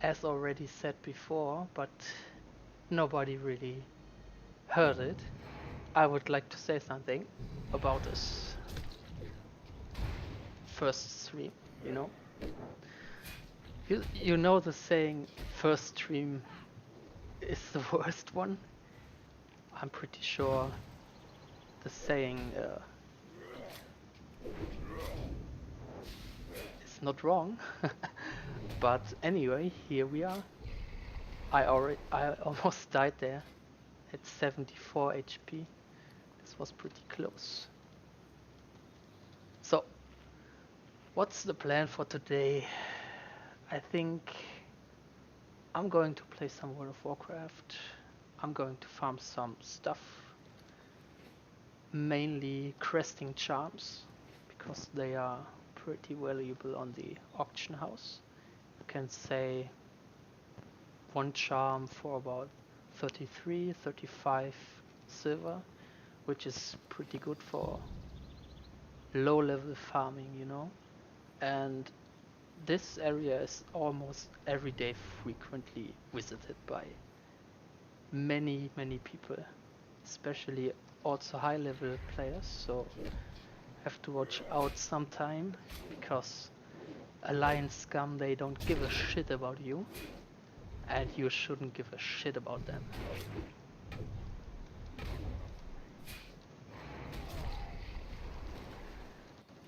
as already said before, but nobody really heard it, I would like to say something about this first stream, you know? You know the saying, first stream is the worst one? I'm pretty sure the saying is not wrong. But anyway, here we are. I almost died there at 74 HP. This was pretty close. So, what's the plan for today? I think I'm going to play some World of Warcraft. I'm going to farm some stuff. Mainly Cresting Charms, because they are pretty valuable on the auction house. You can say one charm for about 33, 35 silver, which is pretty good for low level farming, you know. And this area is almost every day frequently visited by many people, especially also high level players, so have to watch out sometime, because Alliance scum, they don't give a shit about you, and you shouldn't give a shit about them.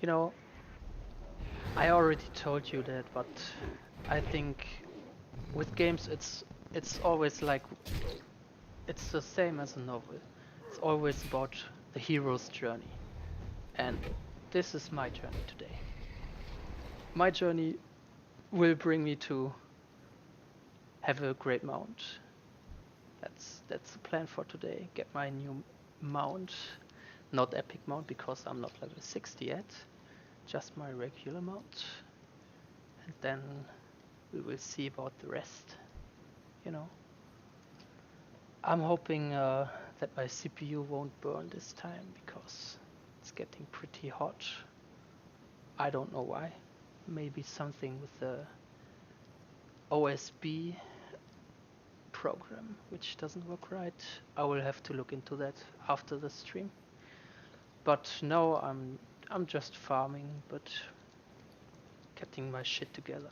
You know, I already told you that, but I think with games it's always like, it's the same as a novel. It's always about the hero's journey. And this is my journey today. My journey will bring me to have a great mount. That's the plan for today. Get my new mount. Not epic mount, because I'm not level 60 yet. Just my regular mount. And then we will see about the rest. You know. I'm hoping that my CPU won't burn this time, because it's getting pretty hot. I don't know why. Maybe something with the OSB program which doesn't work right. I will have to look into that after the stream. But now I'm just farming, but getting my shit together.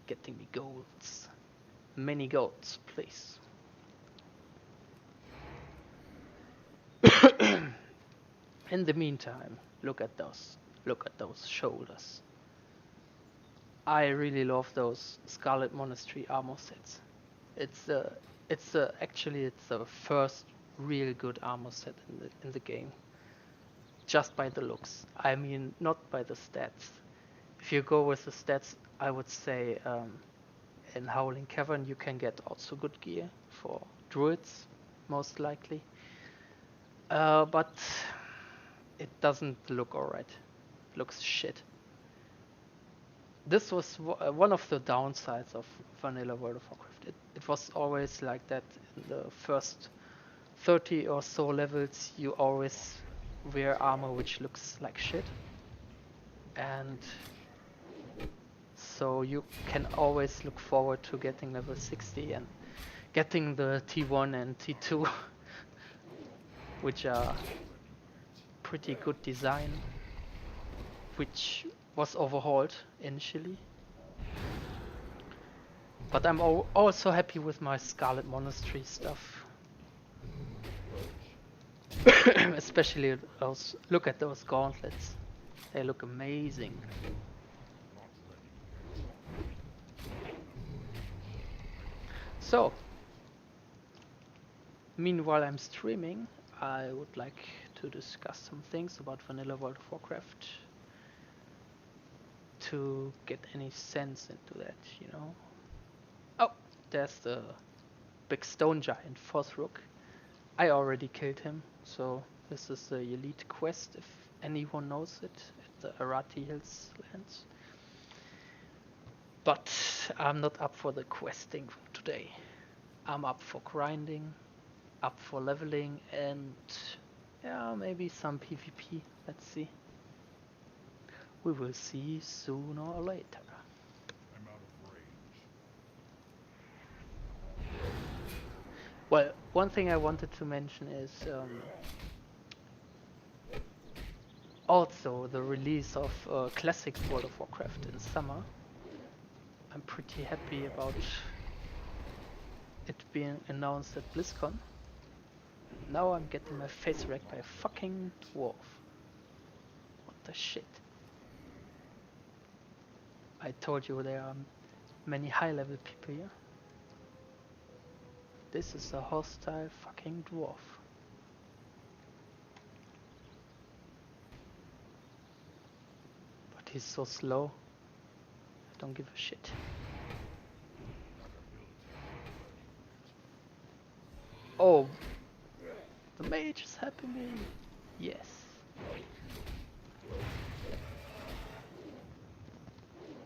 Getting me golds. Many golds, please. In the meantime, look at those shoulders. I really love those Scarlet Monastery armor sets. Actually it's the first real good armor set in the game. Just by the looks. I mean, not by the stats. If you go with the stats, I would say in Howling Cavern you can get also good gear for druids, most likely. But it doesn't look alright. Looks shit. This was one of the downsides of vanilla World of Warcraft. It was always like that. In the first 30 or so levels you always wear armor which looks like shit, and so you can always look forward to getting level 60 and getting the T1 and T2 which are pretty good design, which was overhauled initially. But I'm also happy with my Scarlet Monastery stuff. Especially those, look at those gauntlets. They look amazing. So, meanwhile I'm streaming, I would like to discuss some things about vanilla World of Warcraft, to get any sense into that, you know. Oh, there's the big stone giant, Fosrook. I already killed him, so this is the elite quest, if anyone knows it, at the Arati Hills lands. But I'm not up for the questing today. I'm up for grinding, up for leveling, and yeah, maybe some PvP. Let's see. We will see sooner or later. I'm out of range. Well, one thing I wanted to mention is also the release of classic World of Warcraft in summer. I'm pretty happy about it being announced at BlizzCon. Now I'm getting my face wrecked by a fucking dwarf. What the shit? I told you there are many high-level people here. This is a hostile fucking dwarf. But he's so slow. I don't give a shit. Oh, the mage is helping me. Yes.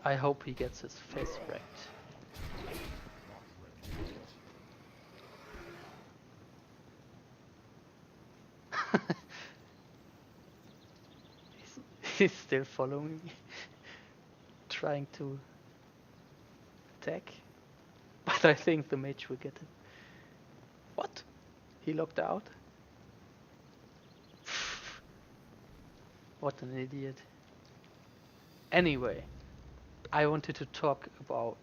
I hope he gets his face wrecked. He's still following me, trying to attack, but I think the mage will get him. What? He locked out? What an idiot. Anyway, I wanted to talk about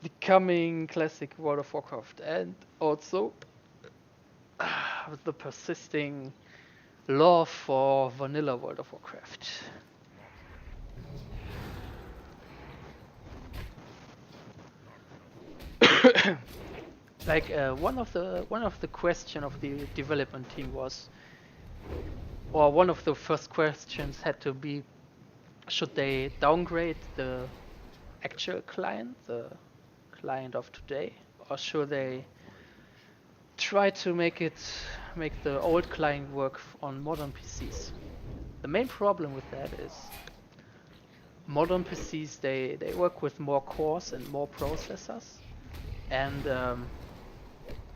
the coming classic World of Warcraft and also the persisting love for vanilla World of Warcraft. Like one of the question of the development team was, or one of the first questions had to be, should they downgrade the actual client, the client of today, or should they try to make the old client work on modern PCs? The main problem with that is modern PCs, they work with more cores and more processors, and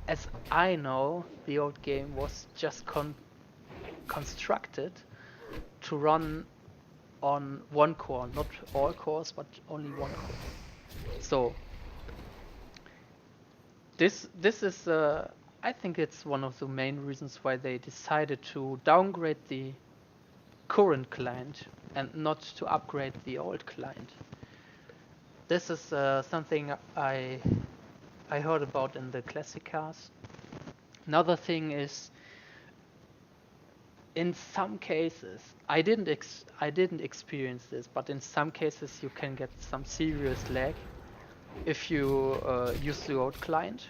as I know, the old game was just constructed to run on one core, not all cores, but only one core. So this is I think it's one of the main reasons why they decided to downgrade the current client and not to upgrade the old client. This is something I heard about in the classic cars. Another thing is, in some cases, I didn't experience this, but in some cases you can get some serious lag if you use the old client.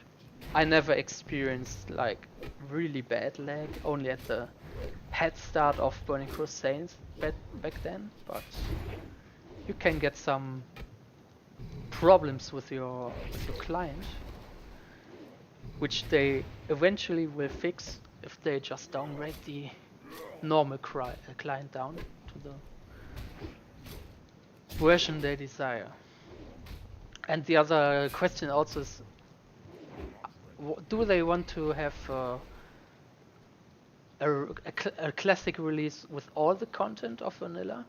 I never experienced like really bad lag, only at the head start of Burning Crusades back then, but you can get some problems with your client, which they eventually will fix if they just downgrade the normal client down to the version they desire. And the other question also is, do they want to have a classic release with all the content of vanilla,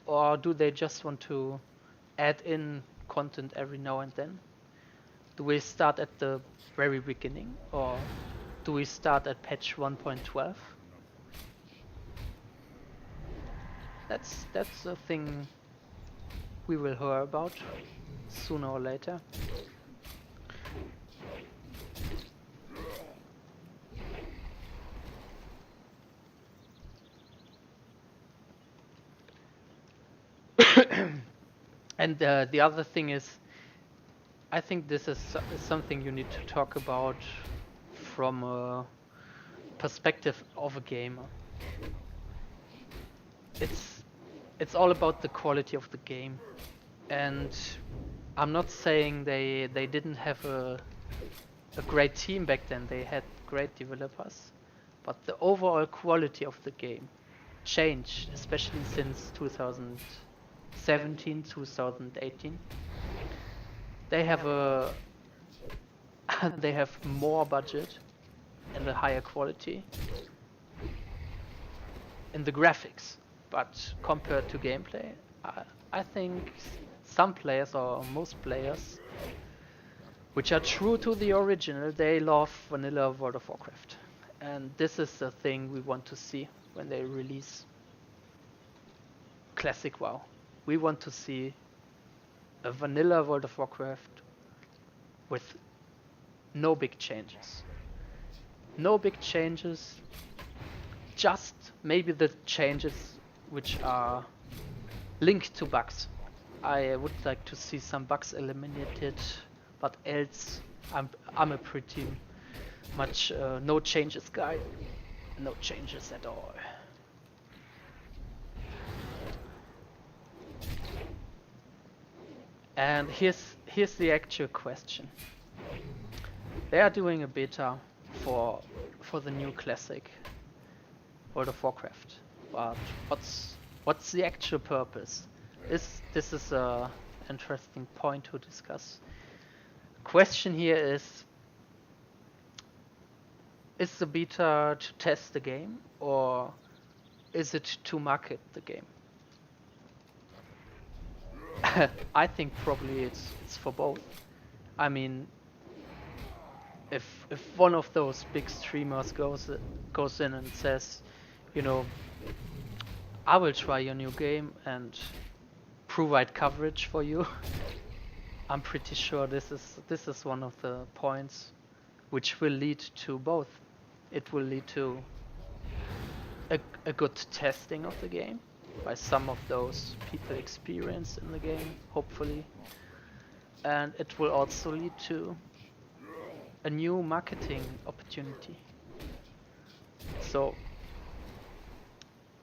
or do they just want to add in content every now and then? Do we start at the very beginning, or do we start at patch 1.12? That's a thing we will hear about sooner or later. And the other thing is, I think this is something you need to talk about from a perspective of a gamer. It's all about the quality of the game, and I'm not saying they didn't have a great team back then. They had great developers, but the overall quality of the game changed, especially since 2017, 2018. They have they have more budget and a higher quality in the graphics, but compared to gameplay, I think some players, or most players, which are true to the original. They love vanilla World of Warcraft. And this is the thing we want to see when they release Classic WoW. We want to see a vanilla World of Warcraft with no big changes. No big changes, just maybe the changes which are linked to bugs. I would like to see some bugs eliminated, but else I'm a pretty much no changes guy. No changes at all. And here's the actual question. They are doing a beta for the new classic World of Warcraft, but what's the actual purpose? This is a interesting point to discuss. Question here is the beta to test the game, or is it to market the game? I think probably it's for both. I mean, if one of those big streamers goes in and says, you know, I will try your new game and provide coverage for you, I'm pretty sure this is one of the points which will lead to both. It will lead to a good testing of the game by some of those people experienced in the game, hopefully. And it will also lead to a new marketing opportunity. So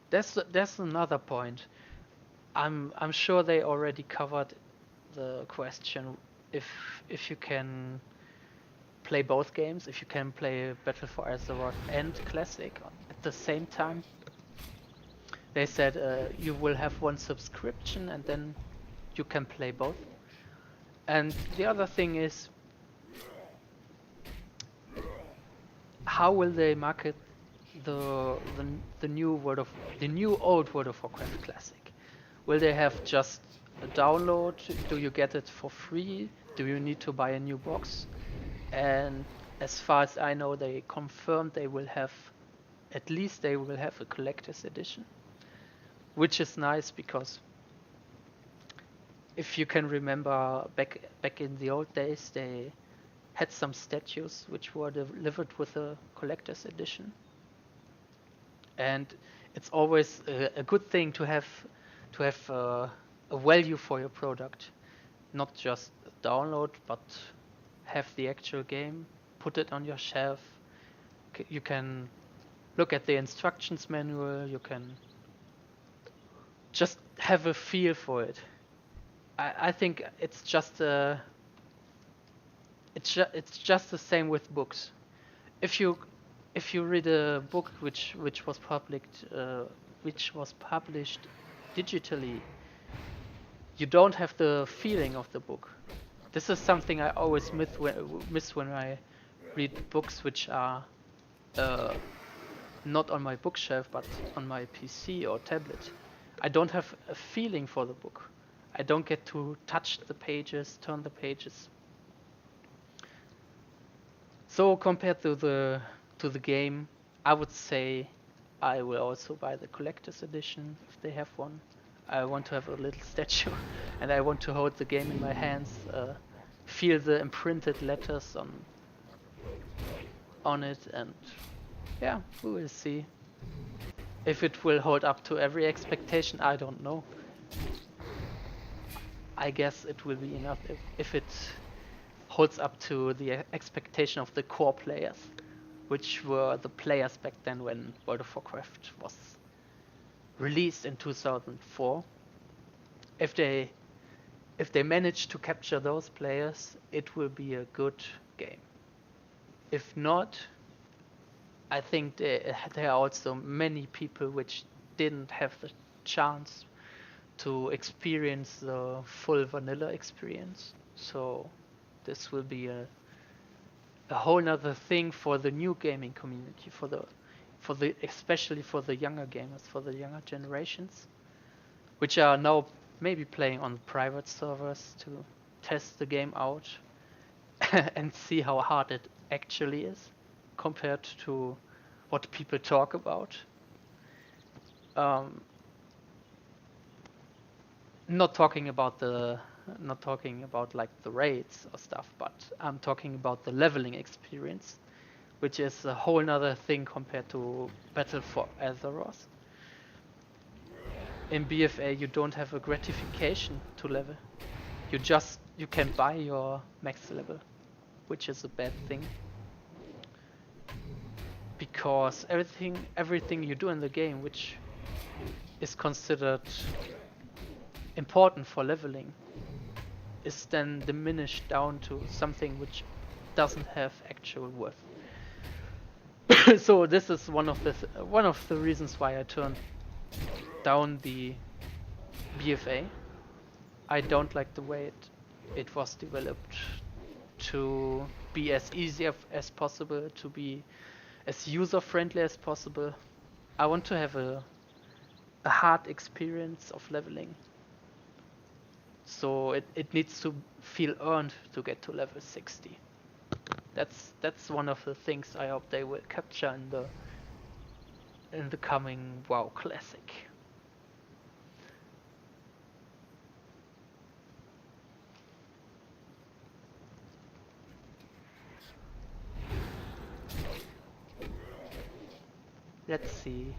there's another point. I'm sure they already covered the question if you can play both games, if you can play Battle for Azeroth and Classic at the same time. They said you will have one subscription and then you can play both. And the other thing is, how will they market the new old World of Warcraft Classic? Will they have just a download? Do you get it for free? Do you need to buy a new box? And as far as I know, they confirmed they will have a collector's edition, which is nice because if you can remember back in the old days, they had some statues which were delivered with a collector's edition, and it's always a good thing to have a value for your product, not just download, but have the actual game, put it on your shelf. You can look at the instructions manual. You can just have a feel for it. I think it's just it's just the same with books. If you read a book which was published digitally, you don't have the feeling of the book. This is something I always miss when I read books which are not on my bookshelf but on my PC or tablet. I don't have a feeling for the book. I don't get to touch the pages, turn the pages. So compared to the game, I would say I will also buy the collector's edition if they have one. I want to have a little statue and I want to hold the game in my hands, feel the imprinted letters on it, and yeah, we will see. If it will hold up to every expectation, I don't know. I guess it will be enough if it holds up to the expectation of the core players, which were the players back then when World of Warcraft was released in 2004. If they manage to capture those players, it will be a good game. If not, I think there are also many people which didn't have the chance to experience the full vanilla experience. So this will be a whole nother thing for the new gaming community, especially for the younger gamers, for the younger generations, which are now maybe playing on private servers to test the game out. and see how hard it actually is compared to what people talk about. Um, not talking about the not talking about like the raids or stuff, but I'm talking about the leveling experience, which is a whole nother thing compared to Battle for Azeroth. In BFA you don't have a gratification to level. You can buy your max level, which is a bad thing. Because everything you do in the game which is considered important for leveling is then diminished down to something which doesn't have actual worth. So this is one of the reasons why I turned down the BFA. I don't like the way it was developed to be as easy as possible, to be as user friendly as possible. I want to have a hard experience of leveling. So it needs to feel earned to get to level 60. That's one of the things I hope they will capture in the coming WoW Classic. Let's see.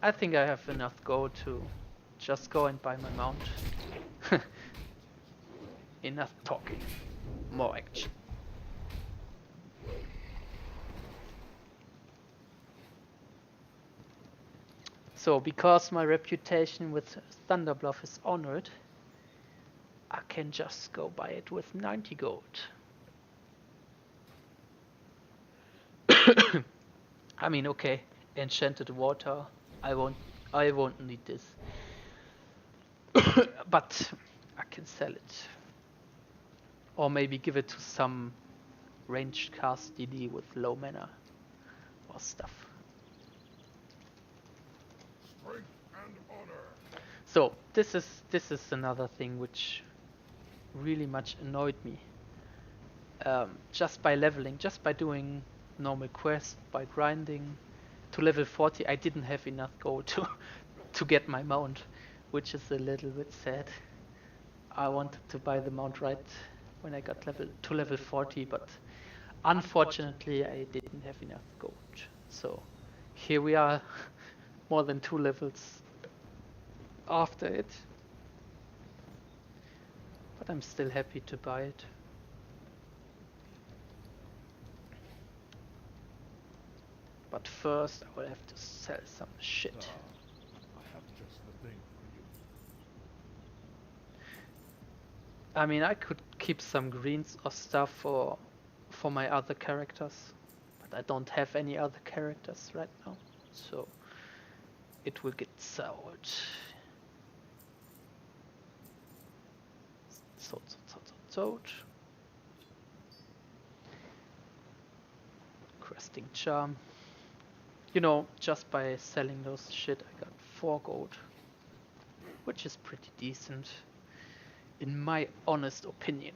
I think I have enough gold to just go and buy my mount. Enough talking. More action. So, because my reputation with Thunderbluff is honored, I can just go buy it with 90 gold. I mean, okay, enchanted water. I won't need this. But I can sell it. Or maybe give it to some ranged cast DD with low mana or stuff. Strength and honor. So this is another thing which really much annoyed me. Just by leveling, just by doing normal quests, by grinding to level 40, I didn't have enough gold to get my mount, which is a little bit sad. I wanted to buy the mount right when I got level 40, but unfortunately I didn't have enough gold. So here we are, more than 2 levels after it. But I'm still happy to buy it. But first I will have to sell some shit. I have just the thing for you. I mean, I could keep some greens or stuff for my other characters, but I don't have any other characters right now, so it will get sold. Sold. Cresting Charm. You know, just by selling those shit, I got 4 gold, which is pretty decent, in my honest opinion.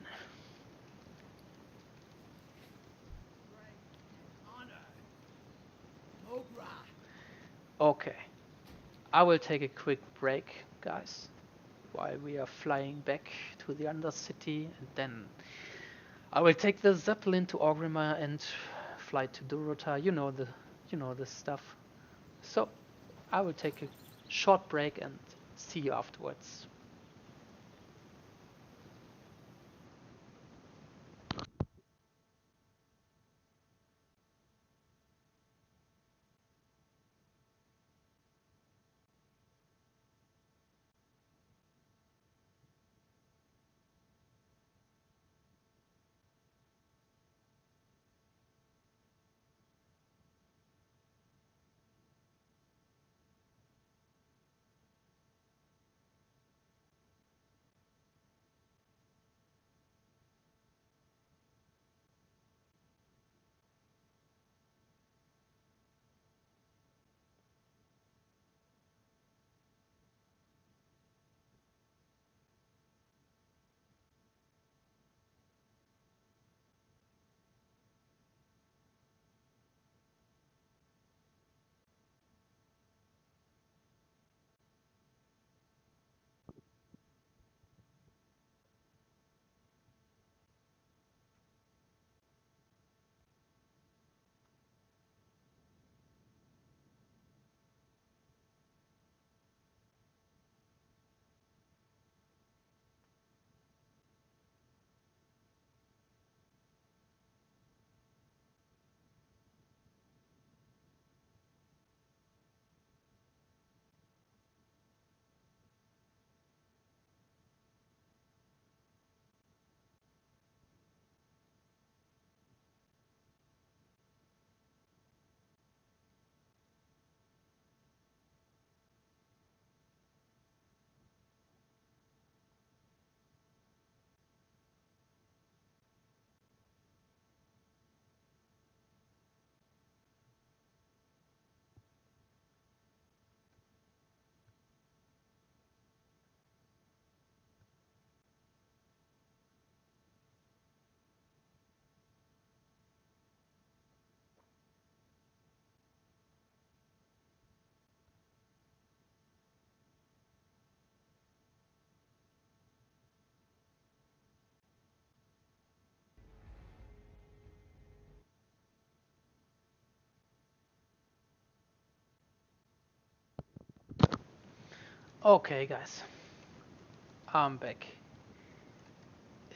Okay, I will take a quick break, guys, while we are flying back to the Undercity, and then I will take the Zeppelin to Orgrimmar and fly to Durotar. You know the stuff. So I will take a short break and see you afterwards. Okay, guys, I'm back.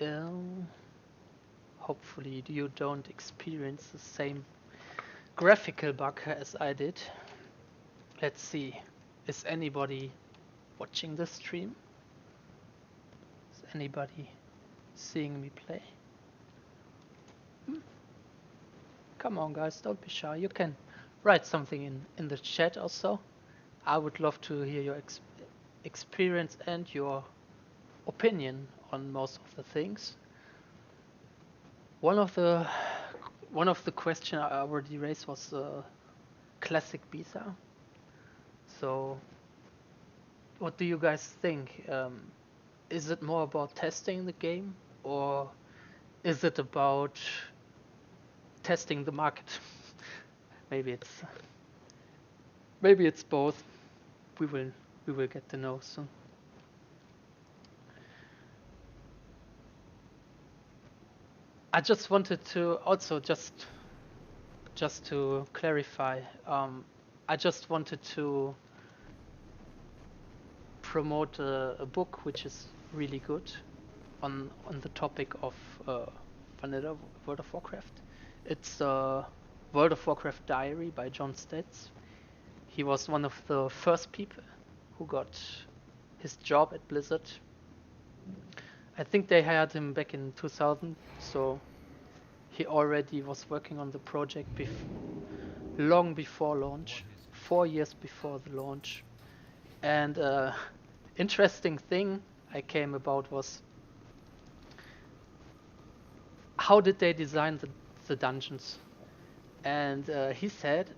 Um, Hopefully you don't experience the same graphical bug as I did. Let's see. Is anybody watching the stream? Is anybody seeing me play? Come on, guys, don't be shy. You can write something in the chat also. I would love to hear your experience and your opinion on most of the things. One of the question I already raised was classic beta. So, what do you guys think? Is it more about testing the game, or is it about testing the market? maybe it's both. We will get to know soon. I just wanted to also just to clarify. I just wanted to promote a book which is really good on the topic of vanilla World of Warcraft. It's World of Warcraft Diary by John Stetz. He was one of the first people who got his job at Blizzard. I think they hired him back in 2000, so he already was working on the project long before launch, 4 years before the launch. And interesting thing I came about was how did they design the dungeons? And he said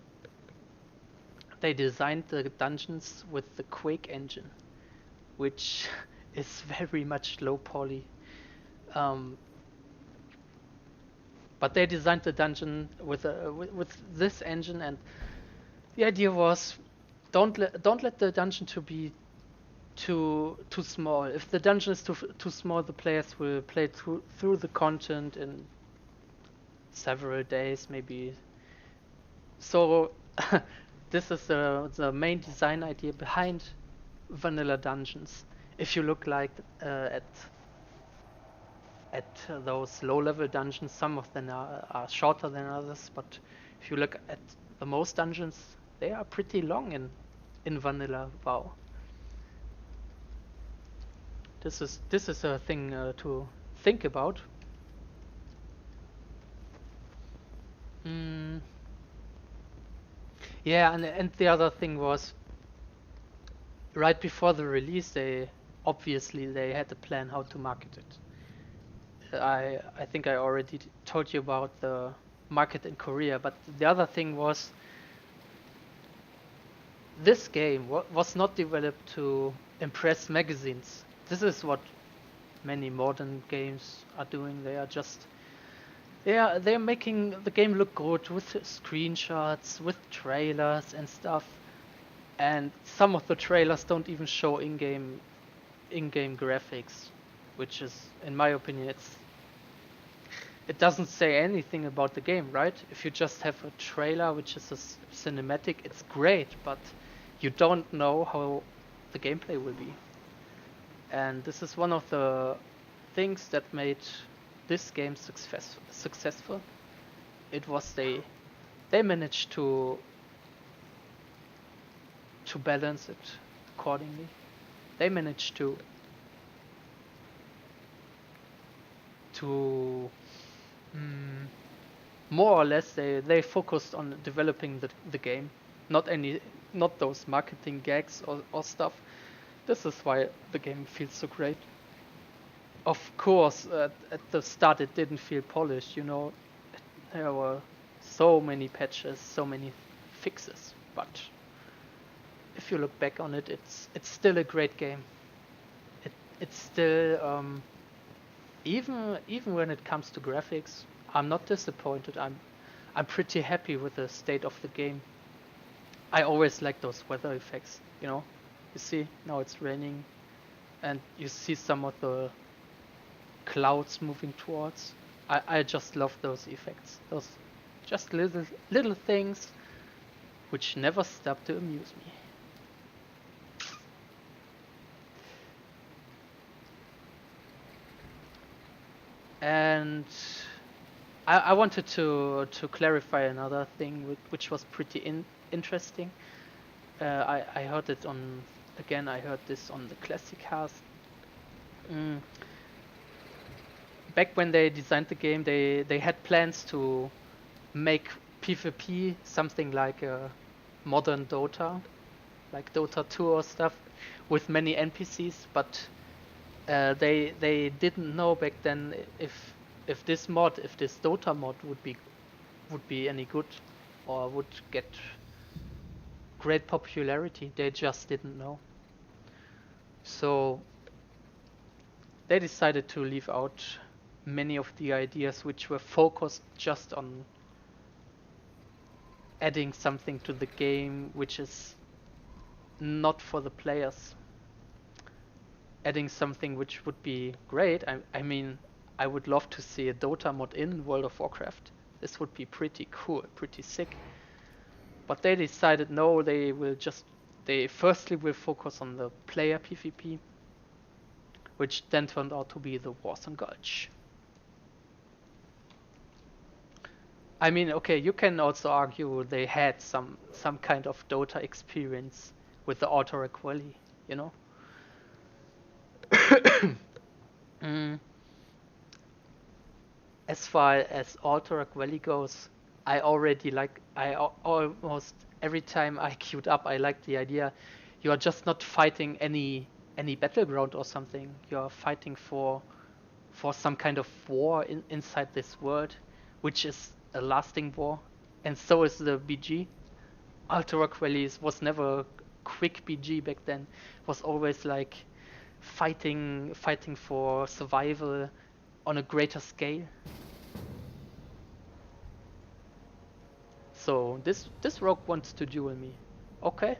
they designed the dungeons with the Quake engine, which is very much low poly. But they designed the dungeon with this engine, and the idea was don't let the dungeon to be too small. If the dungeon is too small, the players will play through the content in several days, maybe. So this is the main design idea behind vanilla dungeons. If you look like at those low-level dungeons, some of them are shorter than others, but if you look at the most dungeons, they are pretty long in vanilla WoW. This is a thing to think about. Yeah, and the other thing was right before the release, they had a plan how to market it. I think I already told you about the market in Korea, but the other thing was this game was not developed to impress magazines. This is what many modern games are doing. They are just they're making the game look good with screenshots, with trailers and stuff. And some of the trailers don't even show in-game graphics, which is, in my opinion, it doesn't say anything about the game, right? If you just have a trailer which is a cinematic, it's great, but you don't know how the gameplay will be. And this is one of the things that made this game successful. It was they managed to balance it accordingly. They managed to more or less they focused on developing the game, not those marketing gags or stuff. This is why the game feels so great. Of course, at the start it didn't feel polished, you know. There were so many patches, so many fixes, but if you look back on it, it's still a great game. It's still even when it comes to graphics, I'm not disappointed. I'm pretty happy with the state of the game. I always like those weather effects, you know. You see, now it's raining, and you see some of the clouds moving towards. I just love those effects. Those just little things which never stop to amuse me. And I wanted to clarify another thing which was pretty interesting. I heard it on again. I heard this on the classic cast. Mm. Back when they designed the game, they had plans to make PvP something like a modern Dota, like Dota 2 or stuff, with many NPCs. But they didn't know back then if this mod, if this Dota mod would be any good or would get great popularity. They just didn't know. So they decided to leave out many of the ideas which were focused just on adding something to the game which is not for the players. Adding something which would be great. I mean, I would love to see a Dota mod in World of Warcraft. This would be pretty cool, pretty sick. But they decided no, they firstly will focus on the player PvP, which then turned out to be the Warzone Gulch. I mean, okay, you can also argue they had some kind of Dota experience with the Auto Equally, you know? Mm. As far as Auto Equally goes, I almost every time I queued up, I like the idea you are just not fighting any battleground or something. You are fighting for some kind of war inside this world, which is a lasting war, and so is the BG. Ultra Quellies was never a quick BG back then. It was always like fighting for survival on a greater scale. So this rogue wants to duel me. Okay,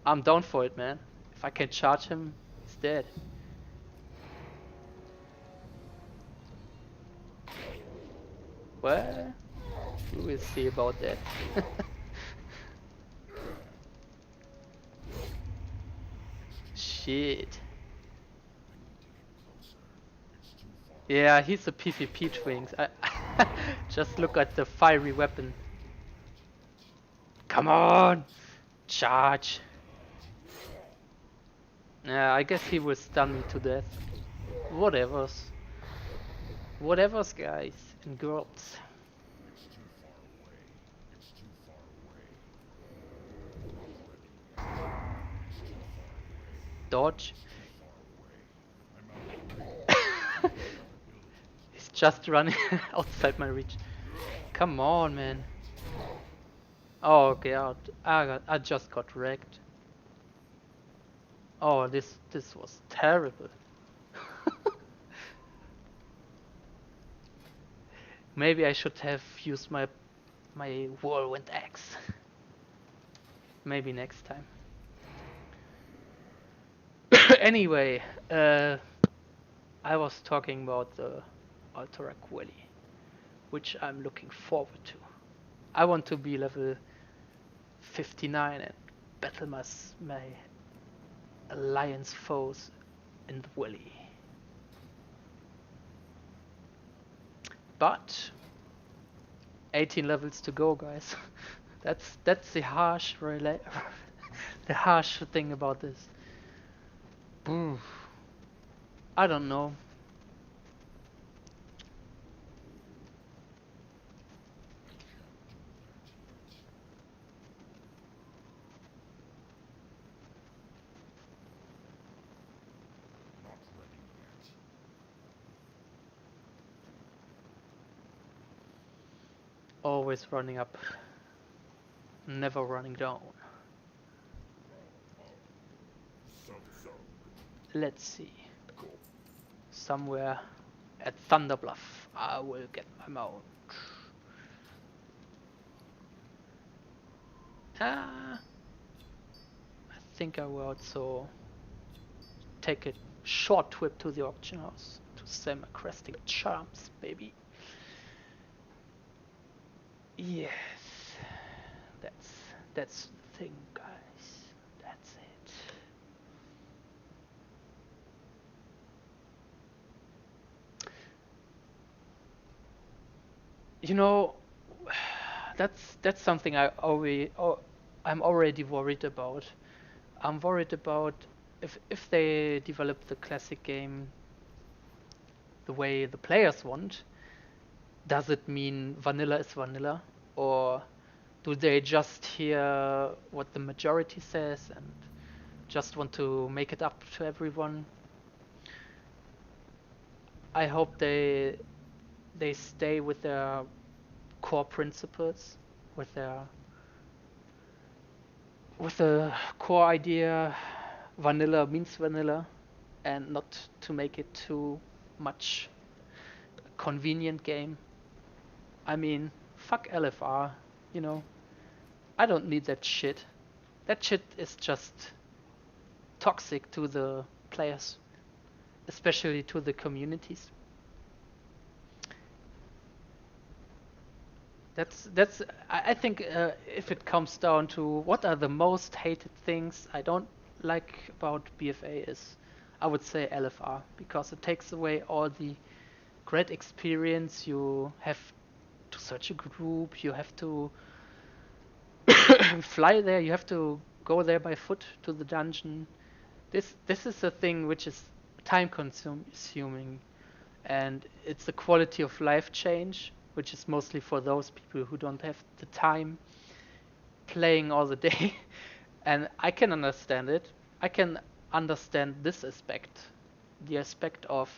I'm down for it, man. If I can charge him, he's dead. Well, we will see about that. Shit. Yeah, he's a PvP twinks. Just look at the fiery weapon. Come on! Charge! Yeah, I guess he will stun me to death. Whatevers. Whatevers, guys and girls. Dodge. He's just running outside my reach. Come on, man. Oh, okay, I just got wrecked. Oh, this was terrible. Maybe I should have used my whirlwind axe. Maybe next time. Anyway, I was talking about the Ultra Quelly, which I'm looking forward to. I want to be level 59 and battle my alliance foes in the Valley. But 18 levels to go, guys. That's the harsh the harsh thing about this. Oof. I don't know. Always running up, never running down. Let's see. Somewhere at Thunderbluff, I will get my mount. I think I will also take a short trip to the auction house to sell my Cresting Charms, baby. Yes, that's the thing, guys. That's it. You know, that's something I'm already worried about. I'm worried about if they develop the classic game the way the players want, does it mean vanilla is vanilla? Or do they just hear what the majority says and just want to make it up to everyone? I hope they stay with their core principles, with the core idea vanilla means vanilla, and not to make it too much a convenient game. I mean, fuck LFR, you know. I don't need that shit. That shit is just toxic to the players, especially to the communities. That's I think if it comes down to what are the most hated things I don't like about BFA is, I would say LFR, because it takes away all the great experience. You have to search a group, you have to fly there, you have to go there by foot to the dungeon. This is a thing which is time consuming, and it's a quality of life change, which is mostly for those people who don't have the time playing all the day. And I can understand it. I can understand this aspect, the aspect of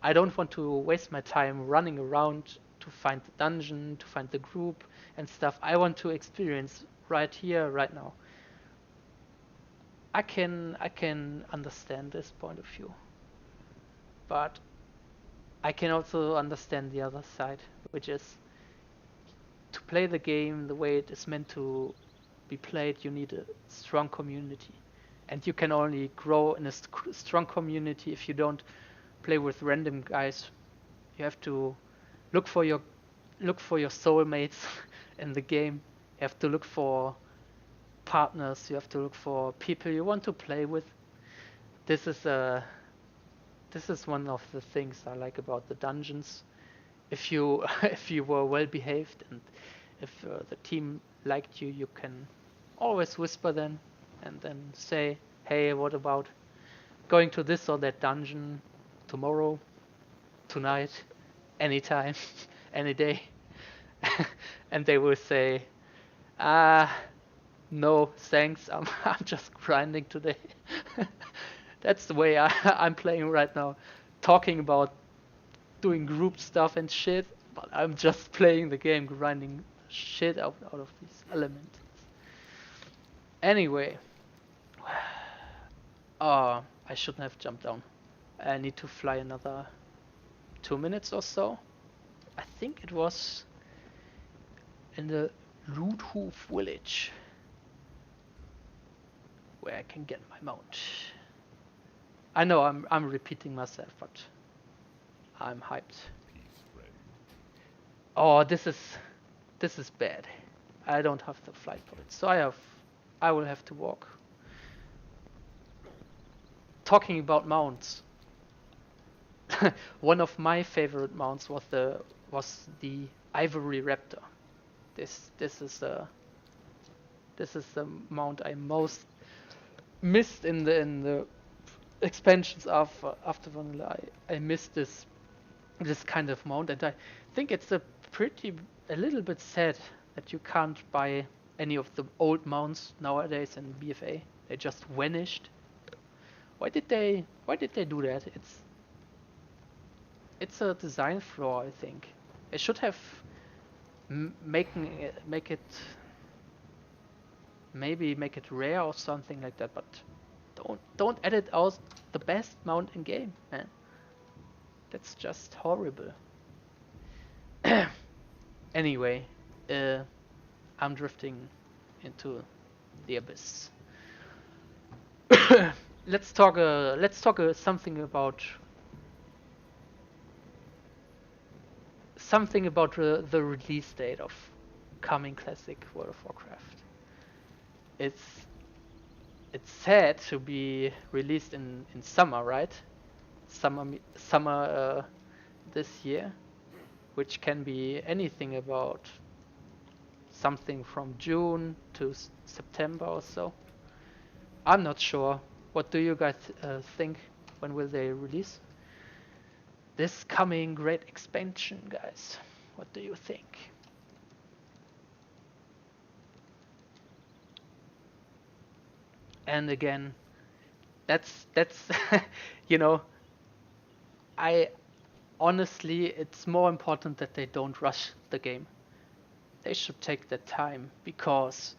I don't want to waste my time running around to find the dungeon, to find the group and stuff. I want to experience right here, right now. I can understand this point of view, but I can also understand the other side, which is to play the game the way it is meant to be played, you need a strong community. And you can only grow in a strong community if you don't play with random guys. You have to look for your soulmates in the game. You have to look for partners. You have to look for people you want to play with. This is one of the things I like about the dungeons. If you if you were well behaved and if the team liked you, you can always whisper them and then say, hey, what about going to this or that dungeon tomorrow, tonight, anytime, any day? And they will say, no, thanks, I'm just grinding today. That's the way I'm playing right now, talking about doing group stuff and shit, but I'm just playing the game, grinding shit out of these elements. Anyway, I shouldn't have jumped down. I need to fly another 2 minutes or so. I think it was in the Ludhof village where I can get my mount. I know I'm repeating myself, but I'm hyped. Oh, this is bad. I don't have the flight points, so I will have to walk. Talking about mounts, one of my favorite mounts was the Ivory Raptor. This is the mount I most missed in the expansions after Vanilla. I missed this kind of mount, and I think it's a little bit sad that you can't buy any of the old mounts nowadays in BFA. They just vanished. Why did they do that? It's a design flaw, I think. They should have make it maybe make it rare or something like that, but don't edit out the best mount in game, man. That's just horrible. Anyway, I'm drifting into the abyss. Let's talk something about the release date of coming classic World of Warcraft. It's said to be released in summer, right? Summer this year. which can be anything about something from June to September or so. I'm not sure. What do you guys think? When will they release this coming great expansion, guys? What do you think? And again, that's you know, I honestly, it's more important that they don't rush the game. They should take their time, because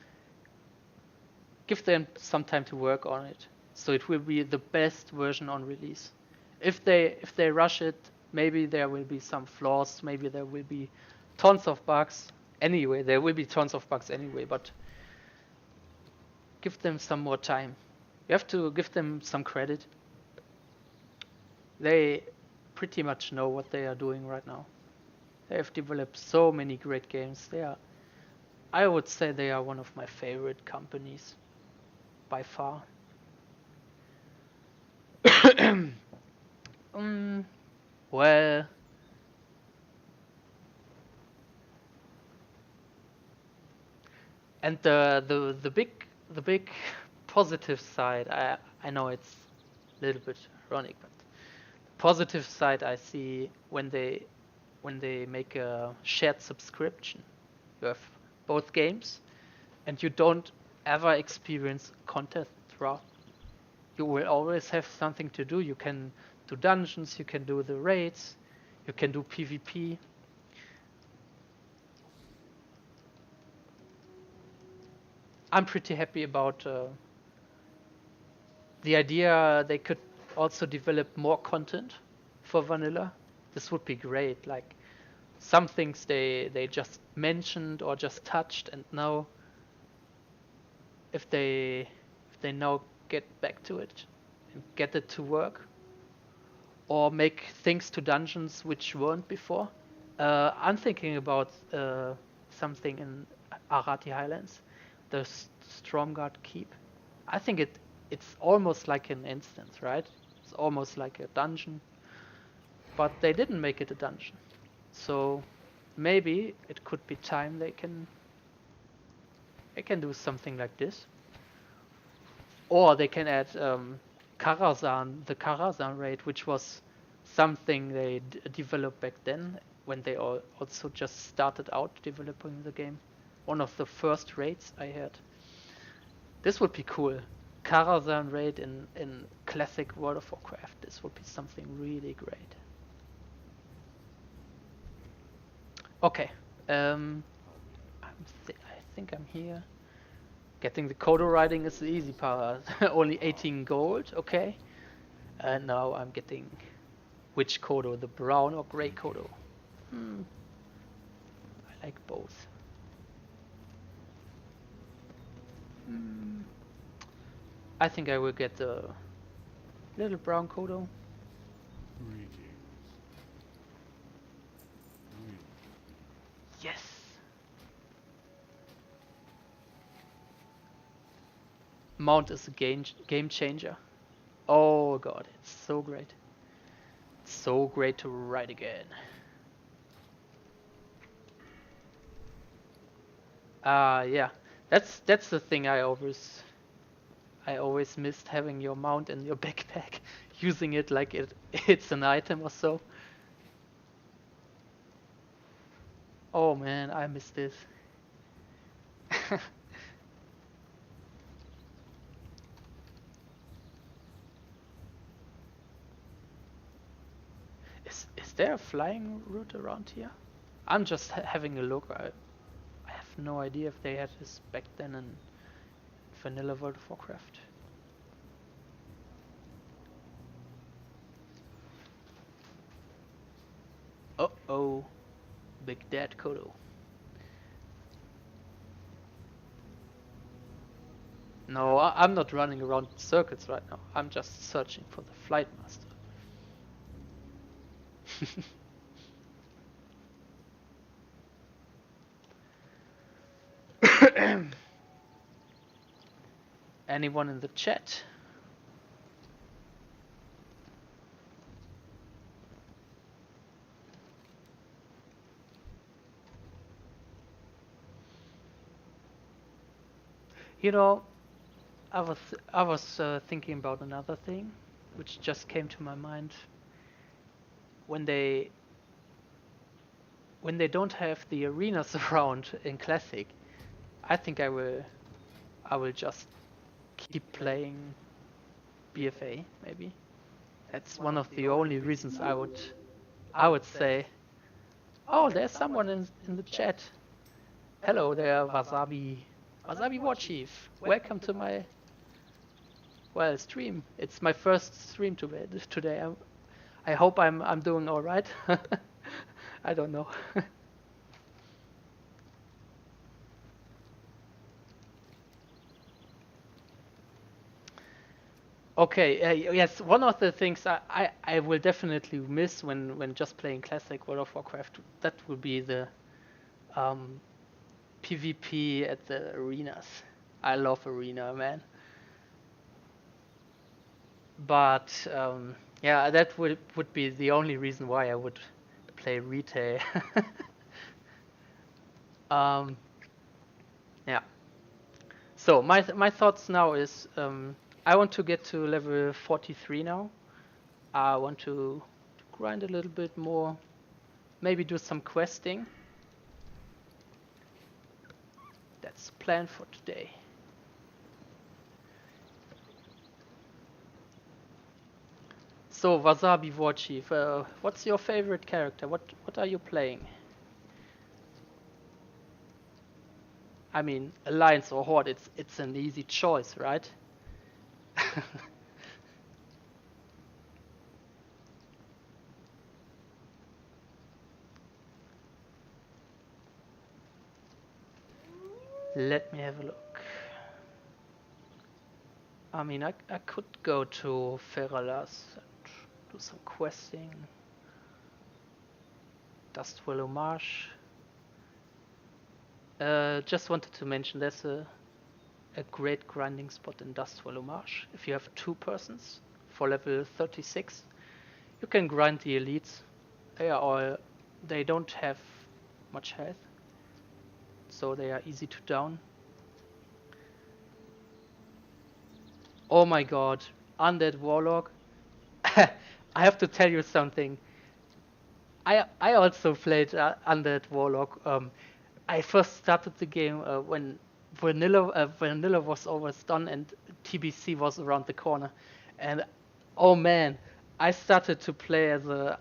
give them some time to work on it, so it will be the best version on release. If they rush it, maybe there will be some flaws, maybe there will be tons of bugs. Anyway, there will be tons of bugs anyway, but give them some more time. You have to give them some credit. They pretty much know what they are doing right now. They have developed so many great games. I would say they are one of my favorite companies by far. Well, and the big positive side, I know it's a little bit ironic, but the positive side I see when they make a shared subscription. You have both games, and you don't ever experience content draw. You will always have something to do. You can do dungeons, you can do the raids, you can do PvP. I'm pretty happy about the idea they could also develop more content for vanilla. This would be great. Like some things they just mentioned or just touched, and now if they now get back to it and get it to work, or make things to dungeons which weren't before. I'm thinking about something in Arati Highlands, the Stromgard Keep. I think it's almost like an instance, right? It's almost like a dungeon, but they didn't make it a dungeon. So maybe it could be time they can do something like this. Or they can add Karazhan, the Karazhan raid, which was something they developed back then when they also just started out developing the game. One of the first raids I had. This would be cool. Karazhan raid in classic World of Warcraft. This would be something really great. Okay. I think I'm here. Getting the Kodo riding is the easy part. Only 18 gold, okay. And now I'm getting which Kodo, the brown or grey Kodo? I like both. I think I will get the little brown Kodo. Greetings. Yes. Mount is a game changer. Oh god, it's so great. It's so great to ride again. Yeah. That's the thing I always missed, having your mount in your backpack, using it like it's an item or so. Oh man, I miss this. Is there a flying route around here? I'm just having a look. I have no idea if they had this back then in vanilla World of Warcraft. Uh-oh. Big Dad Kodo. No, I'm not running around circuits right now. I'm just searching for the Flight Master. Anyone in the chat? You know, I was thinking about another thing, which just came to my mind when they don't have the arenas around in Classic. I think I will just keep playing BFA maybe. That's one of the only reasons I would say. Oh, there's someone in the chat. Hello there, Wasabi War Chief. Welcome to my stream. It's my first stream today. I hope I'm doing all right. I don't know. Okay, yes, one of the things I will definitely miss when just playing classic World of Warcraft, that will be the um, PvP at the arenas. I love arena, man. But yeah, that would be the only reason why I would play retail. um, yeah. So my thoughts now is I want to get to level 43 now. I want to grind a little bit more, maybe do some questing. That's the plan for today. So Wasabi War Chief, what's your favorite character? What are you playing? I mean, Alliance or Horde, it's an easy choice, right? Let me have a look. I mean, I could go to Feralas and do some questing. Dustwallow Marsh. Just wanted to mention there's a great grinding spot in Dustwallow Marsh. If you have 2 persons for level 36, you can grind the elites. They don't have much health, so they are easy to down. Oh my god, Undead Warlock. I have to tell you something. I also played Undead Warlock. I first started the game when vanilla was almost done and TBC was around the corner, and oh man, I started to play as a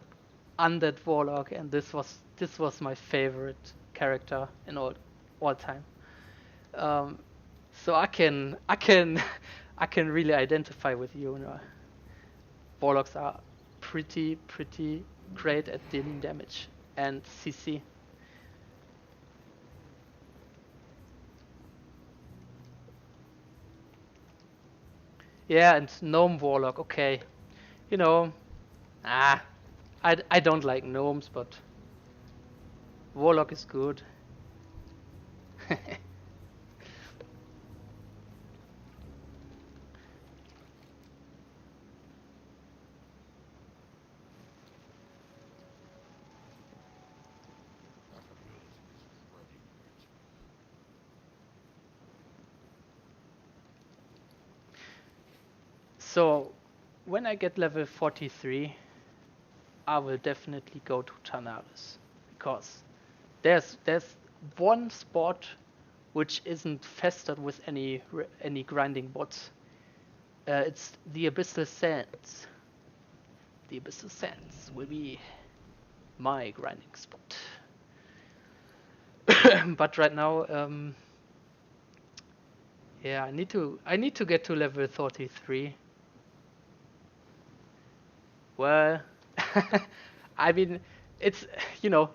Undead Warlock, and this was my favorite character in all time. Um, so I can really identify with you. You know, Warlocks are pretty great at dealing damage and CC. Yeah, and Gnome Warlock, okay. You know, ah, I don't like gnomes, but Warlock is good. So, when I get level 43, I will definitely go to Tanaris, because there's one spot which isn't festered with any grinding bots. It's the Abyssal Sands. The Abyssal Sands will be my grinding spot. But right now, yeah, I need to get to level 33. Well, I mean, it's, you know,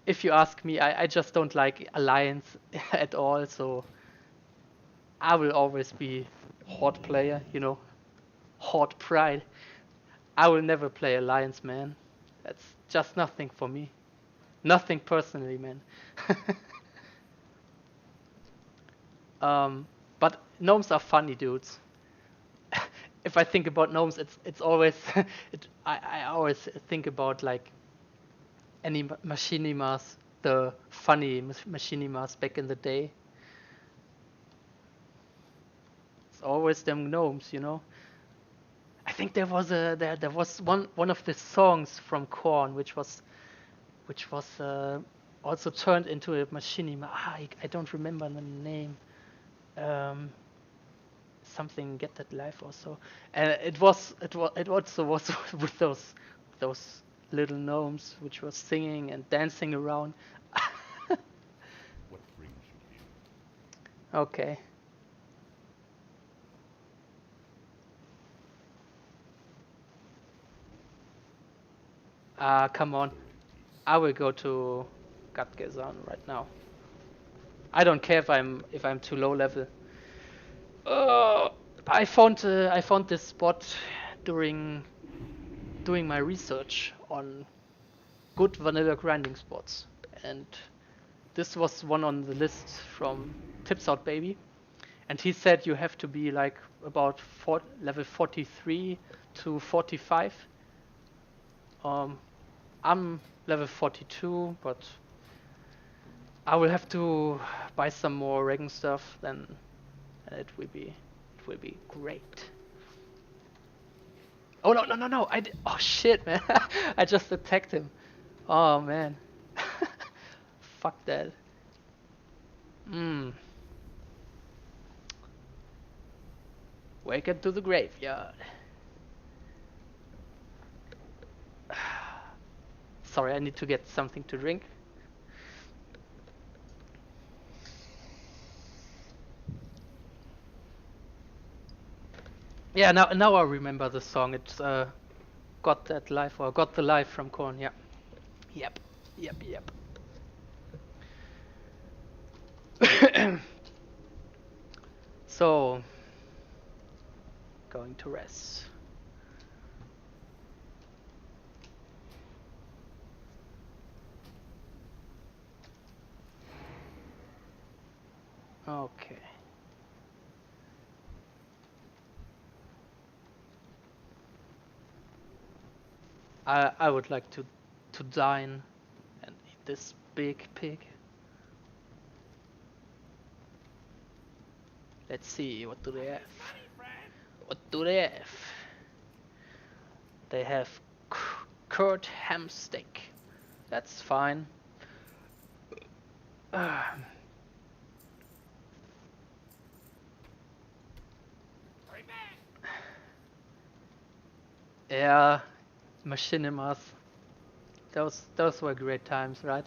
if you ask me, I just don't like Alliance at all, so I will always be Horde player, you know, Horde pride. I will never play Alliance, man. That's just nothing for me. Nothing personally, man. But gnomes are funny dudes. If I think about gnomes, it's always I always think about like any machinimas, the funny machinimas back in the day. It's always them gnomes, you know. I think there was one of the songs from Korn which was also turned into a machinima. I don't remember the name. Um, Something Get That Life or so. And it also was with those little gnomes which were singing and dancing around. What brings you here? Okay. Come on. I will go to Garstiger right now. I don't care if I'm too low level. Uh, I found this spot during doing my research on good vanilla grinding spots, and this was one on the list from Tips Out Baby, and he said you have to be like about level 43 to 45. I'm level 42, but I will have to buy some more Regen stuff, then and it will be great. Oh no! Oh shit, man! I just attacked him. Oh man. Fuck that. Hmm. Welcome to the graveyard. Sorry, I need to get something to drink. Yeah, now I remember the song. It's Got That Life or Got the Life from Korn. Yeah. Yep. Yep. So, going to rest. Okay. I would like to dine and eat this big pig. Let's see, what do they have? What do they have? They have curd ham steak. That's fine. Yeah, machinimas. Those were great times, right?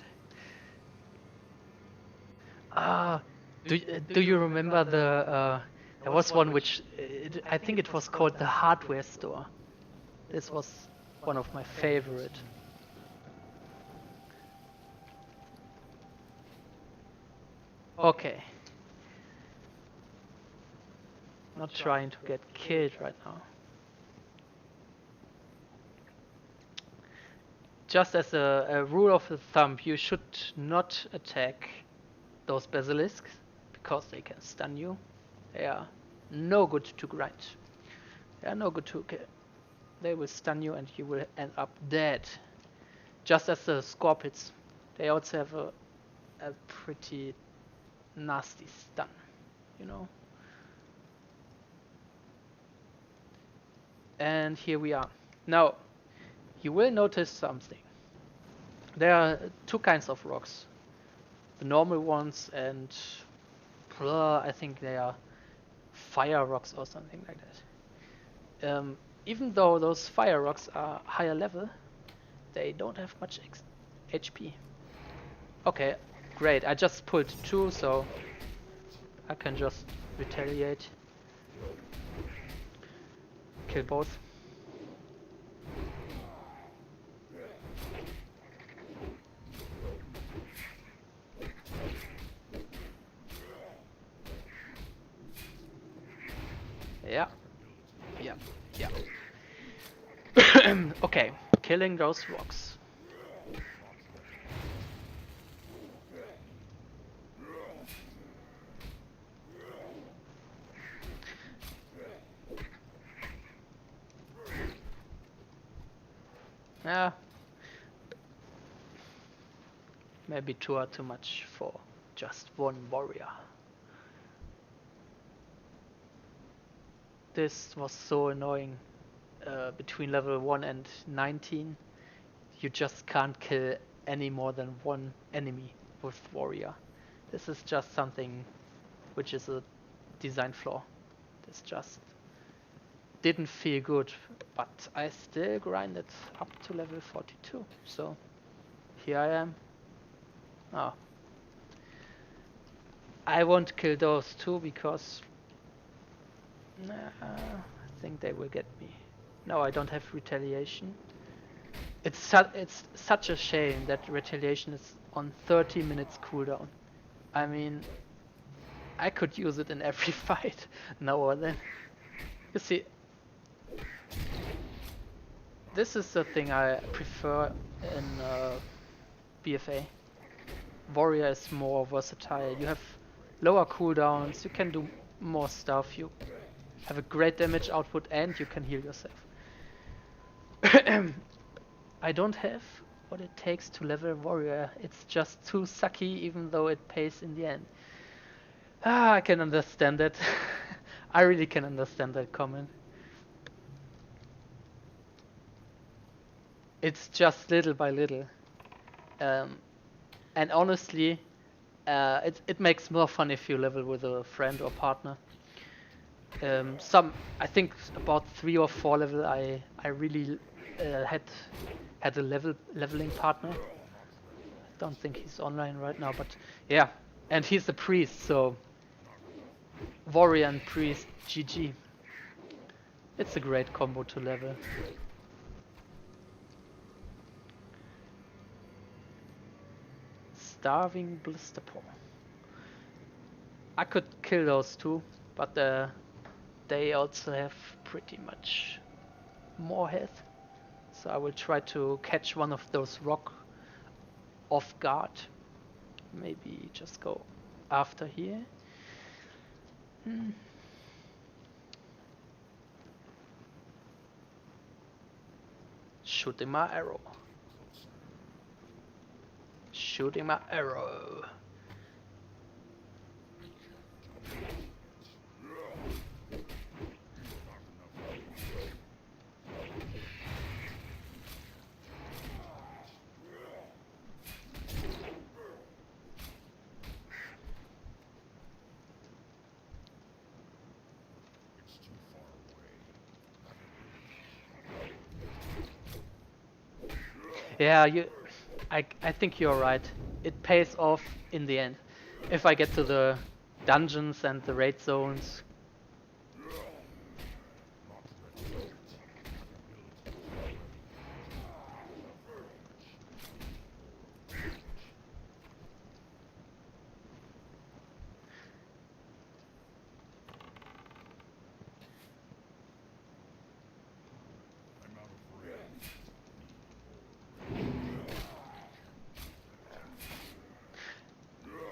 Ah, do you remember there was one which I think it was called the hardware store. This was one of my favorite. Okay. Not trying to get killed right now. Just as a rule of thumb, you should not attack those basilisks because they can stun you. They are no good to grind. They are no good to kill. They will stun you and you will end up dead. Just as the scorpions. They also have a pretty nasty stun, you know. And here we are. Now, you will notice something. There are two kinds of rocks. The normal ones and I think they are fire rocks or something like that. Even though those fire rocks are higher level, they don't have much HP. Okay, great. I just pulled two, so I can just retaliate. Kill both. Yeah. Okay, killing those rocks. Yeah. Maybe two are too much for just one warrior. this was so annoying. Between level 1 and 19, you just can't kill any more than one enemy with warrior. This is just something which is a design flaw. This just didn't feel good, but I still grinded up to level 42. So here I am. Oh. I won't kill those two because I think they will get me. No, I don't have retaliation. It's such a shame that retaliation is on 30 minutes cooldown. I mean, I could use it in every fight now or then. You see, this is the thing I prefer in BFA. Warrior is more versatile. You have lower cooldowns, you can do more stuff, you have a great damage output, and you can heal yourself. I don't have what it takes to level warrior. It's just too sucky, even though it pays in the end. I can understand that. I really can understand that comment. It's just little by little. And honestly, it makes more fun if you level with a friend or partner. I think about 3 or 4 level I really had a leveling partner. I don't think he's online right now, but yeah, and he's a priest, so warrior and priest, GG. It's a great combo to level. Starving Blisterpaw. I could kill those two, but they also have pretty much more health. So I will try to catch one of those rock off guard. Maybe just go after here. Shooting my arrow. Shooting my arrow. Yeah, I think you're right. It pays off in the end. If I get to the dungeons and the raid zones.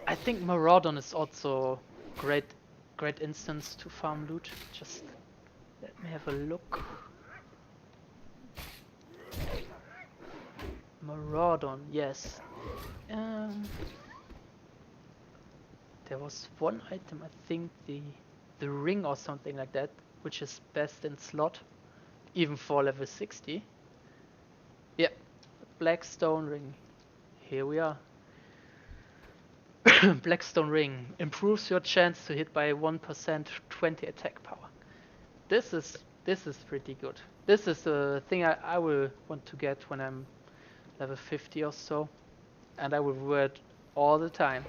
I think Maraudon is also great instance to farm loot. Just let me have a look. Maraudon, yes. There was one item, I think the ring or something like that, which is best in slot, even for level 60. Yep, Blackstone ring. Here we are. Blackstone ring improves your chance to hit by 1%, 20 attack power. This is pretty good. This is the thing I will want to get when I'm level 50 or so, and I will wear it all the time.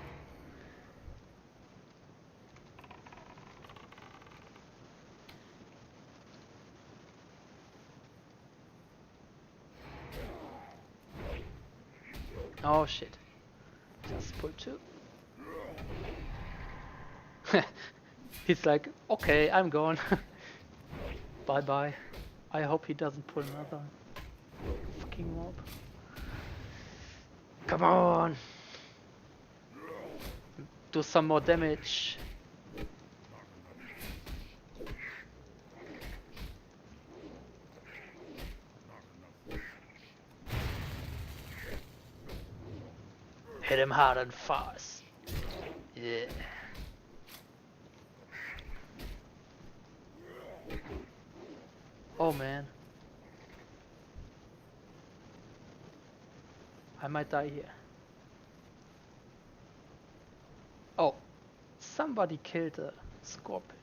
Oh shit. Just pull 2. He's like, okay, I'm gone. Bye bye. I hope he doesn't pull another fucking mob. Come on! Do some more damage. Hit him hard and fast. Yeah. Oh man. I might die here. Oh, somebody killed a scorpion,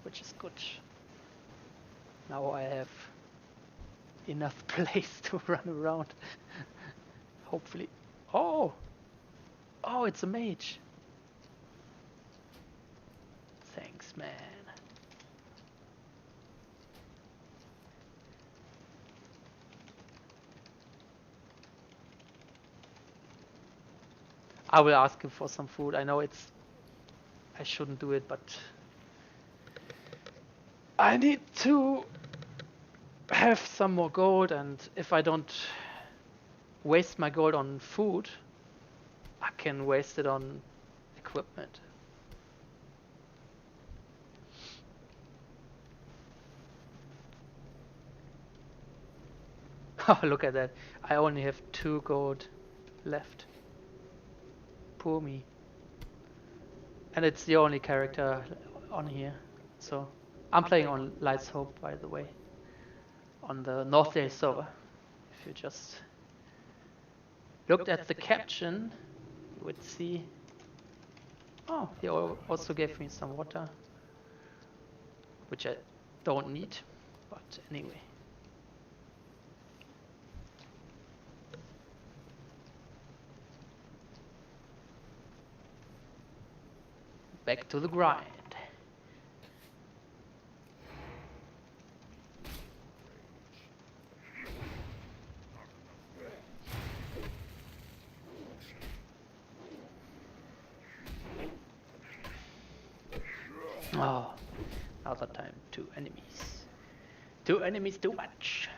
which is good. Now I have enough place to run around. Hopefully. Oh! Oh, it's a mage. Thanks, man. I will ask him for some food. I know I shouldn't do it, but I need to have some more gold, and if I don't waste my gold on food, I can waste it on equipment. Oh, look at that. I only have 2 gold left. Poor me. And it's the only character on here. So I'm playing on Lights Hope, by the way. On the Northdale server. If you just looked at the caption, you would see. Oh, he also gave me some water, which I don't need, but anyway. Back to the grind. Oh, another time, 2 enemies. 2 enemies too much.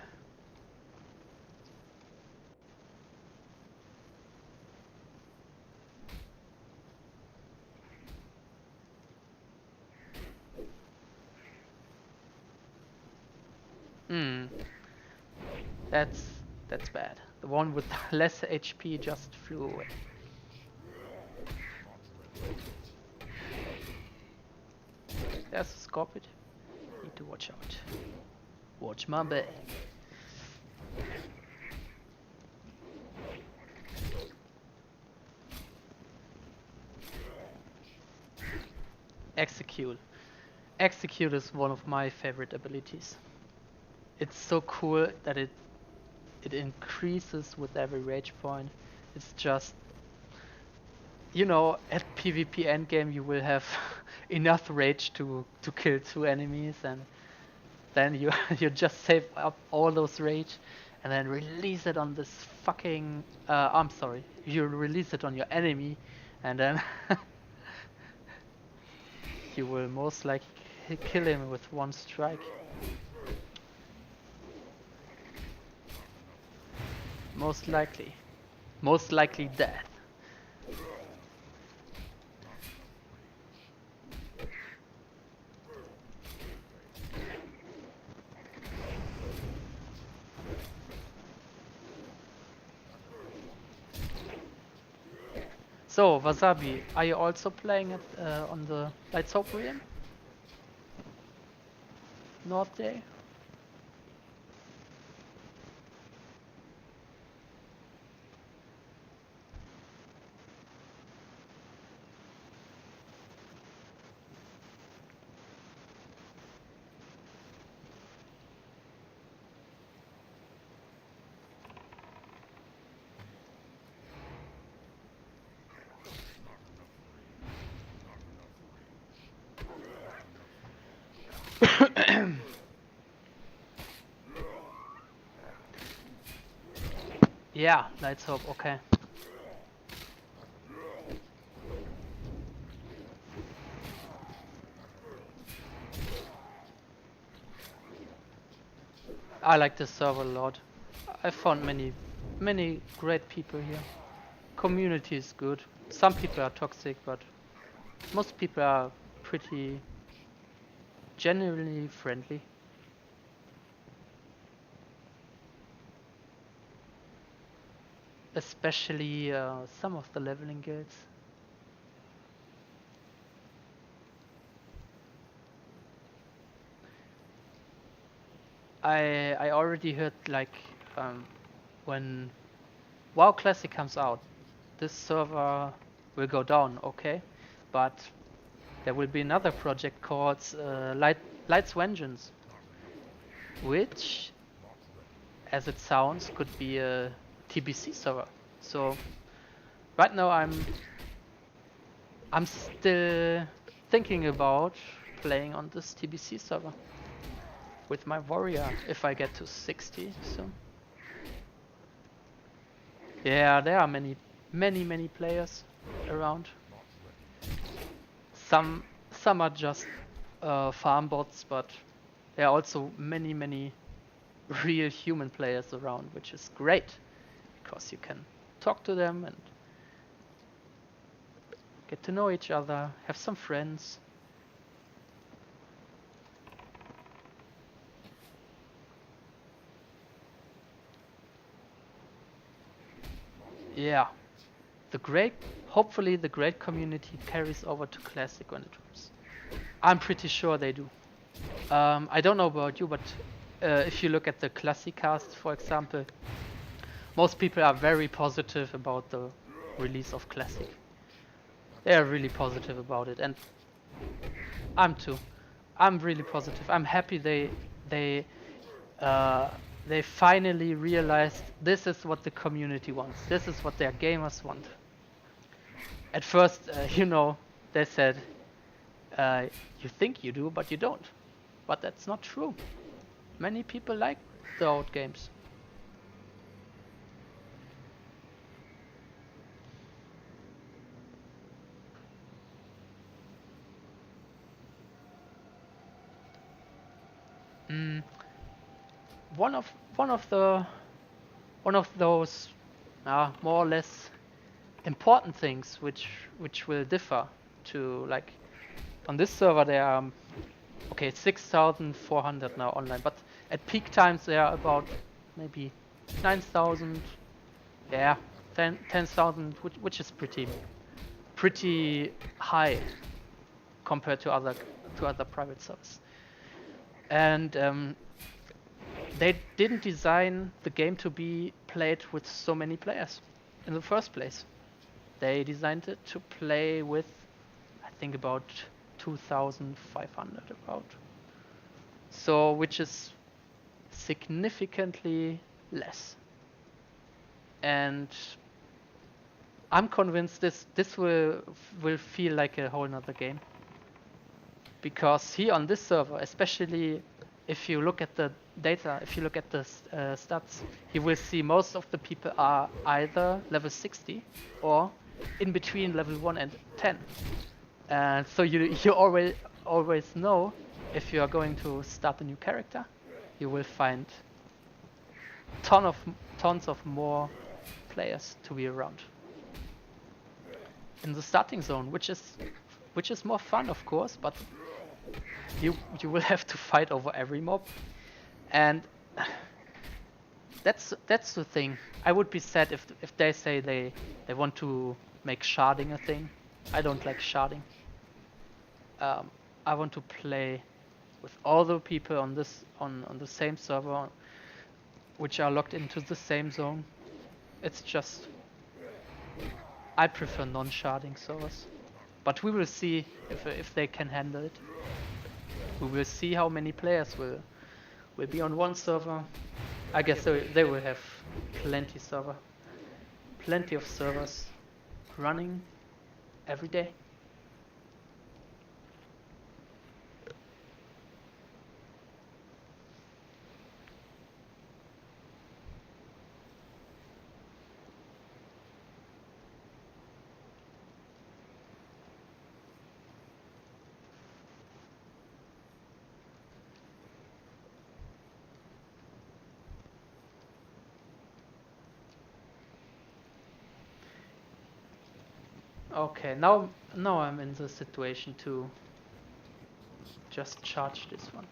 That's bad. The one with less HP just flew away. There's a scorpion. Need to watch out. Watch my back. Execute. Execute is one of my favorite abilities. It's so cool that it increases with every rage point. It's just, you know, at PvP endgame you will have enough rage to kill 2 enemies, and then you you just save up all those rage and then release it on this fucking I'm sorry, you release it on your enemy, and then you will most likely kill him with 1 strike. Most likely death. So, Wasabi, are you also playing it on the Lights Hope realm? Northdale? Yeah, Lights Hope, okay. I like this server a lot. I found many great people here. Community is good. Some people are toxic, but most people are pretty genuinely friendly. Especially some of the leveling guilds. I already heard like when WoW Classic comes out, this server will go down, okay? But there will be another project called Light's Vengeance, which, as it sounds, could be a TBC server. So right now I'm still thinking about playing on this TBC server with my warrior if I get to 60. So yeah, there are many players around. Some are just farm bots, but there are also many real human players around, which is great because you can talk to them and get to know each other, have some friends. Yeah, hopefully the great community carries over to Classic when it drops. I'm pretty sure they do. I don't know about you, but if you look at the Classic cast, for example, most people are very positive about the release of Classic. They are really positive about it, and I'm too. I'm really positive. I'm happy they finally realized this is what the community wants. This is what their gamers want. At first, they said, you think you do, but you don't. But that's not true. Many people like the old games. One of those more or less important things which will differ to, like, on this server there are 6,400 now online, but at peak times there are about maybe 9,000, 10,000, which is pretty high compared to other private servers. And they didn't design the game to be played with so many players in the first place. They designed it to play with, I think, about 2,500 about. So, which is significantly less. And I'm convinced this will feel like a whole nother game. Because here on this server, especially if you look at the data, if you look at the stats, you will see most of the people are either level 60 or in between level 1 and 10. And so you always know if you are going to start a new character, you will find tons of more players to be around in the starting zone, which is more fun, of course, but you will have to fight over every mob, and that's the thing. I would be sad if they say they want to make sharding a thing. I don't like sharding. I want to play with all the people on the same server, which are locked into the same zone. It's just, I prefer non-sharding servers, but we will see if they can handle it. We will see how many players will be on one server. I guess they will have plenty of servers running every day. Okay, now I'm in the situation to just charge this one.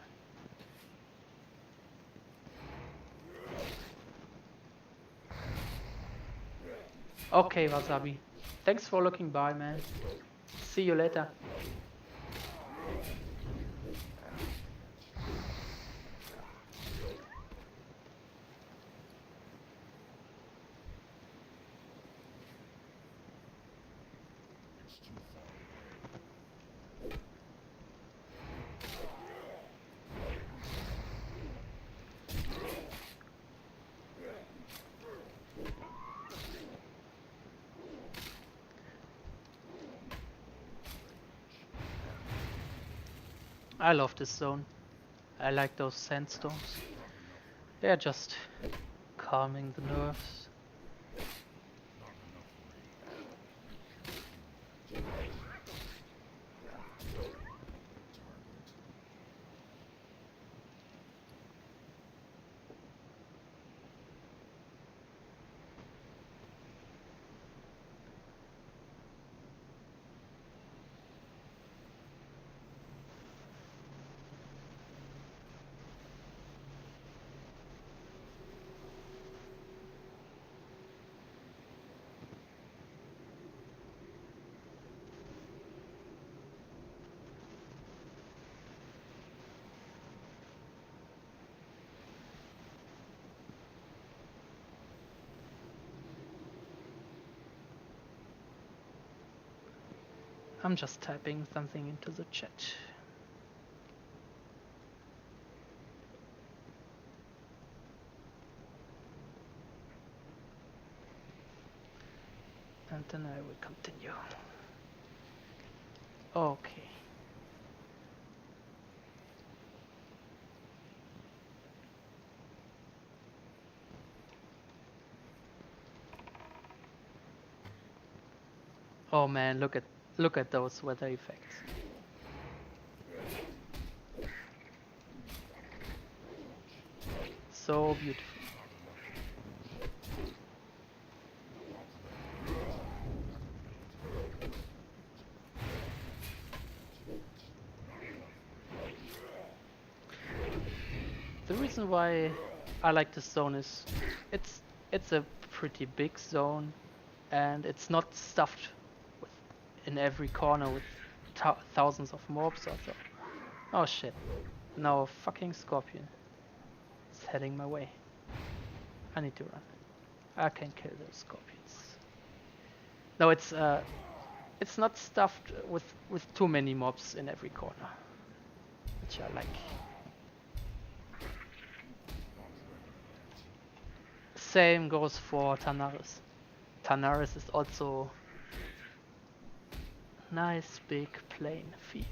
Okay, Wasabi. Thanks for looking by, man. See you later. I love this zone. I like those sandstorms. They're just calming the nerves. I'm just typing something into the chat. And then I will continue. Okay. Oh man, look at those weather effects. So beautiful. The reason why I like this zone is it's a pretty big zone and it's not stuffed with, in every corner with thousands of mobs or so. Oh shit. Now a fucking scorpion. It's heading my way. I need to run. I can kill those scorpions. No, it's not stuffed with too many mobs in every corner, which I like. Same goes for Tanaris. Tanaris is also nice big plain field.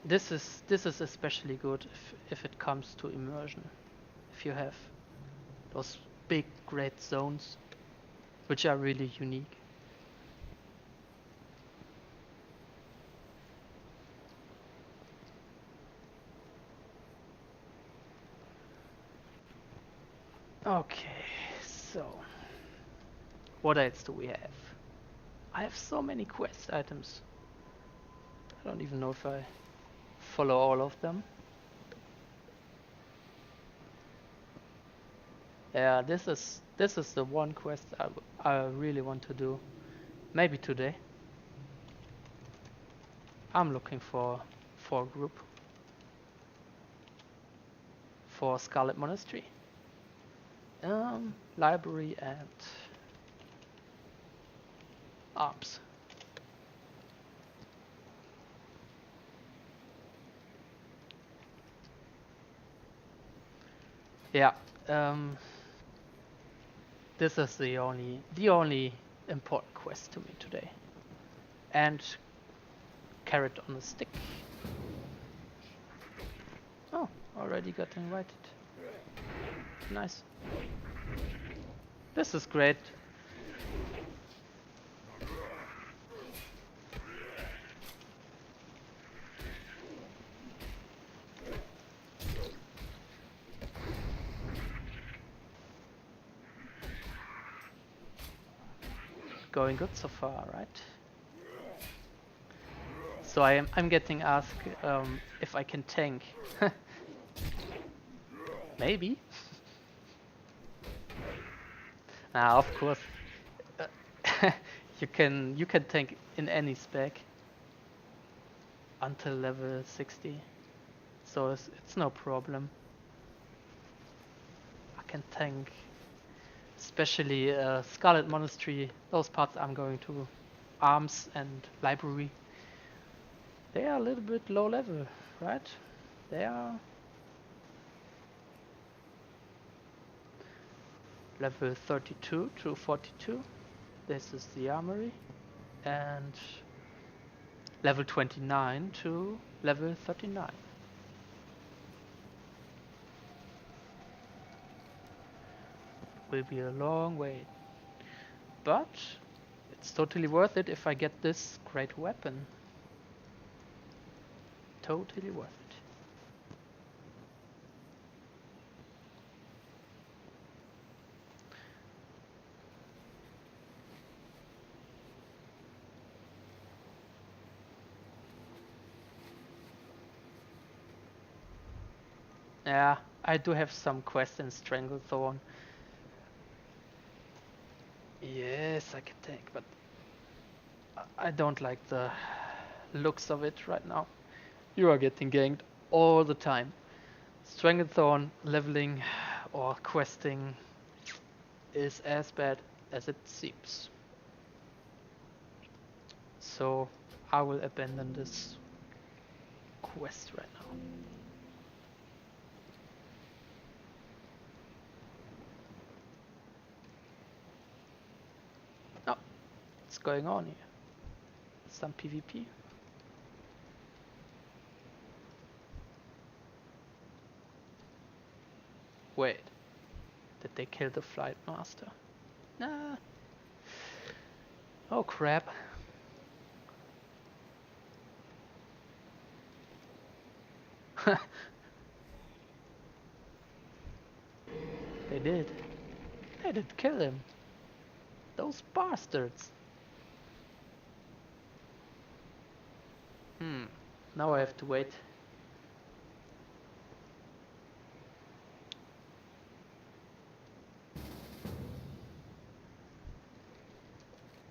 This is especially good if it comes to immersion. If you have those big great zones, which are really unique. Okay, so what else do we have? I have so many quest items. I don't even know if I follow all of them. Yeah, this is the one quest I really want to do. Maybe today. I'm looking for a group for Scarlet Monastery. Library and arms. Yeah. This is the only important quest to me today. And carrot on a stick. Oh, already got invited. Nice. This is great. Going good so far, right? So I'm getting asked if I can tank. Maybe. Of course. you can tank in any spec until level 60. so it's no problem. I can tank, especially Scarlet Monastery. Those parts I'm going to arms and library. They are a little bit low level, right? They are level 32 to 42. This is the armory. And level 29 to level 39. Will be a long wait. But it's totally worth it if I get this great weapon. Totally worth it. Yeah, I do have some quests in Stranglethorn. Yes, I can tank, but I don't like the looks of it right now. You are getting ganked all the time. Stranglethorn leveling or questing is as bad as it seems. So I will abandon this quest right now. Oh, what's going on here? Some PvP? Wait, did they kill the flight master? Nah. Oh crap. They did. They did kill him. Those bastards. Now I have to wait.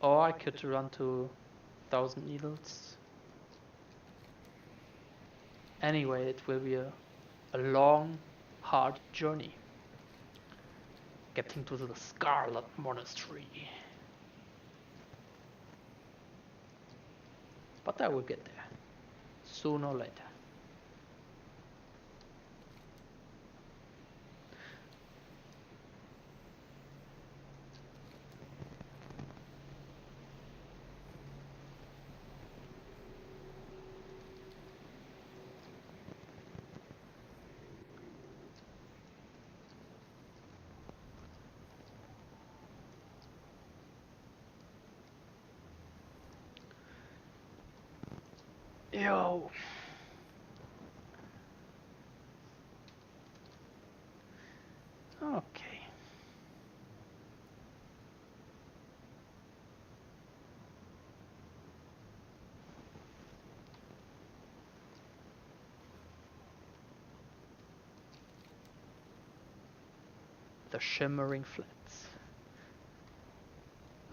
Or I could run to Thousand Needles. Anyway, it will be a long, hard journey. Getting to the Scarlet Monastery. But I will get there. Sooner or later. Yo. Okay. The Shimmering Flats.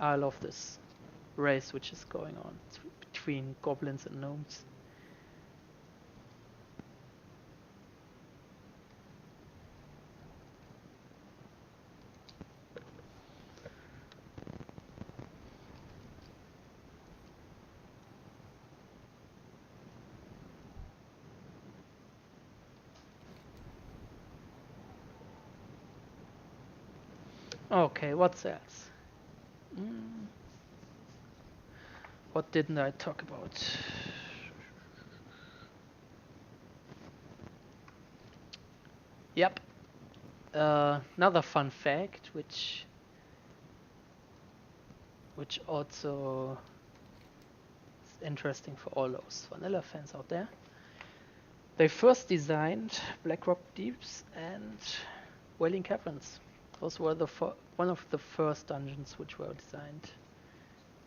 I love this race which is going on between goblins and gnomes. Okay, what's else? What didn't I talk about? Yep. Another fun fact, which also is interesting for all those vanilla fans out there. They first designed Blackrock Deeps and Wailing Caverns. Those were one of the first dungeons which were designed.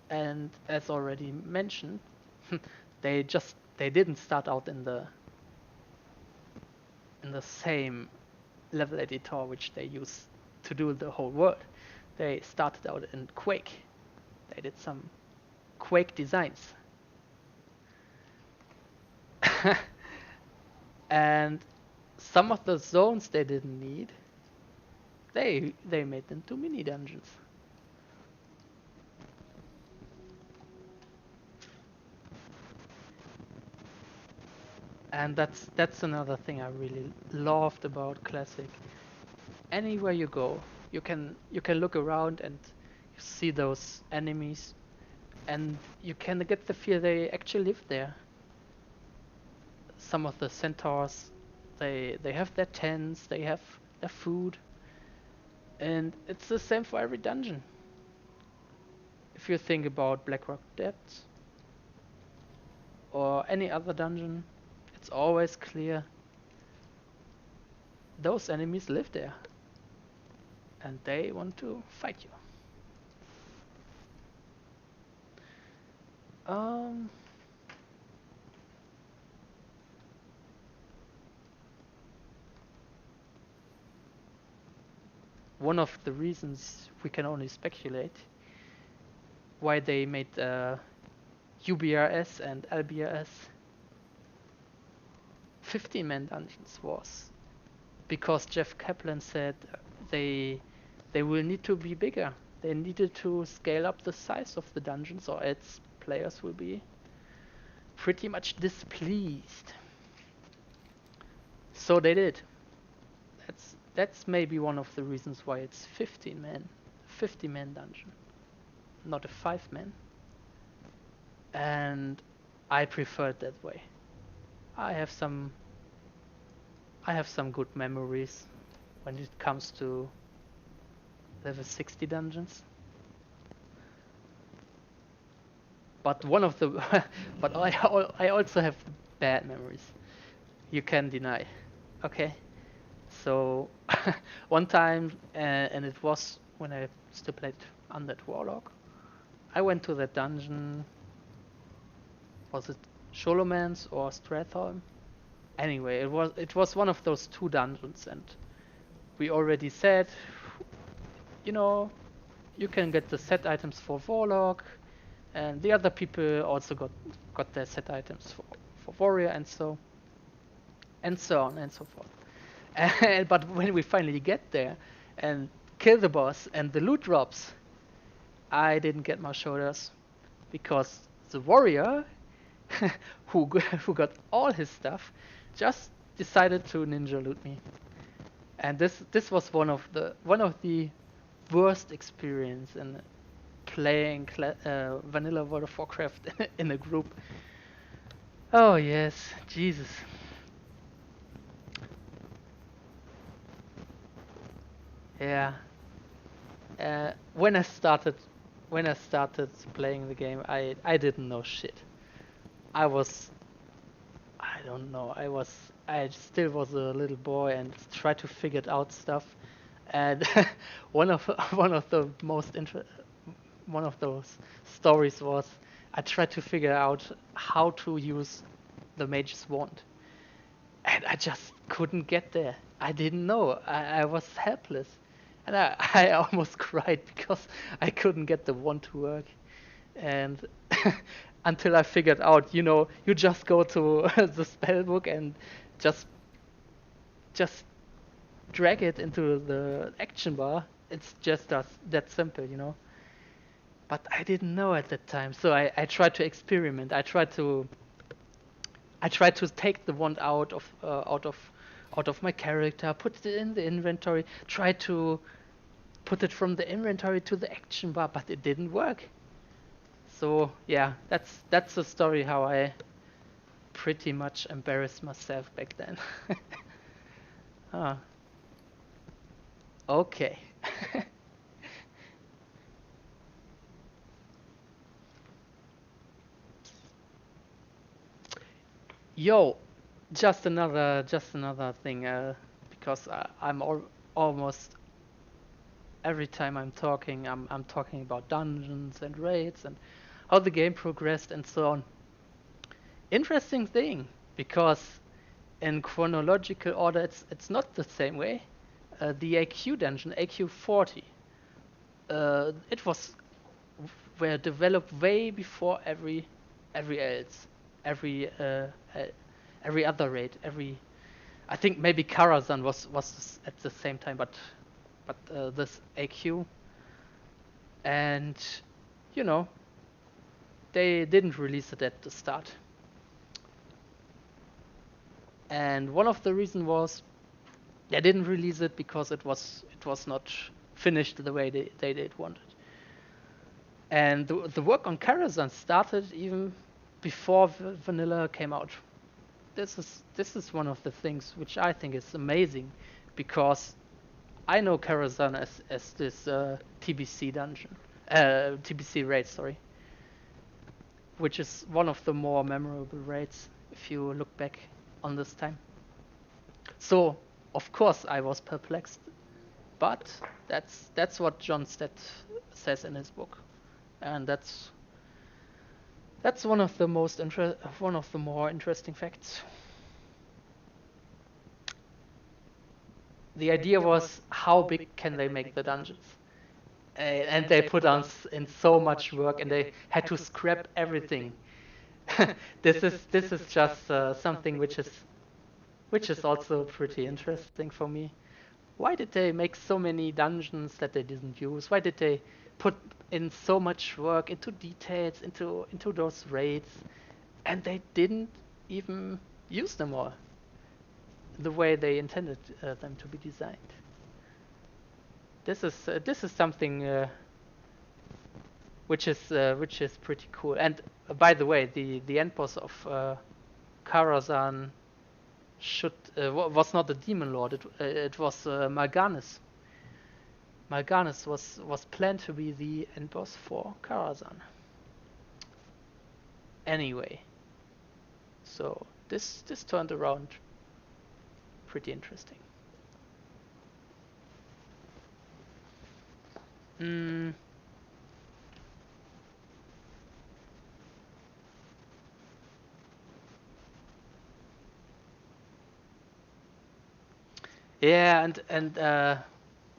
And as already mentioned, they didn't start out in the same level editor which they use to do the whole world. They started out in Quake. They did some Quake designs. And some of the zones they didn't need, they made them to mini dungeons. And that's another thing I really loved about Classic. Anywhere you go, you can look around and you see those enemies, and you can get the feel they actually live there. Some of the centaurs, they have their tents, they have their food, and it's the same for every dungeon. If you think about Blackrock Depths or any other dungeon, it's always clear those enemies live there and they want to fight you. Um, One of the reasons, we can only speculate, why they made UBRS and LBRS 15-man dungeons was because Jeff Kaplan said they will need to be bigger. They needed to scale up the size of the dungeons, or else players will be pretty much displeased. So they did. That's maybe one of the reasons why it's 50-man dungeon, not a 5-man. And I prefer it that way. I have some good memories when it comes to level 60 dungeons. But but I also have bad memories. You can deny. Okay. So one time, and it was when I still played Undead Warlock, I went to that dungeon. Was it Sholomans or Stratholm? Anyway, it was one of those two dungeons, and we already said, you can get the set items for Warlock, and the other people also got their set items for Warrior, and so on and so forth. But when we finally get there and kill the boss and the loot drops, I didn't get my shoulders, because the warrior who got all his stuff just decided to ninja loot me. And this was one of the worst experience in playing vanilla World of Warcraft in a group. Oh yes, Jesus. Yeah. When I started playing the game, I didn't know shit. I don't know. I still was a little boy and tried to figure out stuff. And one of those stories was, I tried to figure out how to use the mage's wand, and I just couldn't get there. I didn't know. I was helpless, and I almost cried because I couldn't get the wand to work. And until I figured out, you just go to the spell book and just drag it into the action bar. It's just that simple. But I didn't know at that time, so I tried to experiment. I tried to take the wand out of my character, put it in the inventory, try to put it from the inventory to the action bar, but it didn't work. So yeah, that's the story how I pretty much embarrassed myself back then. Okay. Yo, just another thing, because I'm almost every time I'm talking, I'm talking about dungeons and raids and how the game progressed and so on. Interesting thing, because in chronological order, it's not the same way. The AQ dungeon, AQ 40, it were developed way before every else, every other raid, I think maybe Karazhan was at the same time, but this AQ, and you know, they didn't release it at the start. And one of the reasons was they didn't release it because it was not finished the way they did want it. And the work on Karazhan started even before Vanilla came out. This is one of the things which I think is amazing, because I know Karazhan as this TBC dungeon, TBC raid, sorry, which is one of the more memorable raids if you look back on this time. So of course I was perplexed, but that's what John Stett says in his book, and that's one of the more interesting facts. The idea was, how big can they make the dungeons? And they put on in so much work, and they had to scrap everything. This is just something which is also pretty interesting for me. Why did they make so many dungeons that they didn't use? Why did they put in so much work into details, into those raids, and they didn't even use them all the way they intended them to be designed? This is something which is pretty cool. And by the way, the end boss of Karazhan was not the Demon Lord. It was Mal'Ganis. Mal'Ganis was planned to be the end boss for Karazhan. Anyway, so this turned around pretty interesting. Yeah, and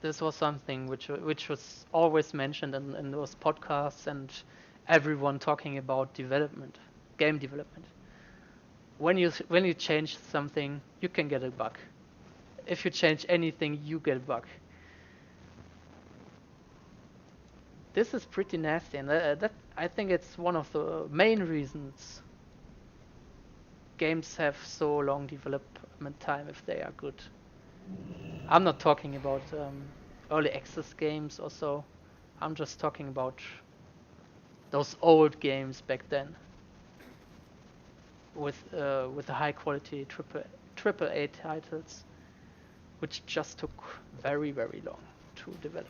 this was something which was always mentioned in those podcasts, and everyone talking about development, game development. When you change something, you can get a bug. If you change anything, you get a bug. This is pretty nasty, and that I think it's one of the main reasons games have so long development time if they are good. I'm not talking about early access games or so. I'm just talking about those old games back then, with the high quality triple A titles, which just took very long to develop.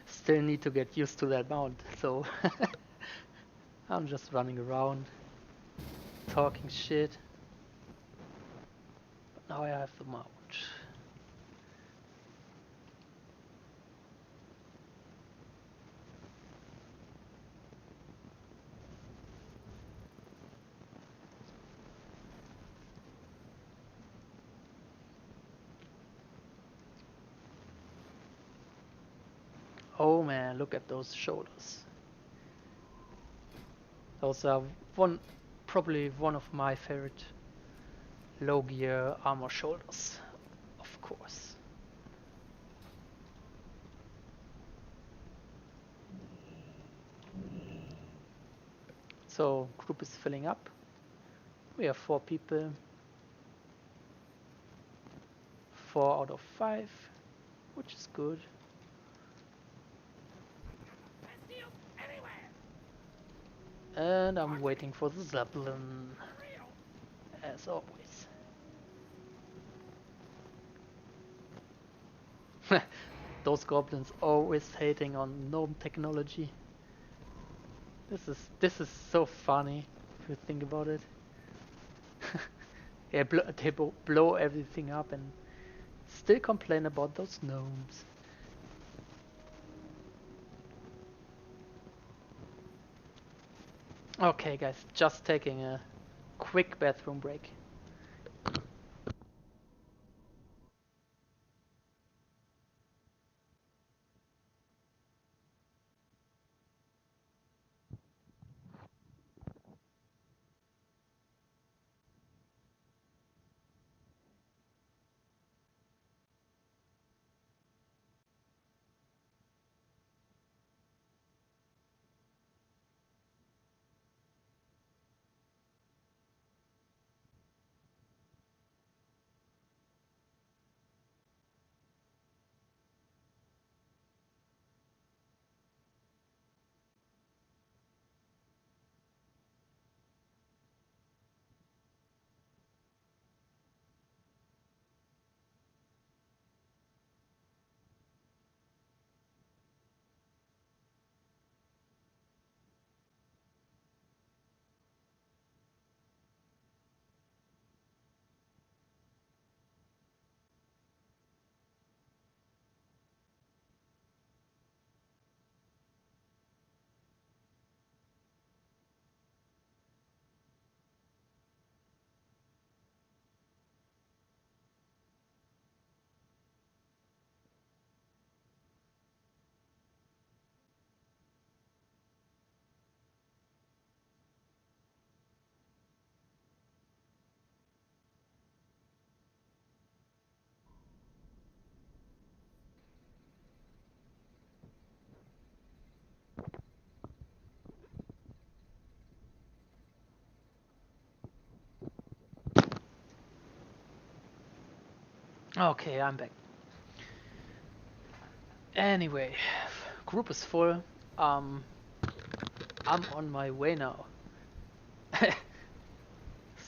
Still need to get used to that mount, so I'm just running around talking shit. But now I have the mount. Oh man, look at those shoulders. Those are probably one of my favorite low gear armor shoulders, of course. So group is filling up. We have 4 people. 4 out of 5, which is good. And I'm waiting for the Zeppelin, as always. Those goblins always hating on gnome technology. This is so funny if you think about it. Yeah, they blow everything up and still complain about those gnomes. Okay guys, just taking a quick bathroom break. Okay, I'm back. Anyway, group is full. Um, I'm on my way now.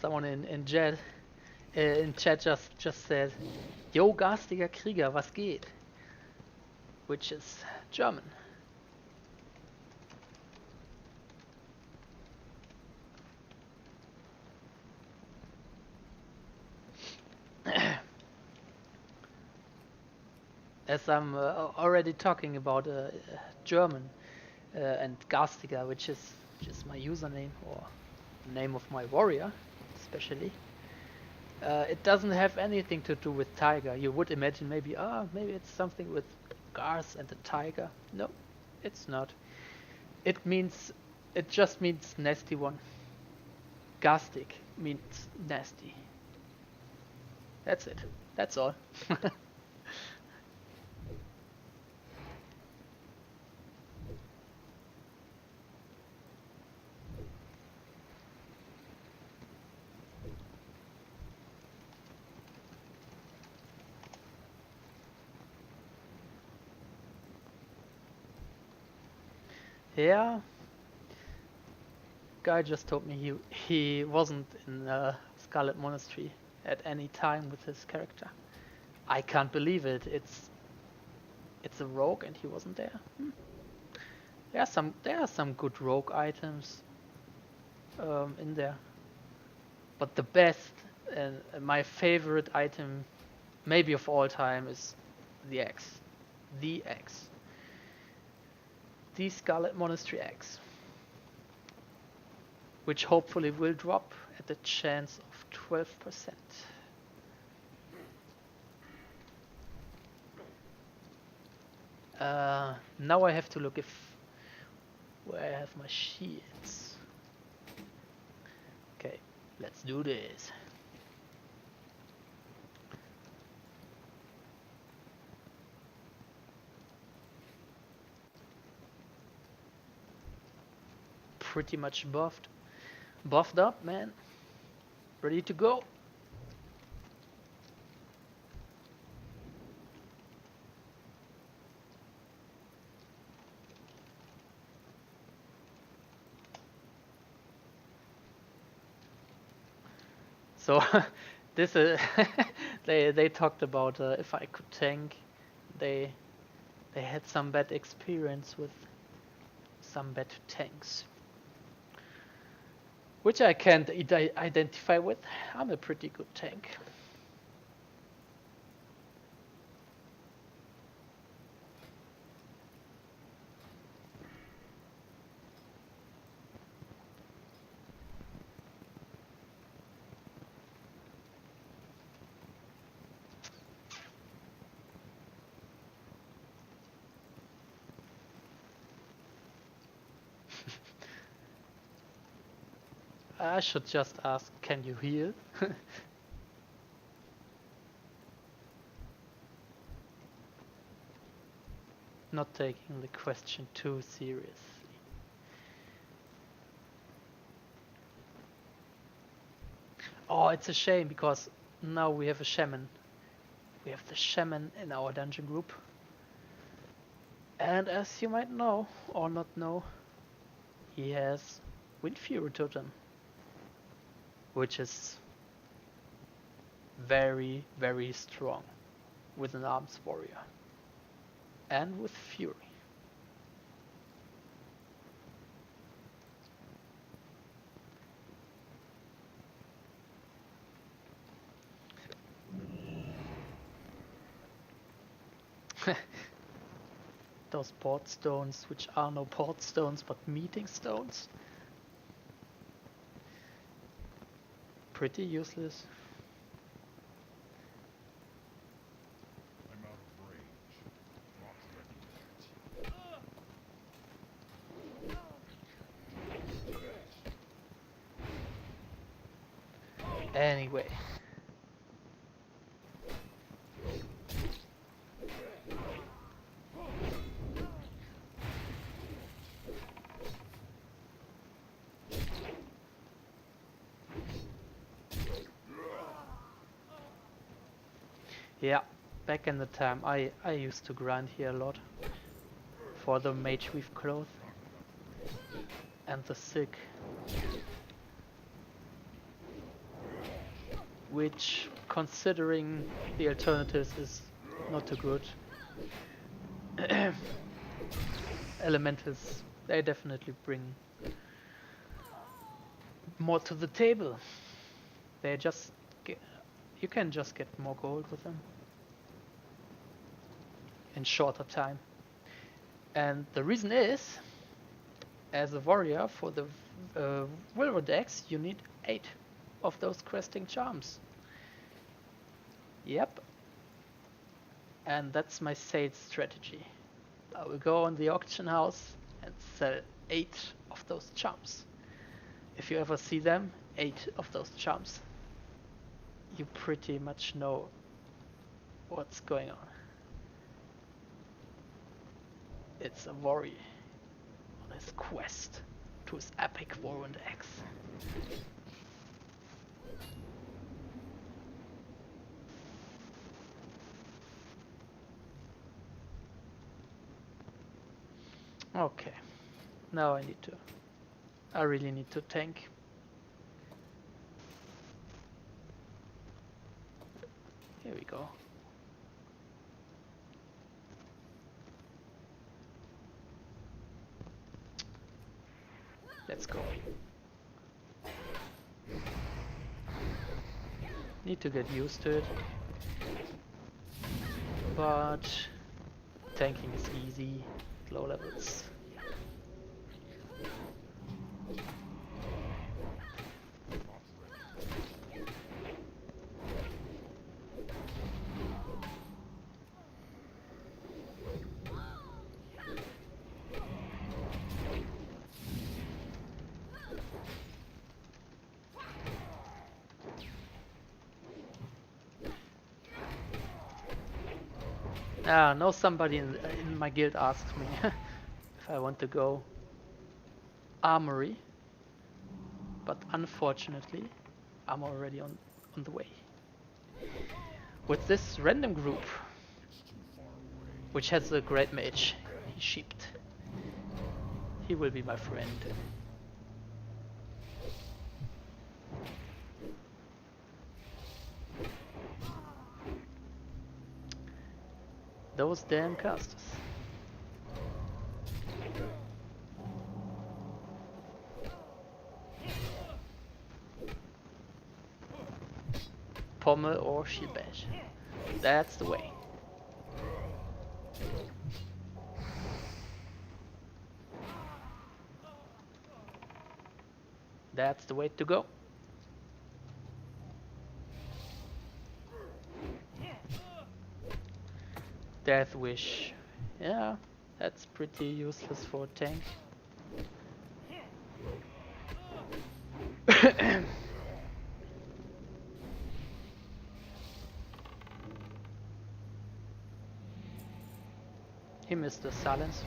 Someone in chat just said, "Yo, Garstiger Krieger, was geht?" Which is German. As I'm already talking about German and Garstiger, which is my username or name of my warrior, especially. It doesn't have anything to do with tiger. You would imagine maybe it's something with Gars and the tiger. No, it's not. It just means nasty one. Garstig means nasty. That's it. That's all. Yeah. Guy just told me he wasn't in Scarlet Monastery at any time with his character. I can't believe it. It's a rogue and he wasn't there. There are some good rogue items in there, but the best and my favorite item, maybe of all time, is the axe, the axe, the Scarlet Monastery axe, which hopefully will drop at a chance of 12%. Now I have to look where I have my shields. Okay, let's do this. Pretty much buffed up, man. Ready to go. So this they talked about if I could tank. They had some bad experience with some bad tanks, which I can't identify with. I'm a pretty good tank. I should just ask, can you heal? Not taking the question too seriously. Oh, it's a shame because now we have a shaman. We have the shaman in our dungeon group. And as you might know or not know, he has Wind Fury Totem, which is very, very strong with an arms warrior and with Fury. Those port stones, which are no port stones but meeting stones. Pretty useless. I'm out of range. Rock's ready. Anyway. Yeah, back in the time I used to grind here a lot for the mage weave cloth and the silk, which considering the alternatives is not too good. Elementals, they definitely bring more to the table. They just you can just get more gold with them in shorter time. And the reason is, as a warrior for the Willow decks, you need 8 of those Cresting Charms. Yep. And that's my sales strategy. I will go on the auction house and sell 8 of those charms. If you ever see them, 8 of those charms, you pretty much know what's going on. It's a warrior on his quest to his epic Warrant X. Okay, now I really need to tank. Here we go. Let's go. Need to get used to it. But tanking is easy, low levels. Now somebody in my guild asked me if I want to go armory, but unfortunately I'm already on the way. With this random group, which has a great mage, he shipped. He will be my friend. Those damn casters. Pommel or shield bash. That's the way. That's the way to go. Death Wish. Yeah, that's pretty useless for a tank. He missed the silence.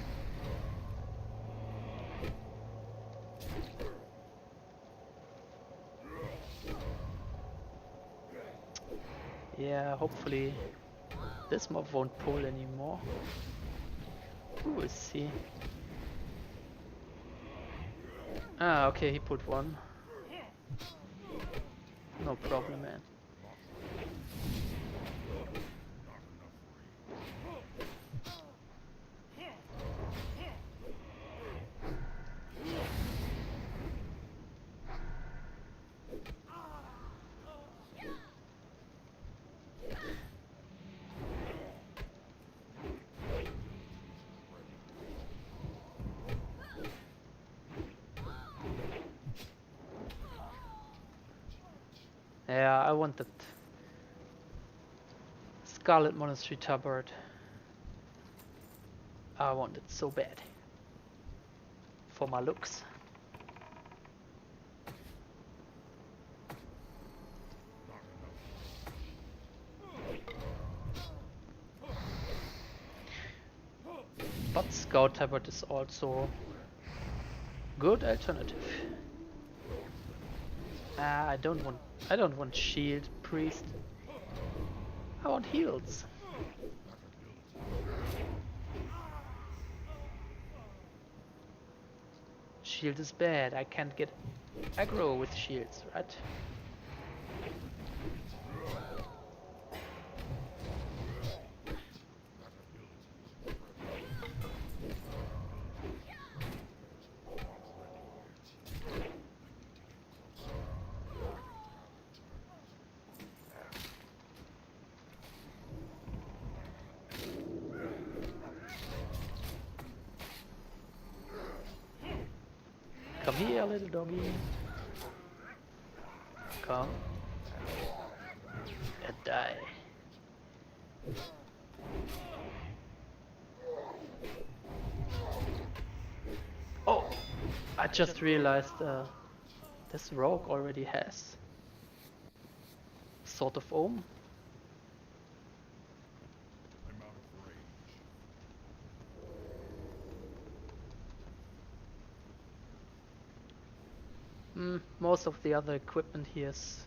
Yeah, hopefully this mob won't pull anymore. We will see. Ah, okay, he put one. No problem, man. Yeah, I want that Scarlet Monastery tabard. I want it so bad. For my looks. But Scout tabard is also good alternative. I don't want shield priest. I want heals. Shield is bad. I can't get aggro with shields, right? Come here, little doggy. Come. And die. Oh! I just realized this rogue already has Sword of Ohm. I'm out of range. Most of the other equipment here is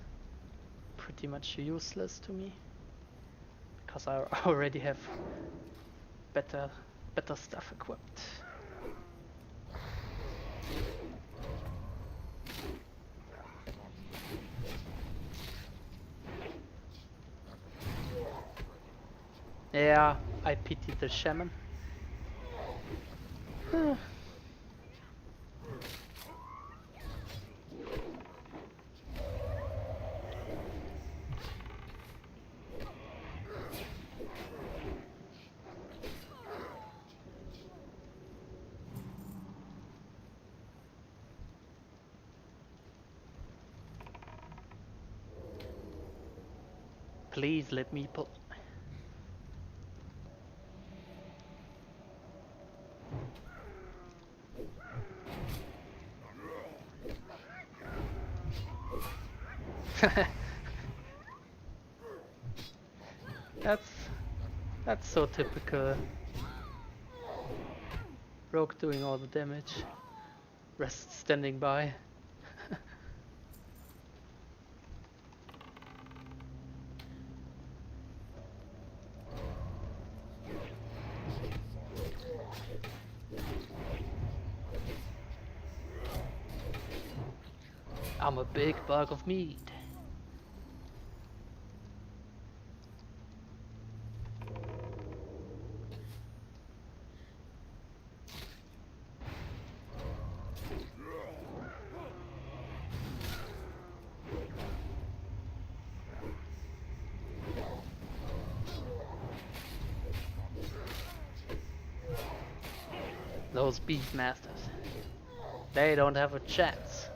pretty much useless to me, because I already have better stuff equipped. Yeah, I pity the shaman. Please let me pull. That's so typical. Rogue doing all the damage, rest standing by. I'm a big bag of meat. Those beastmasters, they don't have a chance.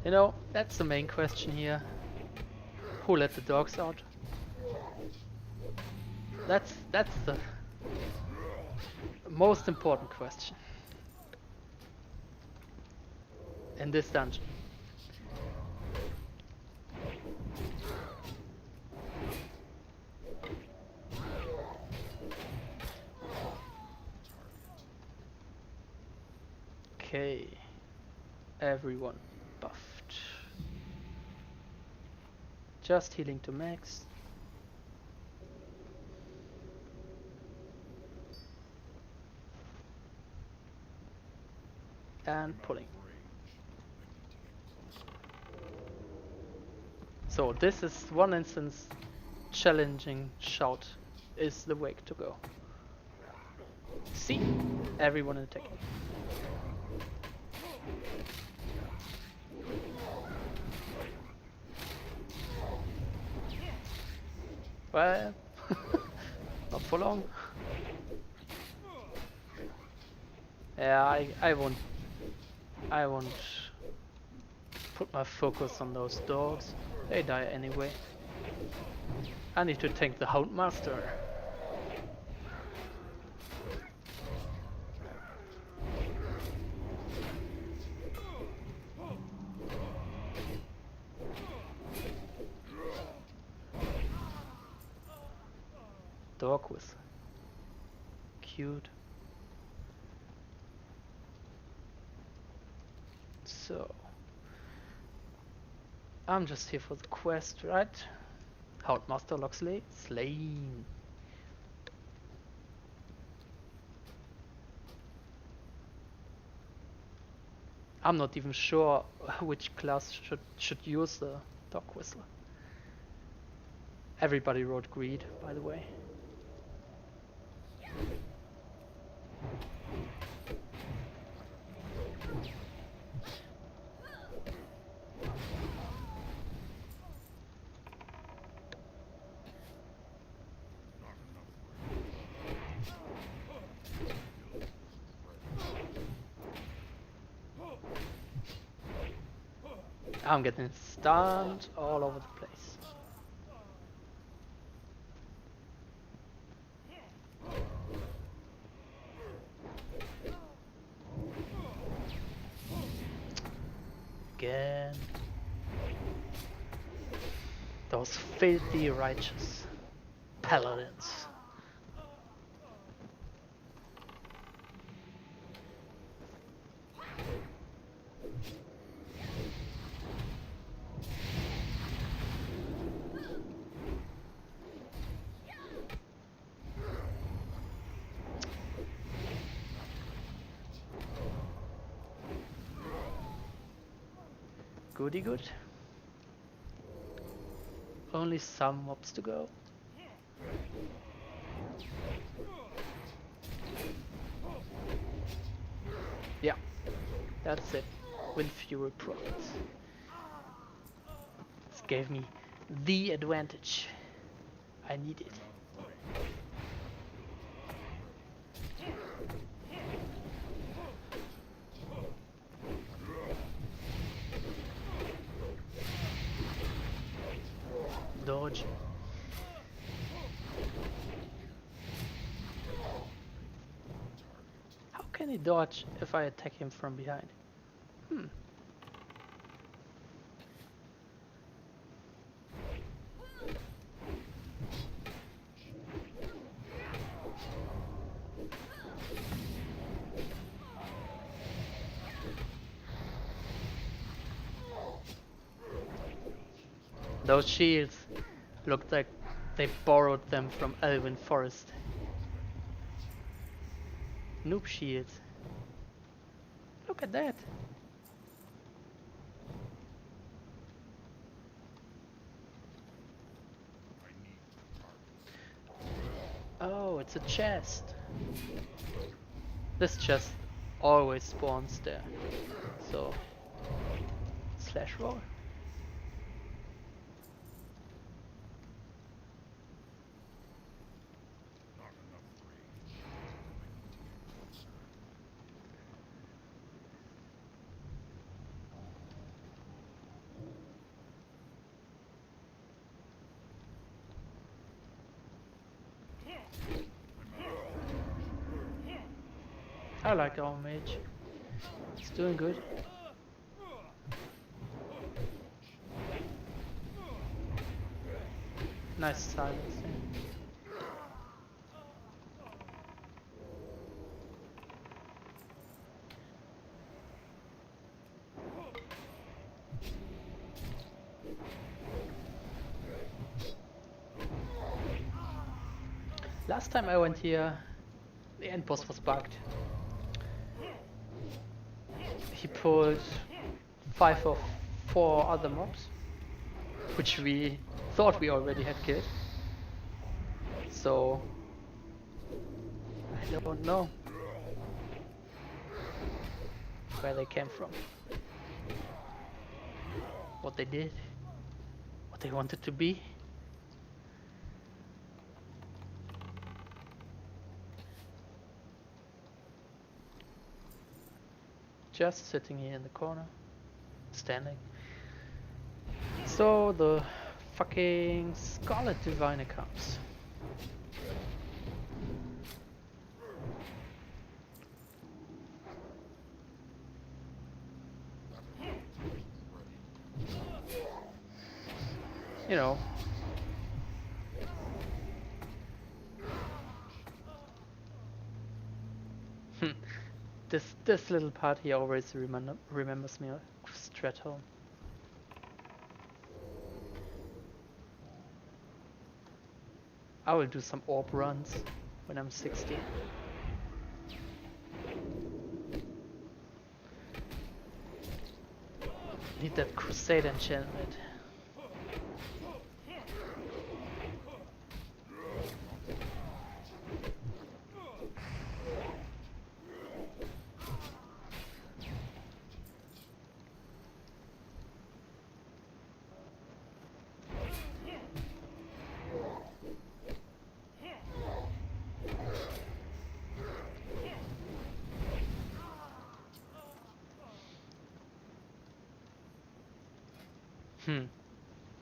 You know, that's the main question here. Who let the dogs out? That's the most important question in this dungeon. Okay, everyone buffed. Just healing to max. And pulling. So this is one instance. Challenging shout is the way to go. See, everyone attacking. Well, not for long. Yeah, I won't put my focus on those dogs. They die anyway. I need to tank the Houndmaster. dog whistle. Cute. So, I'm just here for the quest, right? How'd Master Loxley? Slain. I'm not even sure which class should use the dog whistle. Everybody wrote greed, by the way. I'm getting stunned all over the place. Again. Those filthy righteous paladins. Goody good. Only some mobs to go. Yeah, that's it. Wind Fury products. This gave me the advantage I needed. Dodge. How can he dodge if I attack him from behind? Those shields looked like they borrowed them from Elven Forest. Noob shields. Look at that. Oh, it's a chest. This chest always spawns there. So, slash roll. I like our mage. It's doing good. Nice silence. Last time I went here, the end boss was bugged. He pulled 5 or 4 other mobs, which we thought we already had killed. So I don't know where they came from, what they did, what they wanted to be. Just sitting here in the corner, standing. So the fucking Scarlet Diviner comes. You know, This little part here always remembers me of Stratholme. I will do some orb runs when I'm 60. Need that Crusade enchantment.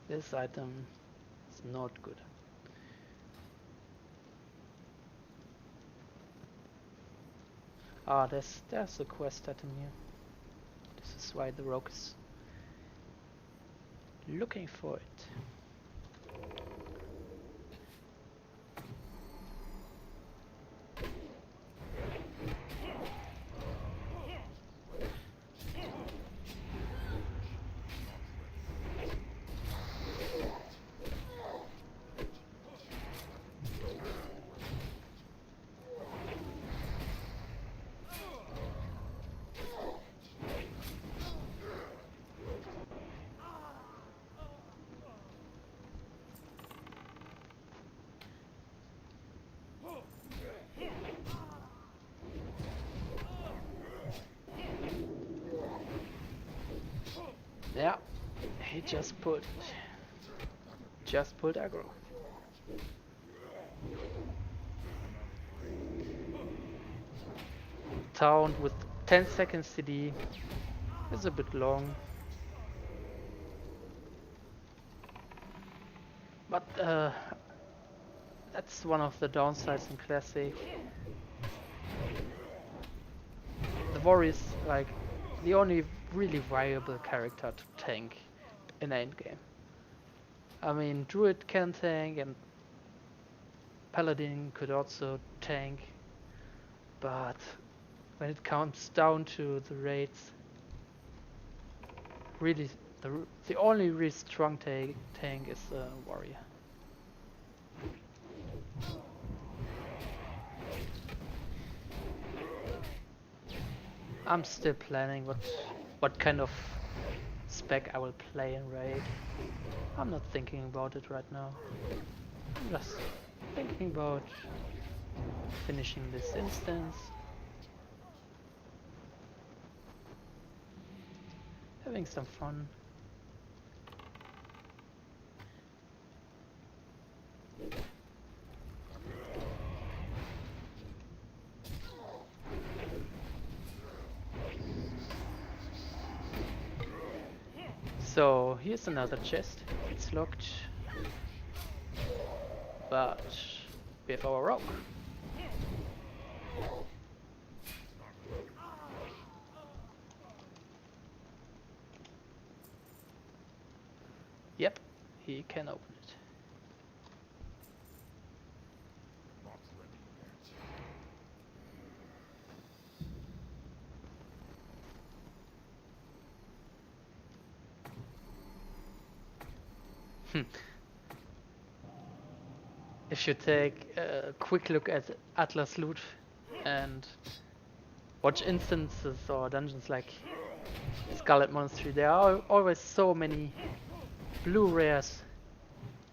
This item is not good. Ah, there's a quest item here. This is why the rogue is looking for it. Yeah, he just pulled aggro. Town with 10 seconds CD is a bit long, but that's one of the downsides in Classic. The warrior is like the only really viable character to tank in endgame. I mean, Druid can tank and Paladin could also tank, but when it comes down to the raids, really the only really strong tank is warrior. I'm still planning what kind of spec I will play in raid. I'm not thinking about it right now. I'm just thinking about finishing this instance, having some fun. So here's another chest. It's locked, but we have our rogue. Yep, he can open it. Not ready yet. If you take a quick look at Atlas loot and watch instances or dungeons like Scarlet Monastery, there are always so many blue rares,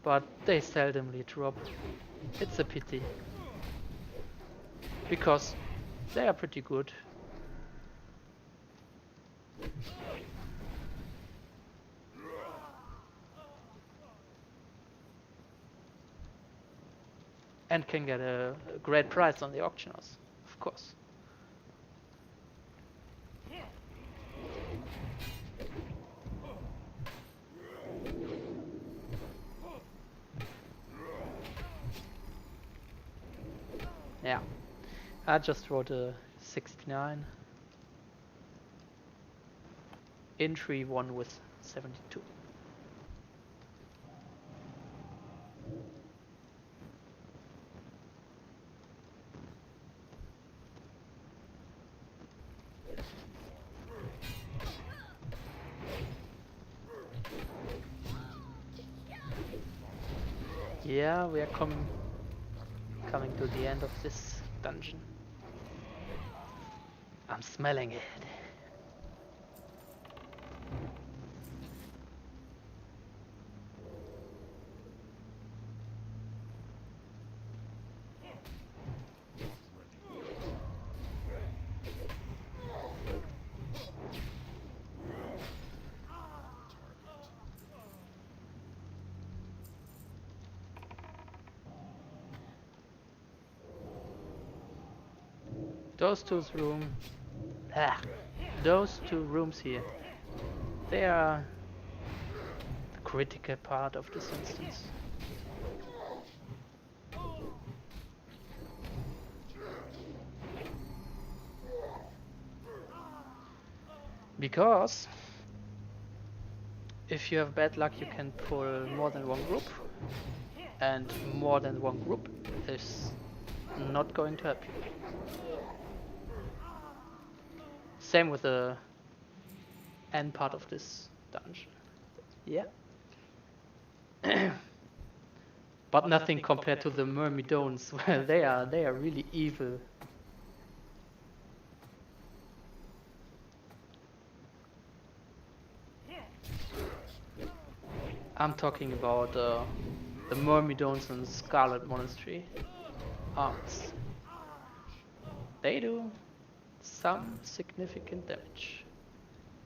but they seldomly drop. It's a pity, because they are pretty good. And can get a great price on the auctioners, of course. Yeah, I just wrote a 69. Entry one with 72. Yeah, we are coming to the end of this dungeon. I'm smelling it. Those two those two rooms here, they are the critical part of this instance. Because if you have bad luck, you can pull more than one group, and more than one group is not going to help you. Same with the end part of this dungeon. Yeah. But nothing compared to the Myrmidons, where they are really evil. I'm talking about the Myrmidons in Scarlet Monastery arms. They do some significant damage.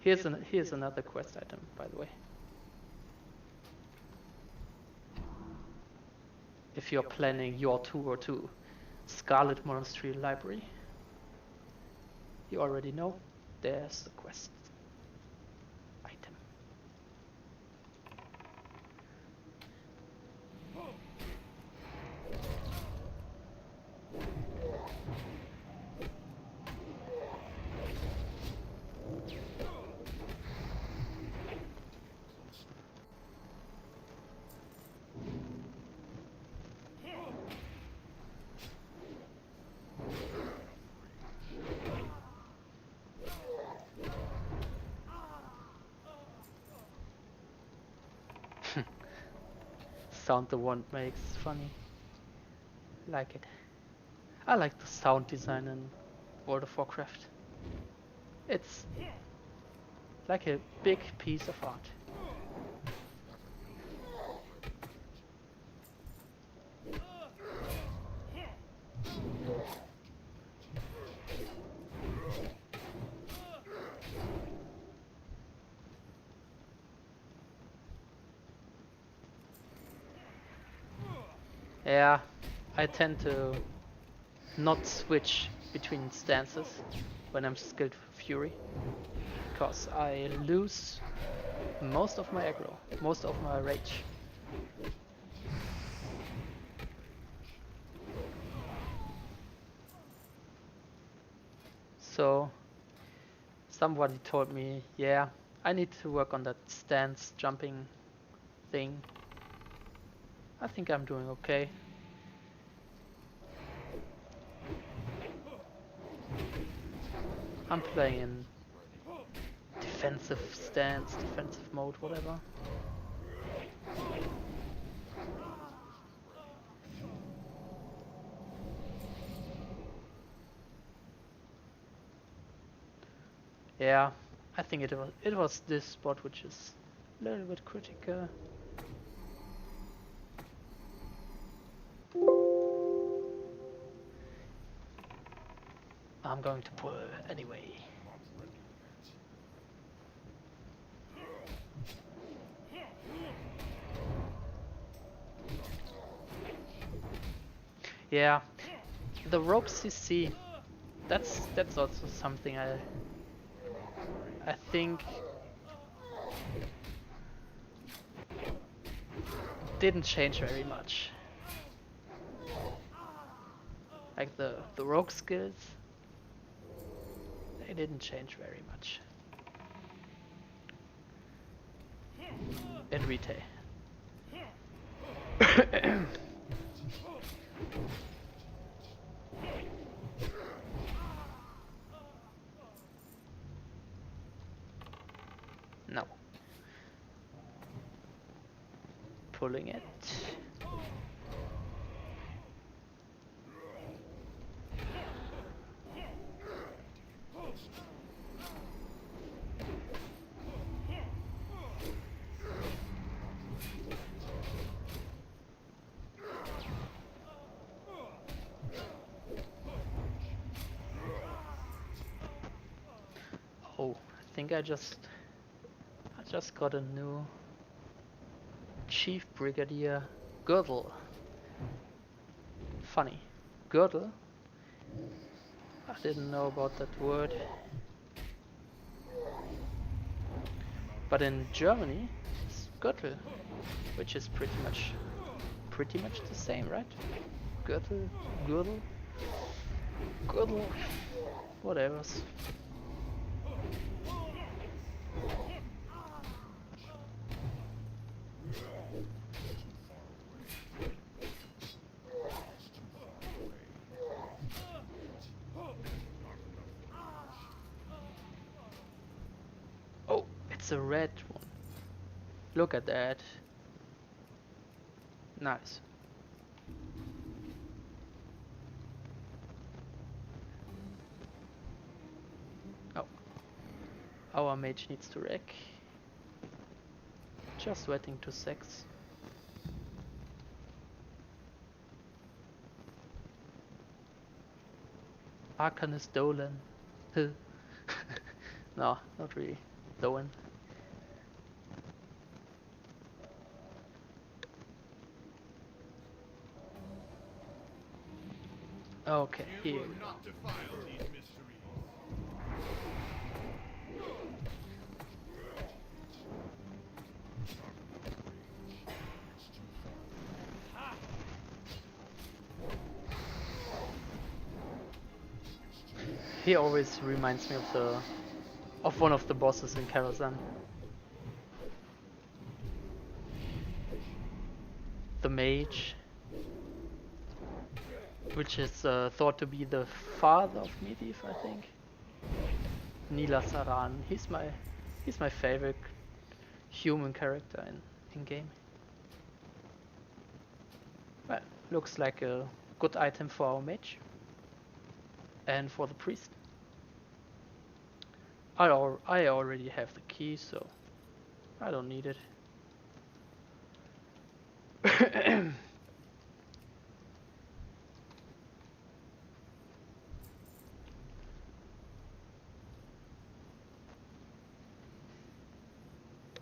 Here's another quest item, by the way. If you're planning your tour to Scarlet Monastery Library, you already know there's the quest item. Sound the wand makes funny. Like it. I like the sound design in World of Warcraft. It's like a big piece of art. Yeah, I tend to not switch between stances when I'm skilled Fury, because I lose most of my aggro, most of my rage. So somebody told me, yeah, I need to work on that stance jumping thing. I think I'm doing okay. I'm playing in defensive stance, defensive mode, whatever. Yeah, I think it was this spot which is a little bit critical. I'm going to pull anyway. Yeah, the rope CC. That's also something I think didn't change very much. Like the rogue skills, they didn't change very much in retail. No. Pulling it. think I just got a new Chief Brigadier Girdle. Funny. Girdle? I didn't know about that word. But in Germany, it's Gürtel, which is pretty much the same, right? Gürtel, Gürtel, Gürtel, whatever. Oh, it's a red one. Look at that. Nice. Oh, our mage needs to wreck. Just waiting to sex. Arcanist Dolan. No, not really. Dolan. Okay, here we go. Not defile these mysteries. He always reminds me of one of the bosses in Karazhan. The mage, which is thought to be the father of Medivh, I think. Nila Saran. He's my favorite human character in game. Well, looks like a good item for our mage and for the priest. I already have the key, so I don't need it.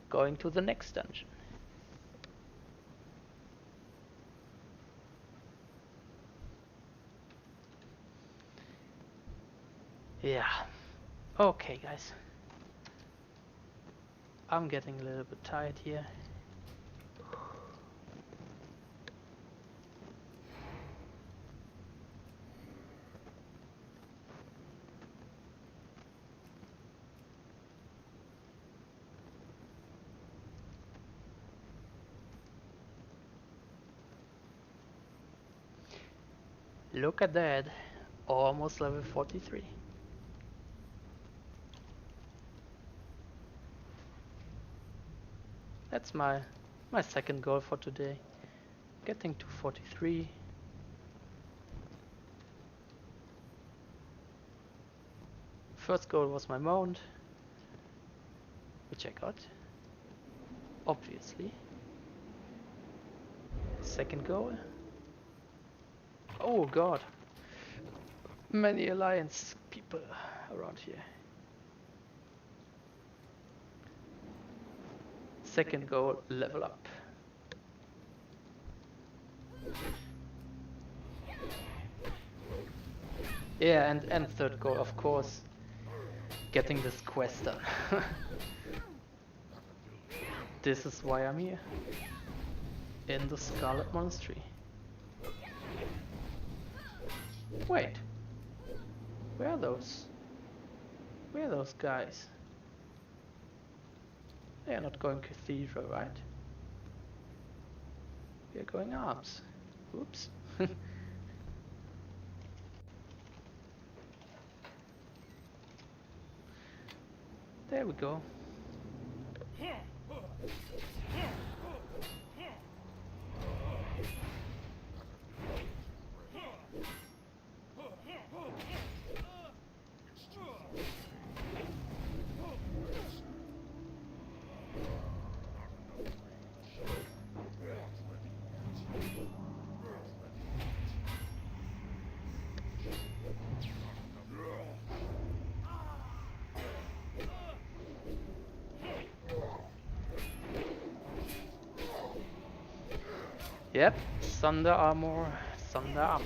Going to the next dungeon. Yeah. Okay, guys. I'm getting a little bit tired here. Look at that. Almost level 43. That's my second goal for today. Getting to 43. First goal was my mount, which I got, obviously. Second goal. Oh god. Many alliance people around here. Second goal, level up. Yeah, and third goal, of course, getting this quest done. This is why I'm here. In the Scarlet Monastery. Wait. Where are those? Where are those guys? They are not going cathedral, right? We are going arms. Oops. There we go. Yep, thunder armor, thunder armor.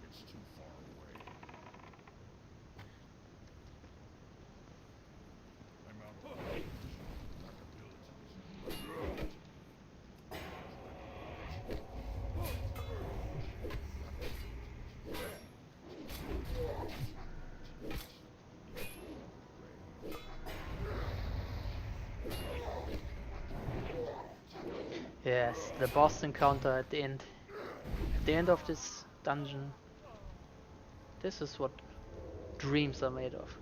It's too far away. I'm out of abilities. Yes, the boss encounter at the end. At the end of this dungeon. This is what dreams are made of.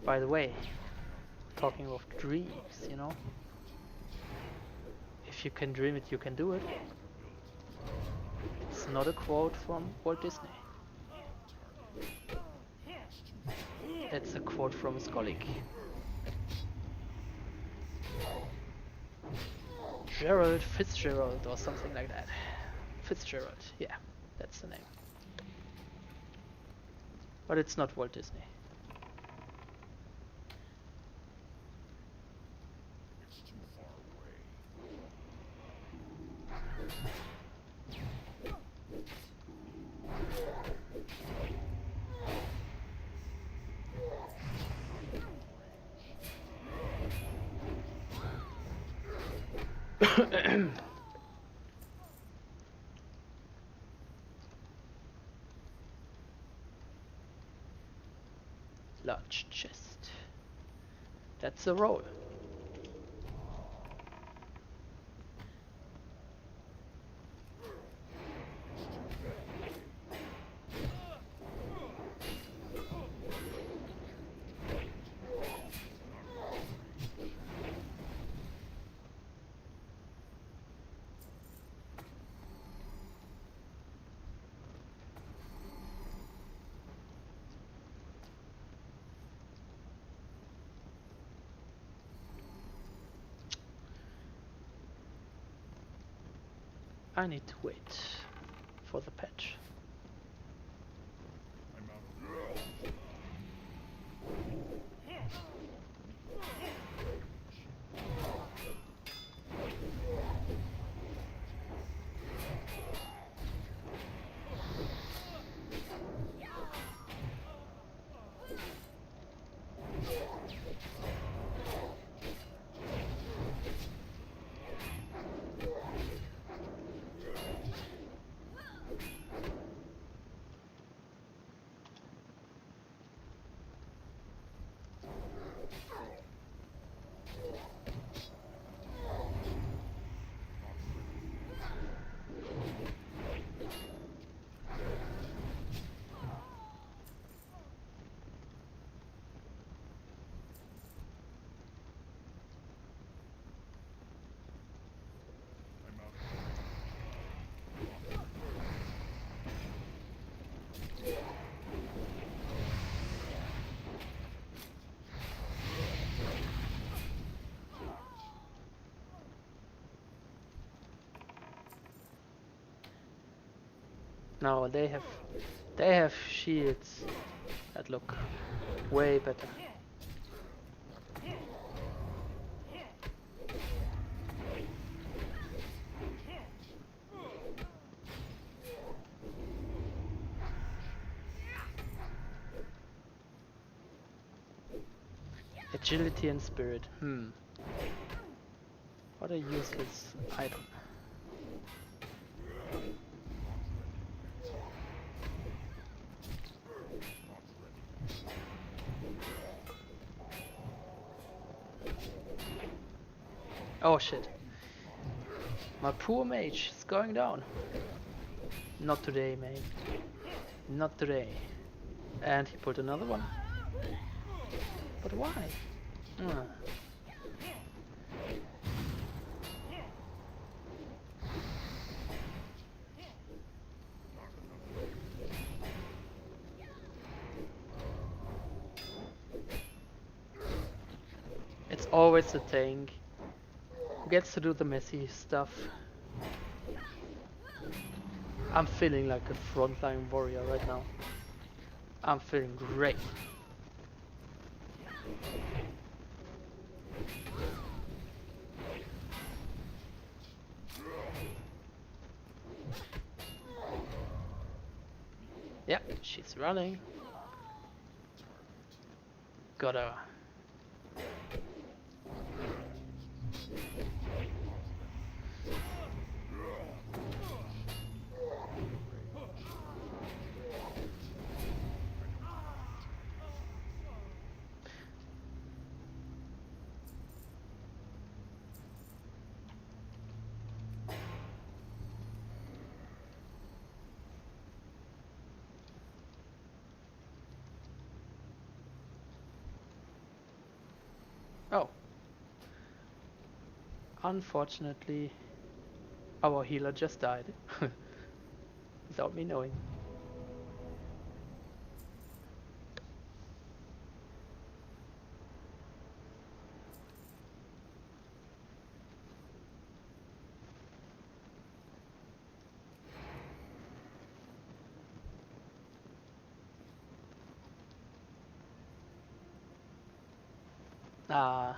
By the way, talking of dreams, you know? If you can dream it, you can do it. It's not a quote from Walt Disney. It's a quote from his colleague. Gerald Fitzgerald or something like that. Fitzgerald, yeah, that's the name. But it's not Walt Disney. It's too far away. Large chest. That's a roll. I need to wait for the patch. I'm out of No, they have shields that look way better. Agility and spirit. What a useless item. Oh shit. My poor mage is going down. Not today, mate. Not today. And he pulled another one. But why? It's always the tank who gets to do the messy stuff. I'm feeling like a frontline warrior right now. I'm feeling great. Yeah, she's running. Got her. Oh. Unfortunately, our healer just died. Without me knowing. Ah,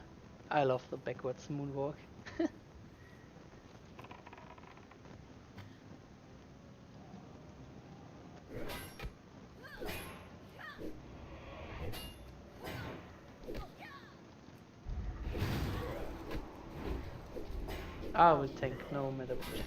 I love the backwards moonwalk. I will tank no matter what.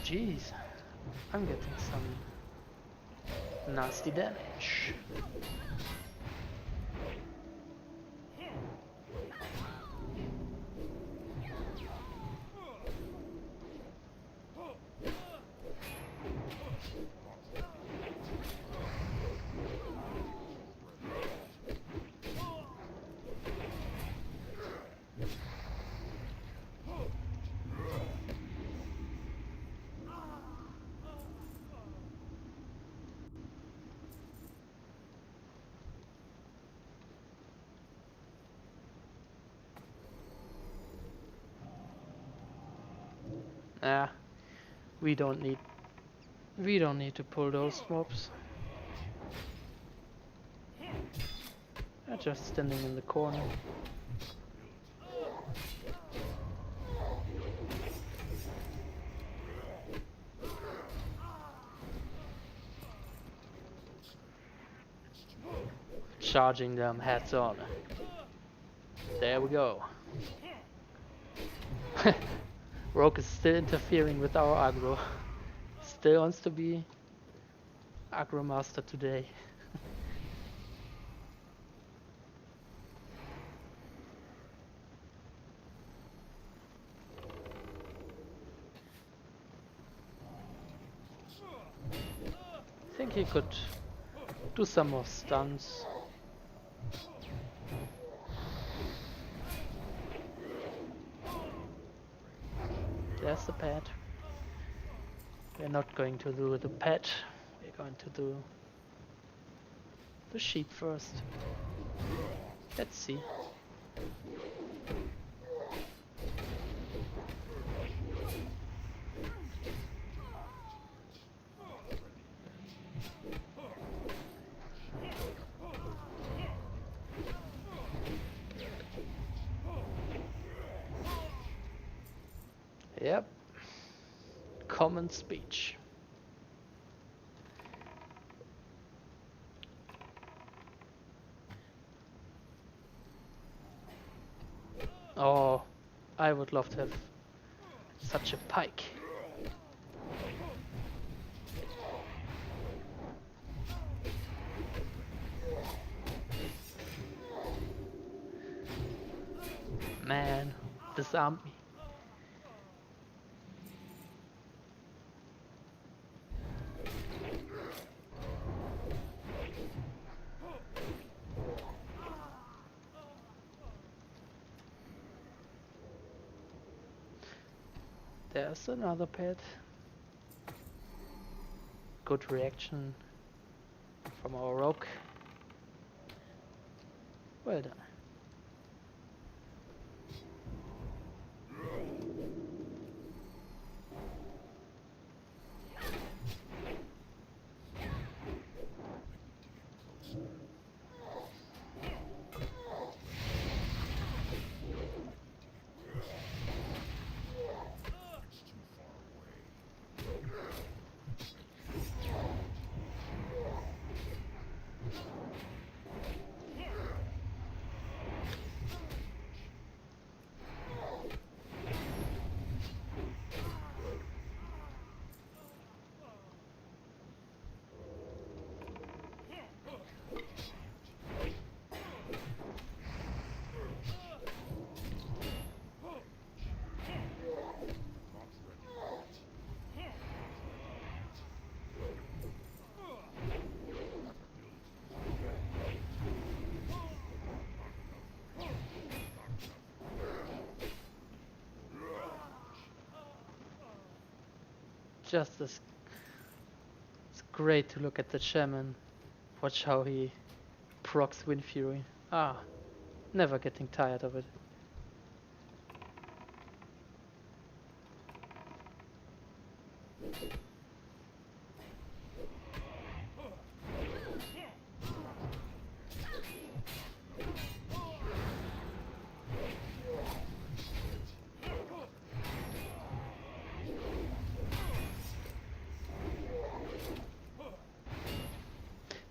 Jeez, I'm getting some nasty damage. Ah, we don't need to pull those mobs. They're just standing in the corner. Charging them heads on. There we go. Rogue is still interfering with our aggro. Still wants to be aggro master today. I think he could do some more stunts. There's the pet. We're not going to do the pet. We're going to do the sheep first. Let's see. Yep. Common speech. Oh, I would love to have such a pike. Man, disarmed me. There's another pet. Good reaction from our rogue. Well done. Just as it's great to look at the shaman. Watch how he procs Wind Fury. Ah, never getting tired of it.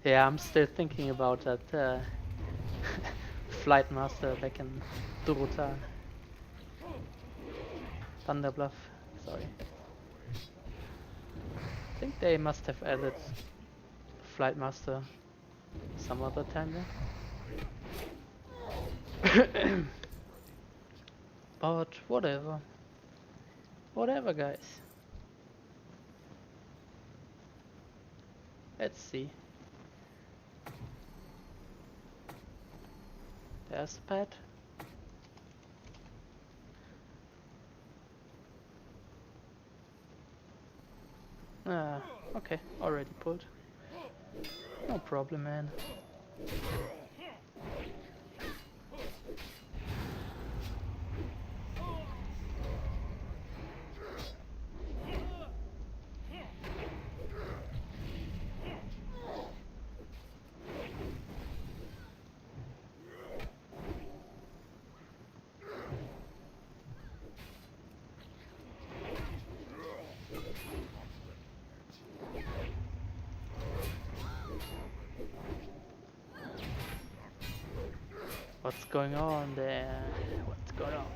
Yeah, I'm still thinking about that Flight Master back in Dota. Thunderbluff, sorry. I think they must have added Flight Master some other time there. But whatever. Whatever, guys. Let's see. There's the pet. Ah, okay, already pulled. No problem, man. What's going on there? What's going on?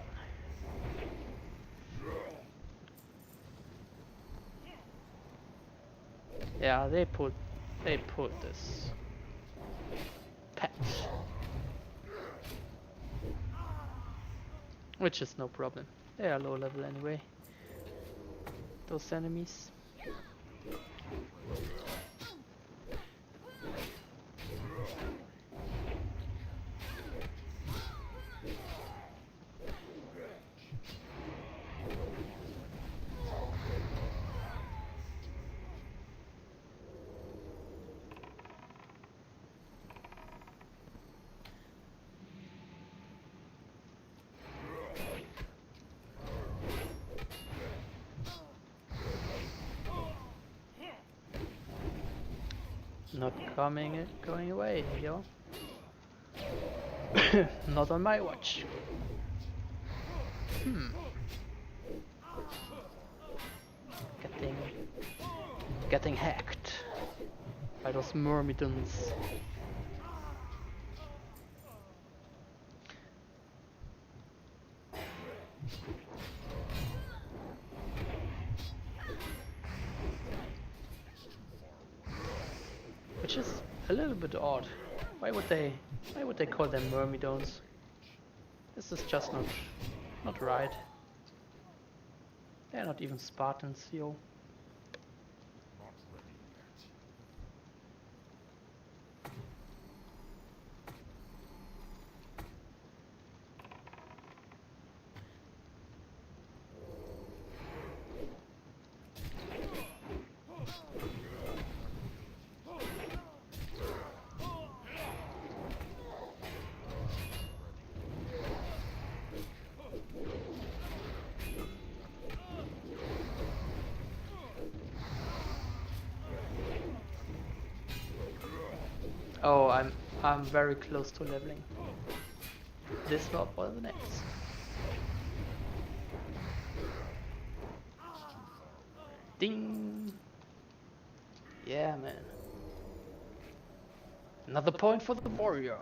Yeah, they pulled this patch. Which is no problem. They are low level anyway. Those enemies. Not going away, yo. Not on my watch. Getting hacked by those myrmidons. Which is a little bit odd. Why would they call them myrmidons? This is just not right. They're not even Spartans, yo. Not ready yet. Oh, I'm very close to leveling. This mob or the next. Ding! Yeah, man. Another point for the warrior.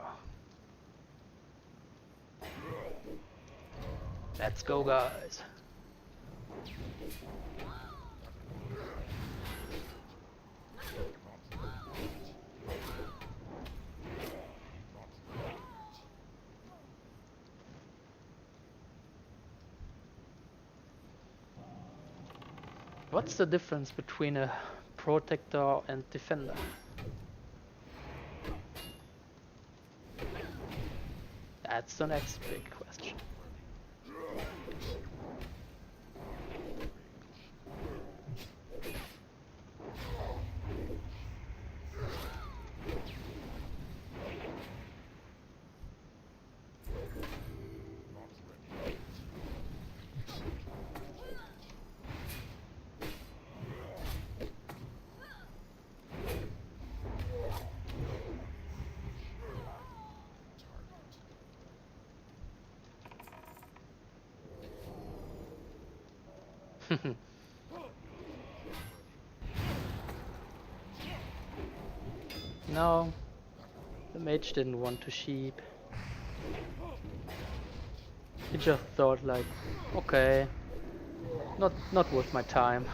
Let's go, guys. What's the difference between a protector and defender? That's the next big question. No, the mage didn't want to sheep. He just thought like, okay, not worth my time.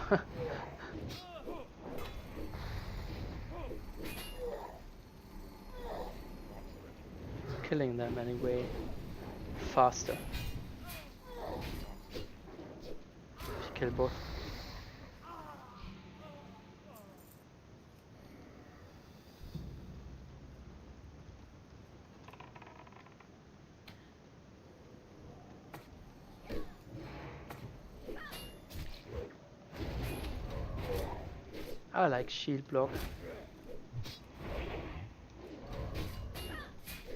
Killing them anyway, faster. If you kill both. I like shield block.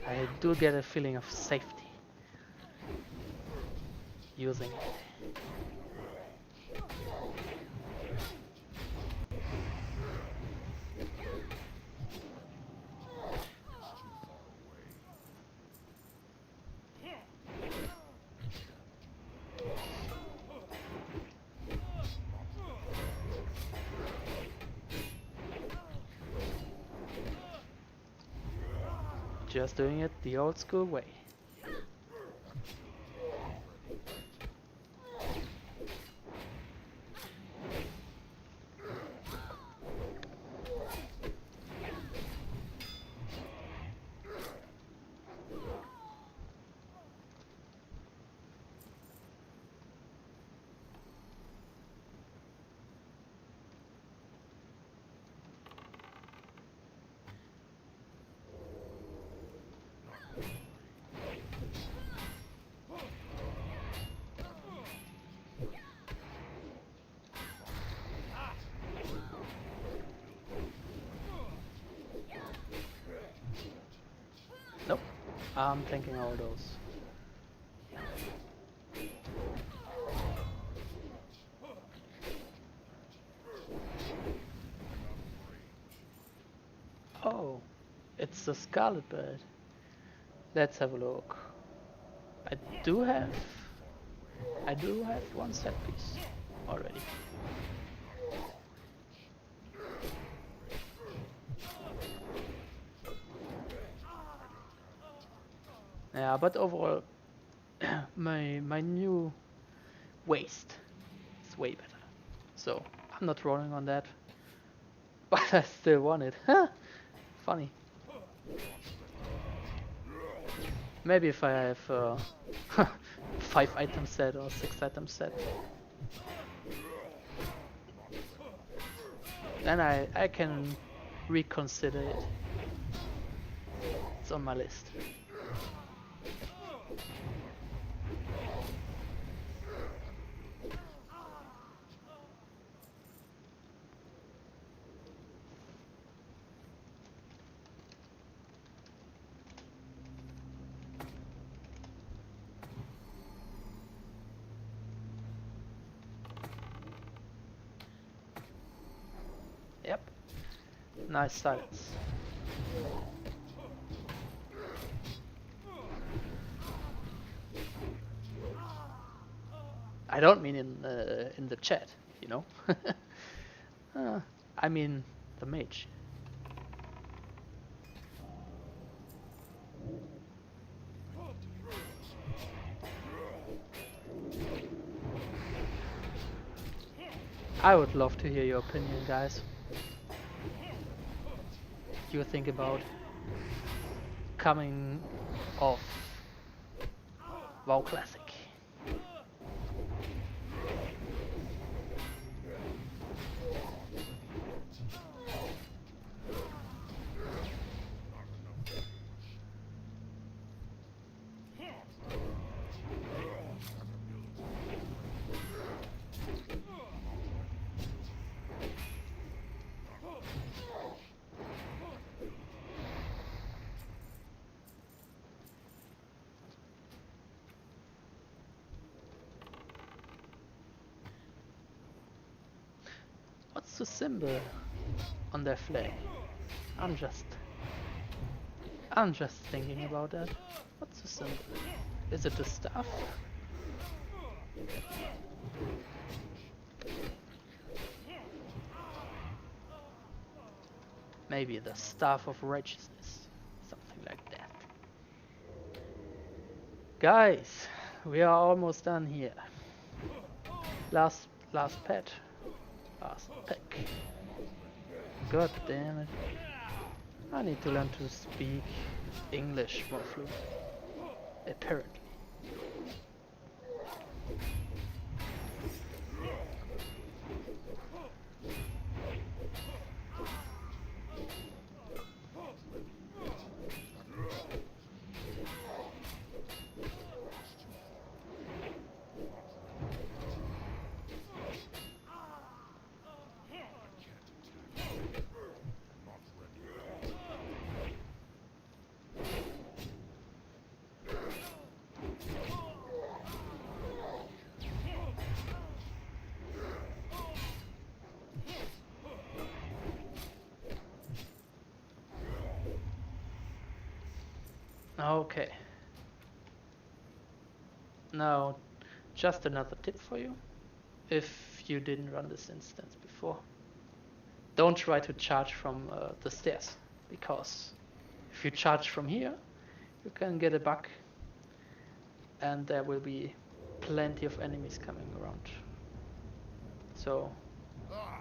I do get a feeling of safety using it. Just doing it the old school way. Nope, I'm thinking all those. Oh, it's the Scarlet Bird. Let's have a look. I do have one set piece already. Yeah, but overall, my new waist is way better. So I'm not rolling on that, but I still want it. Funny. Maybe if I have a 5-item set or 6-item set, then I can reconsider it. It's on my list. Yep. Nice silence. I don't mean in the chat, you know. I mean the mage. I would love to hear your opinion, guys. You think about coming off WoW Classic. What's the symbol on their flag? I'm just thinking about that. What's the symbol? Is it the staff? Maybe the staff of righteousness. Something like that. Guys, we are almost done here. Last pet. Last pack. God damn it. I need to learn to speak English more fluent. Apparently. Okay. Now, just another tip for you. If you didn't run this instance before, don't try to charge from the stairs, because if you charge from here, you can get a bug and there will be plenty of enemies coming around. So,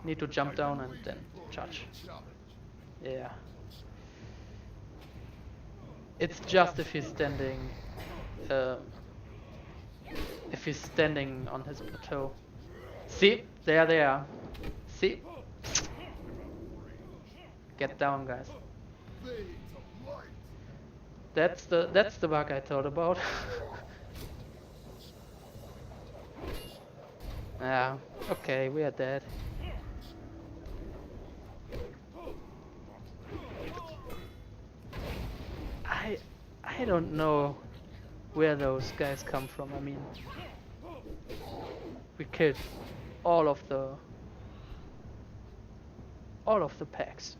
need to jump down and then charge. Yeah. It's just if he's standing on his plateau. See? There they are. See? Get down, guys. That's the bug I thought about. Yeah, okay, we are dead. I don't know where those guys come from. I mean, we killed all of the packs.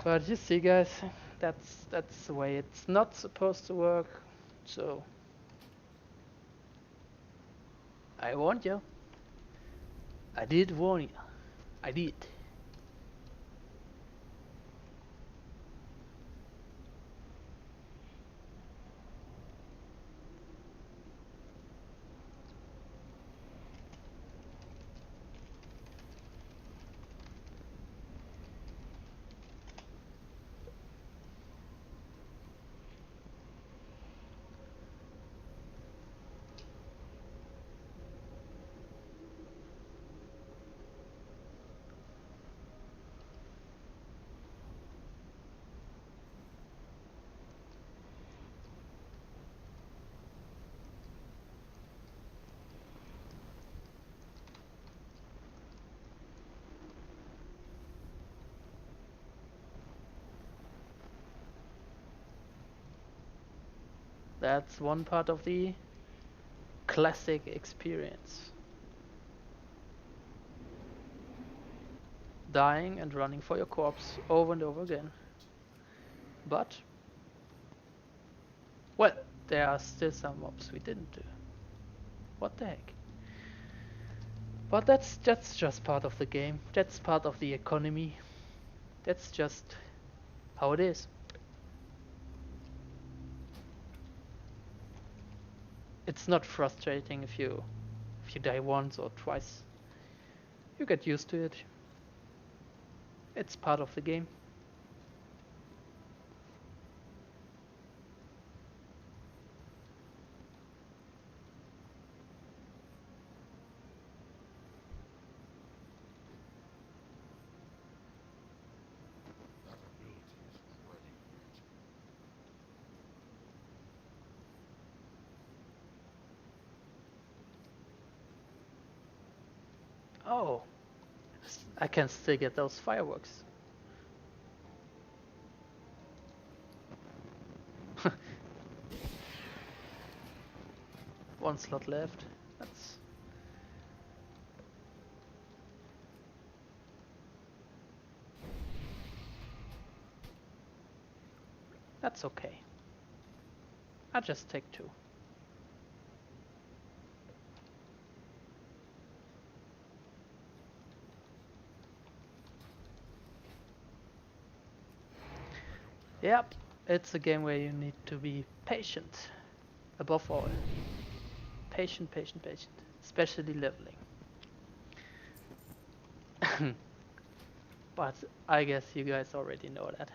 But you see, guys, that's the way it's not supposed to work. So I warned you. I did warn you. I did. That's one part of the classic experience. Dying and running for your corpse over and over again. But, well, there are still some mobs we didn't do. What the heck? But that's just part of the game. That's part of the economy. That's just how it is. It's not frustrating if you die once or twice. You get used to it. It's part of the game. That ability is already weird. Oh, I can still get those fireworks. One slot left. That's okay. I'll just take 2. Yep, it's a game where you need to be patient. Above all. Patient, patient, patient. Especially leveling. But I guess you guys already know that.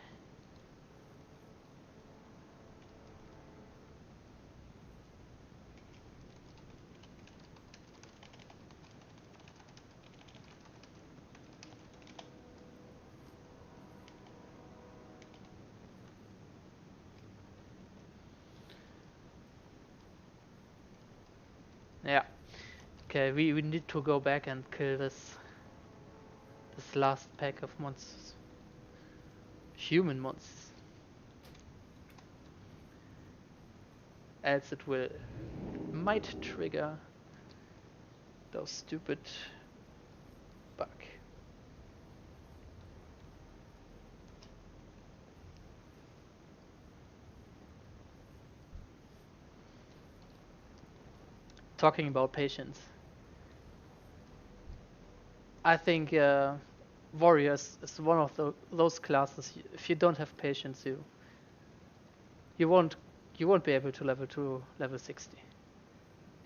Yeah. Okay, we need to go back and kill this last pack of monsters. Human monsters. Else it might trigger those stupid bug. Talking about patience. I think warriors is one of those classes. If you don't have patience, you won't be able to level to level 60.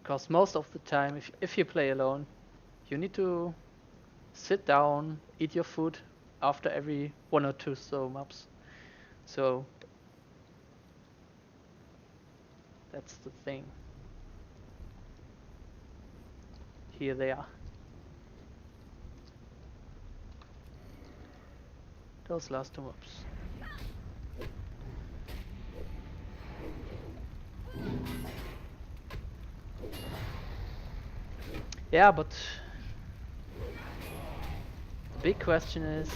Because most of the time, if you play alone, you need to sit down, eat your food after every 1 or 2 slow mobs. So that's the thing. Here they are. Those last 2 mobs. Yeah, but the big question is,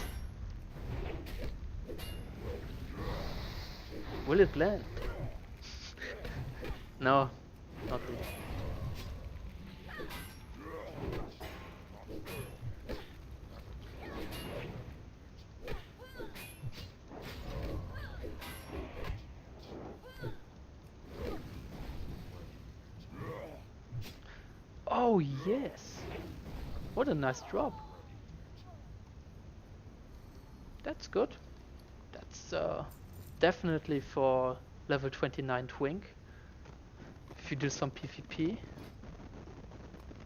will it blend? No, not really. Oh yes! What a nice drop. That's good. That's definitely for level 29 Twink. If you do some PvP.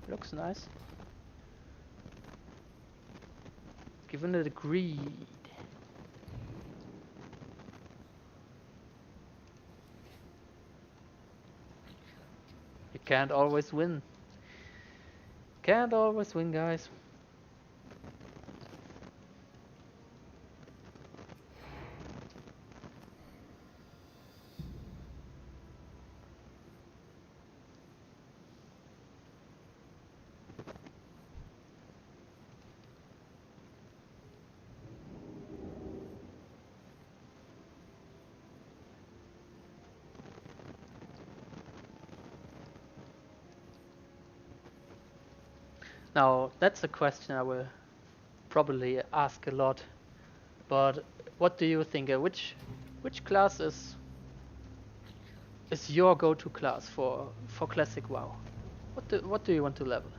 Looks nice. Given it a greed. You can't always win. Can't always win, guys. Now, that's a question I will probably ask a lot. But what do you think? Which class is your go-to class for classic WoW? What do you want to level?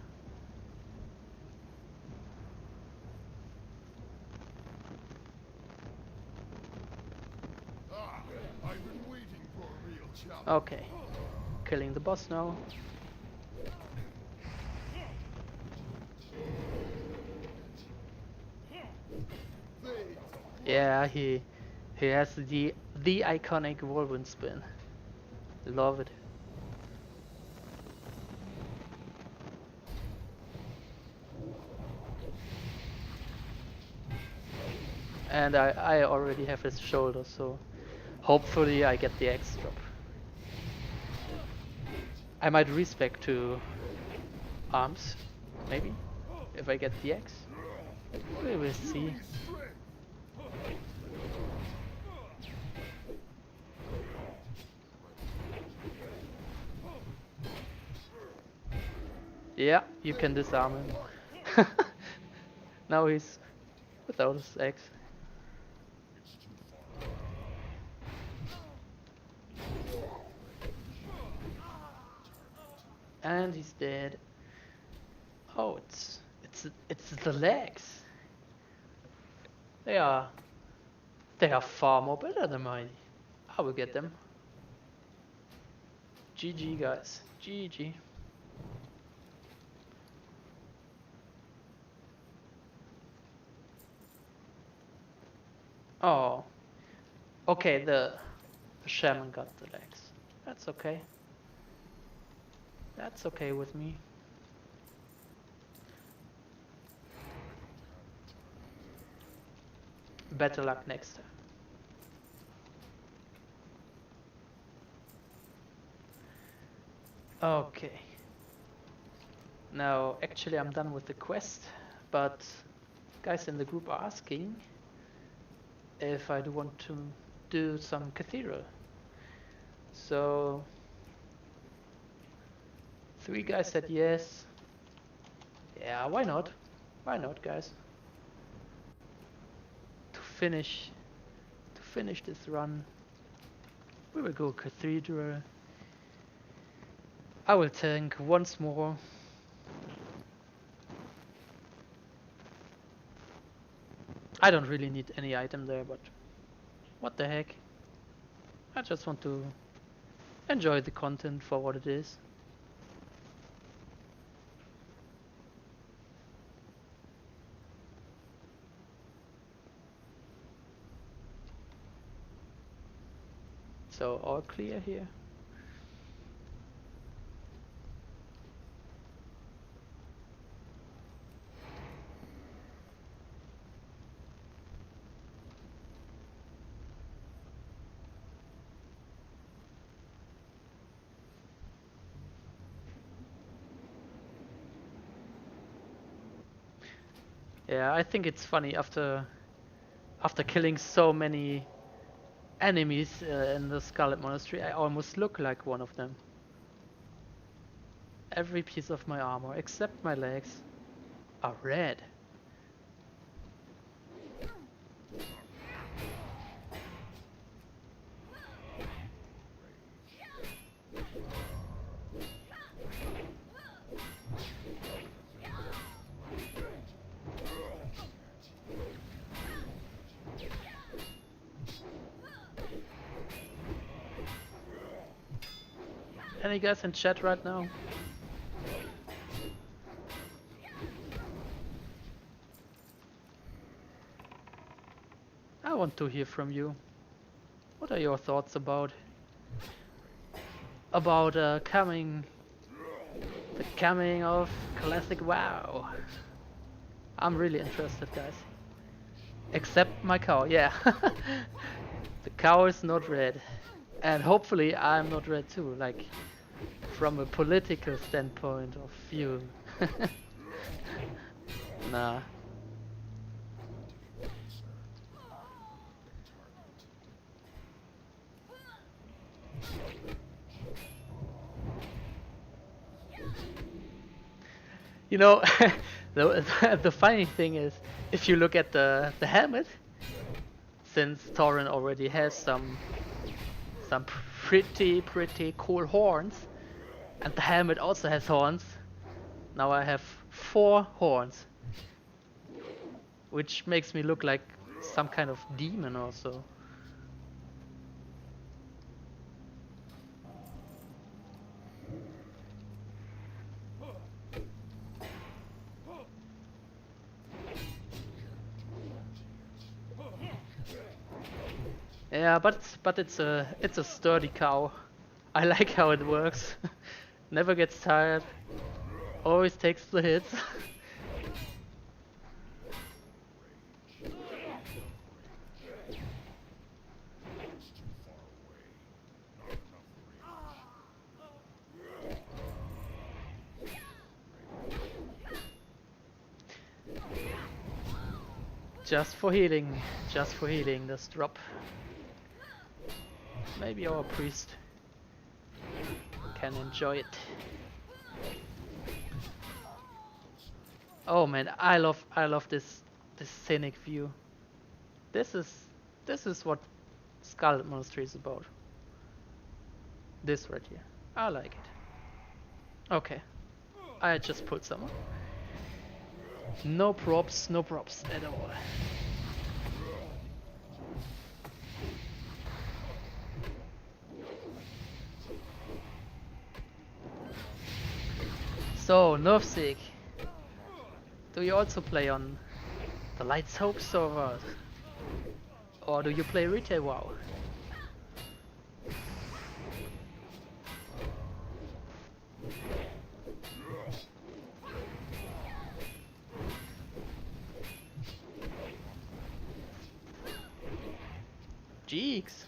I've been waiting for a real challenge. Okay. Killing the boss now. Yeah, he has the iconic whirlwind spin. Love it. And I already have his shoulder, so hopefully I get the X drop. I might respec to arms, maybe, if I get the X. We will see. Yeah, you can disarm him. Now he's without his X. And he's dead. Oh, it's the legs. They are far more better than mine. I will get them. GG guys. GG. Oh. Okay, the shaman got the legs. That's okay. That's okay with me. Better luck next time. Okay. Now, actually I'm done with the quest, but guys in the group are asking if I do want to do some cathedral. So 3 guys said yes. Yeah, why not? Why not, guys? To finish this run, we will go cathedral. I will tank once more. I don't really need any item there, but what the heck? I just want to enjoy the content for what it is. So all clear here. Yeah, I think it's funny after killing so many enemies in the Scarlet Monastery, I almost look like one of them. Every piece of my armor, except my legs, are red. Any guys in chat right now? I want to hear from you. What are your thoughts about the coming of classic WoW? I'm really interested, guys. Except my cow, yeah. The cow is not red. And hopefully I'm not red too, like from a political standpoint of view. Nah. You know, the funny thing is, if you look at the helmet, since Thorin already has some pretty cool horns, And the helmet also has horns. Now I have 4 horns, which makes me look like some kind of demon also. Yeah, but it's a sturdy cow. I like how it works. Never gets tired. Always takes the hits. Just for healing, this drop. Maybe our priest can enjoy it. Oh man, I love this scenic view. This is what Scarlet Monastery is about. This right here. I like it. Okay. I just pulled someone. No props at all. So, Nerfsick. Do you also play on the Lights Hope servers? Or do you play retail WoW? Jeeks!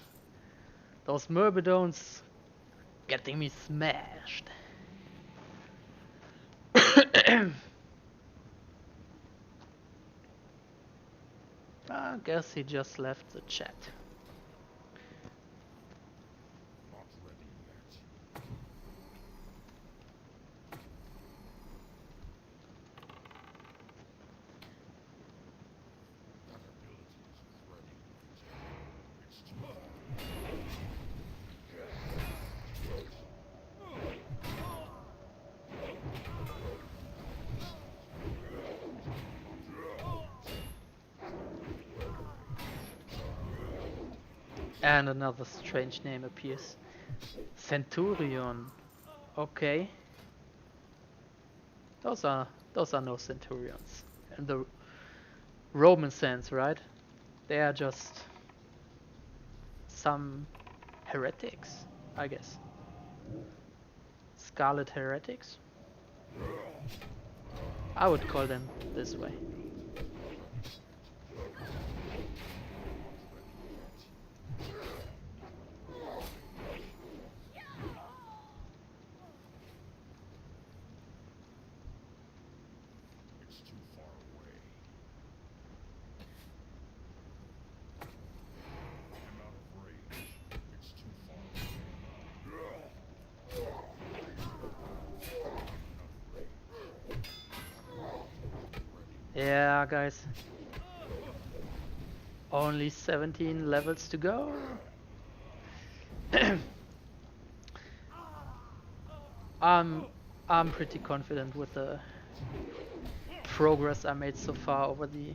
Those Myrmidons getting me smashed. I guess he just left the chat. Not ready yet. That ability isn't ready yet. It's too far. And another strange name appears. Centurion. Okay. Those are no centurions in the Roman sense, right? They are just some heretics, I guess. Scarlet heretics? I would call them this way. It's too far away. I'm out of range. It's too far away. Yeah, guys. Only 17 levels to go. I'm pretty confident with the progress I made so far over the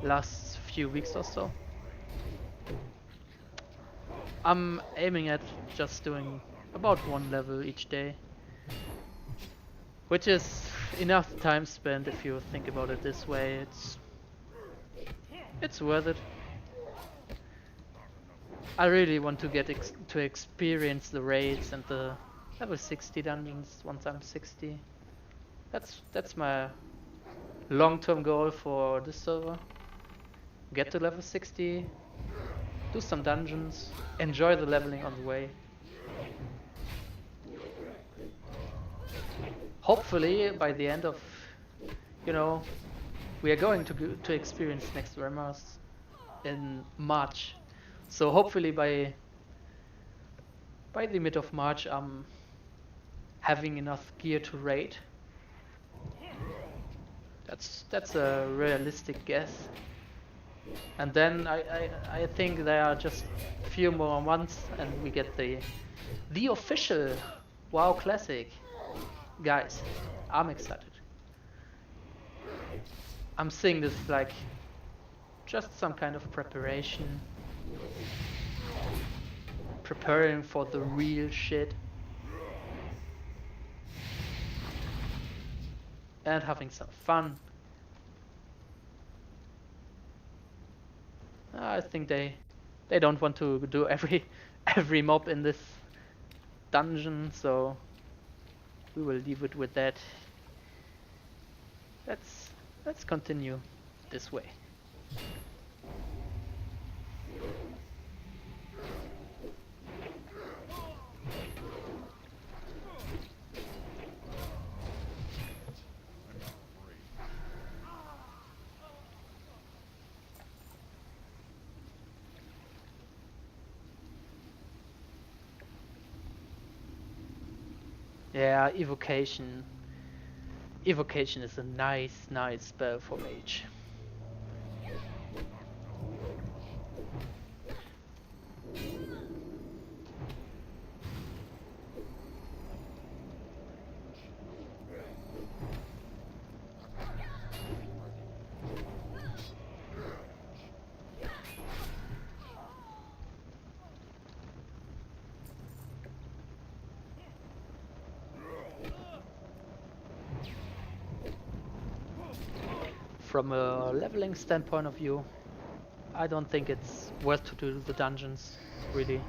last few weeks or so. I'm aiming at just doing about 1 level each day, which is enough time spent if you think about it this way. It's worth it. I really want to get to experience the raids and the level 60 dungeons once I'm 60. That's my long-term goal for this server. Get to level 60, do some dungeons, enjoy the leveling on the way. Hopefully by the end of, we are going to experience next Remmers in March. So hopefully by the mid of March I'm having enough gear to raid. That's a realistic guess. And then I think there are just a few more months and we get the official WoW Classic. guys, I'm excited. I'm seeing this like just some kind of preparation, preparing for the real shit, and having some fun. I think they don't want to do every mob in this dungeon, so we will leave it with that. Let's continue this way. Yeah, evocation. Evocation is a nice spell for mage. From a leveling standpoint of view, I don't think it's worth to do the dungeons, really.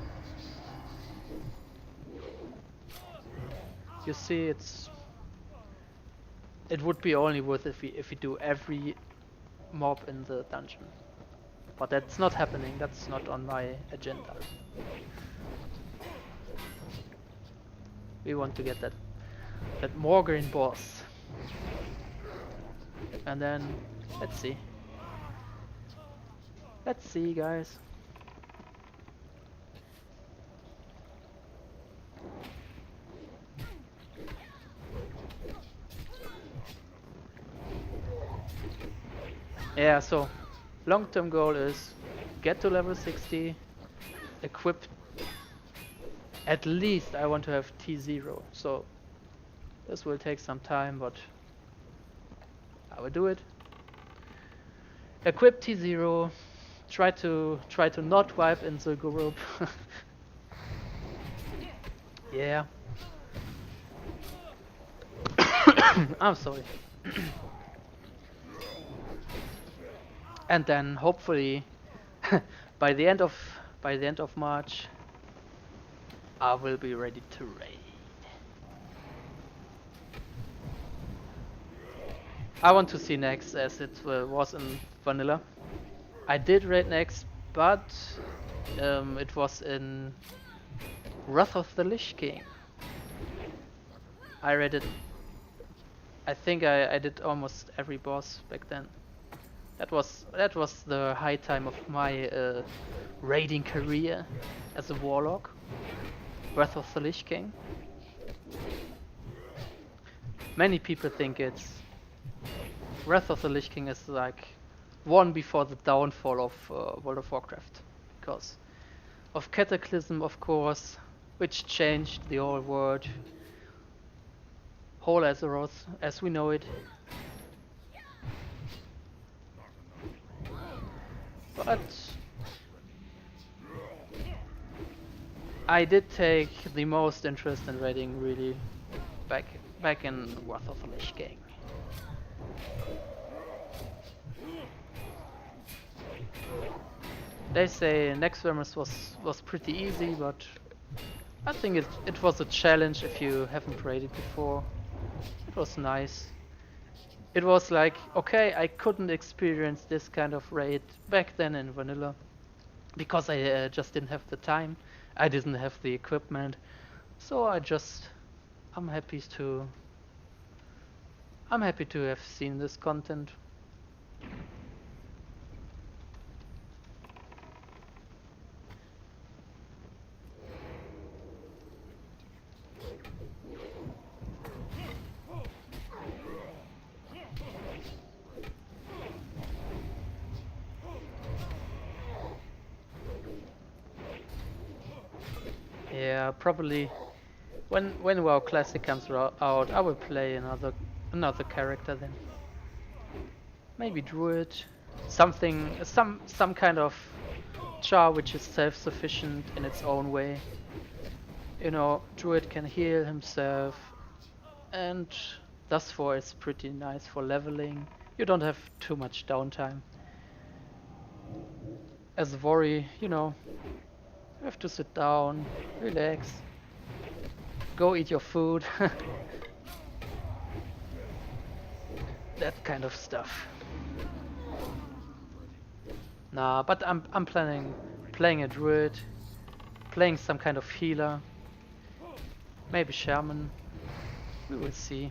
You see, it would be only worth if we do every mob in the dungeon. But that's not happening, that's not on my agenda. We want to get that Morgreen boss. And then, let's see. Let's see, guys. Yeah, so long-term goal is get to level 60, equip. At least I want to have T0, so this will take some time, but I will do it. Equip T0, try to not wipe in the group. Yeah. I'm sorry. And then hopefully by the end of March I will be ready to raid. I want to see next as it was in vanilla. I did raid next, but it was in Wrath of the Lich King. I raided. I think I did almost every boss back then. That was the high time of my raiding career as a warlock. Wrath of the Lich King. Many people think it's Wrath of the Lich King is like one before the downfall of World of Warcraft, because of Cataclysm, of course, which changed the whole world, whole Azeroth as we know it. But I did take the most interest in raiding really back in Wrath of the Lich King. They say Nextvermus was pretty easy, but I think it was a challenge if you haven't raided before. It was nice. It was like, okay, I couldn't experience this kind of raid back then in vanilla because I just didn't have the time. I didn't have the equipment, so I'm happy to have seen this content. Yeah, probably When WoW Classic comes out, I will play another character then. Maybe Druid, some kind of char which is self-sufficient in its own way. You know, Druid can heal himself, and thus for is pretty nice for leveling. You don't have too much downtime. As a warrior, you know, you have to sit down, relax, go eat your food, that kind of stuff. Nah, but I'm planning playing a druid, playing some kind of healer, maybe shaman. We will see.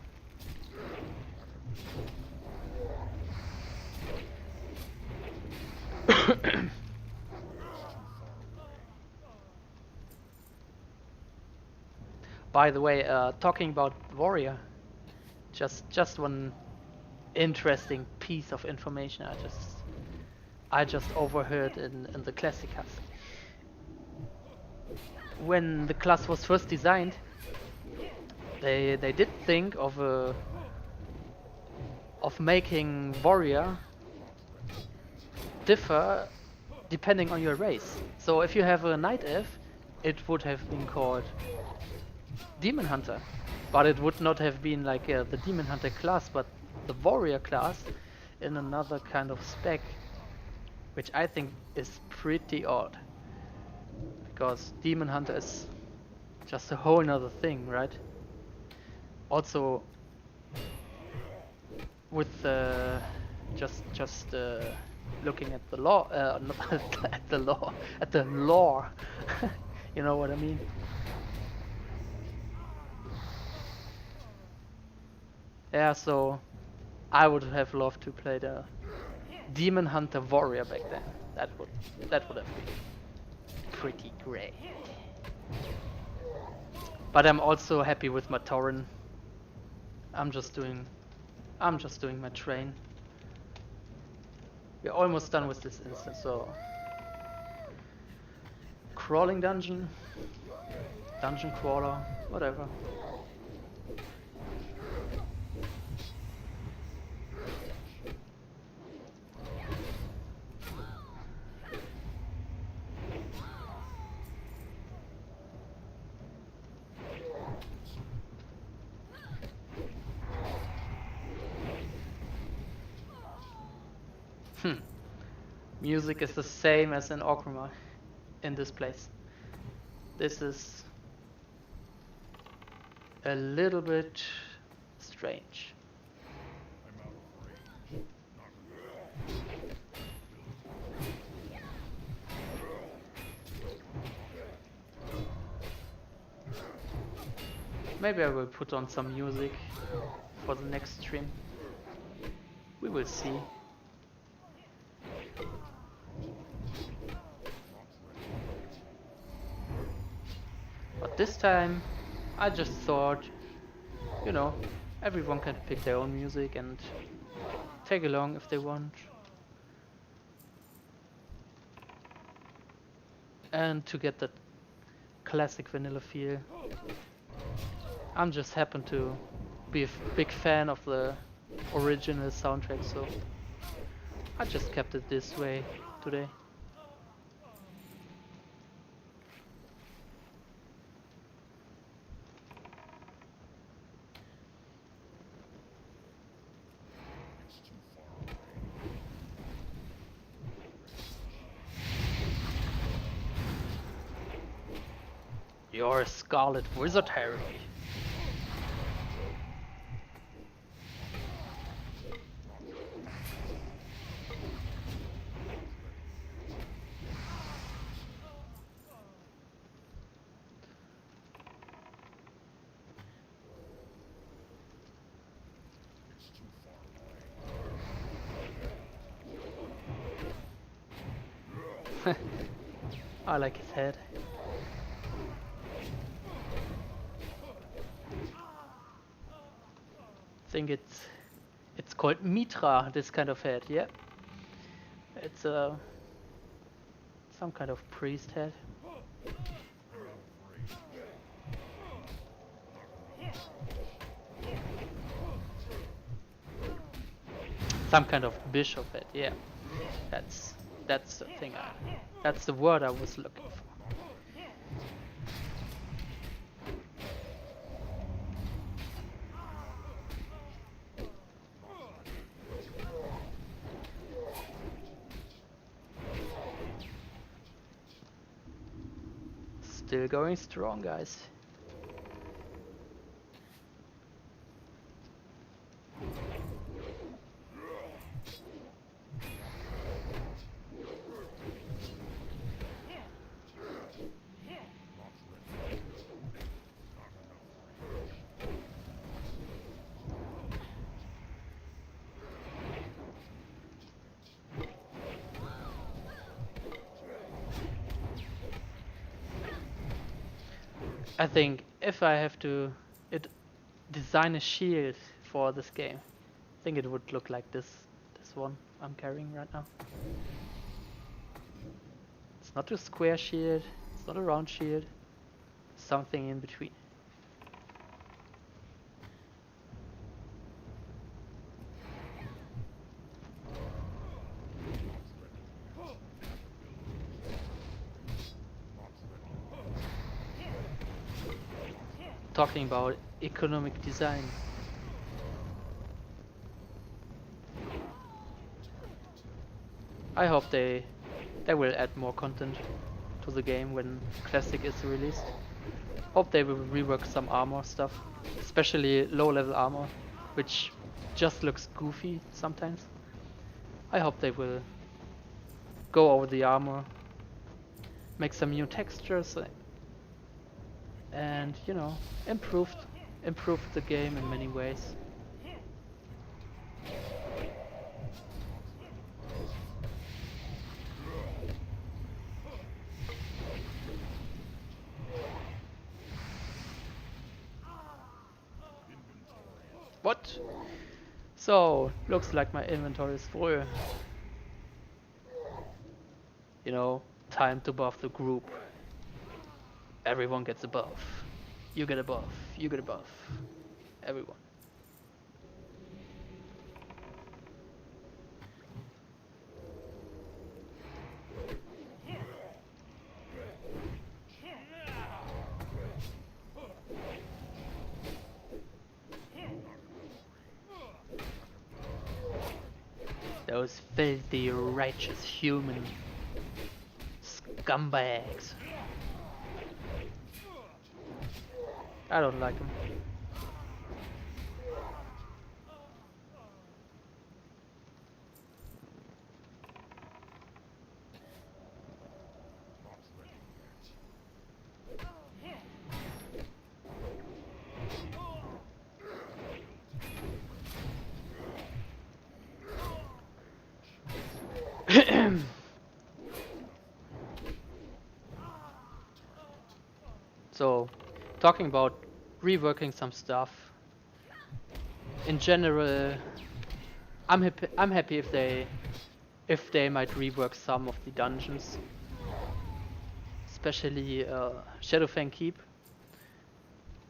By the way, talking about warrior, just one interesting piece of information I just overheard in the Classicas. When the class was first designed, they did think of making warrior differ depending on your race. So if you have a night elf, it would have been called demon hunter, but it would not have been like the demon hunter class, but the warrior class in another kind of spec, which I think is pretty odd, because demon hunter is just a whole nother thing, right? Also, with just looking at the law, not at the law, at the lore, you know what I mean? Yeah, so I would have loved to play the demon hunter warrior back then. That would have been pretty great. But I'm also happy with my Tauren. I'm just doing my train. We're almost done with this instance, so crawling dungeon crawler, whatever. Music is the same as in Orgrimmar in this place. This is a little bit strange. I'm out of range. Maybe I will put on some music for the next stream. We will see. But this time, I just thought, you know, everyone can pick their own music and tag along if they want. And to get that classic vanilla feel. I'm just happen to be a big fan of the original soundtrack, so I just kept it this way today. You're a Scarlet Wizard, Harry. I like his head. I think it's called Mitra, this kind of head, yeah. It's some kind of priest head. some kind of bishop head. Yeah, that's the thing. That's the word I was looking for. Still going strong, guys. I think if I have to design a shield for this game, I think it would look like this one I'm carrying right now. It's not a square shield, it's not a round shield, something in between. Talking about economic design. I hope they will add more content to the game when Classic is released. Hope they will rework some armor stuff, especially low level armor, which just looks goofy sometimes. I hope they will go over the armor, make some new textures, and you know, improve the game in many ways. What? So, looks like my inventory is full. You know, time to buff the group. Everyone gets a buff. You get a buff. You get a buff. Everyone. Those filthy, righteous human scumbags. I don't like them. So, talking about reworking some stuff. In general, I'm happy if they might rework some of the dungeons, especially Shadowfang Keep.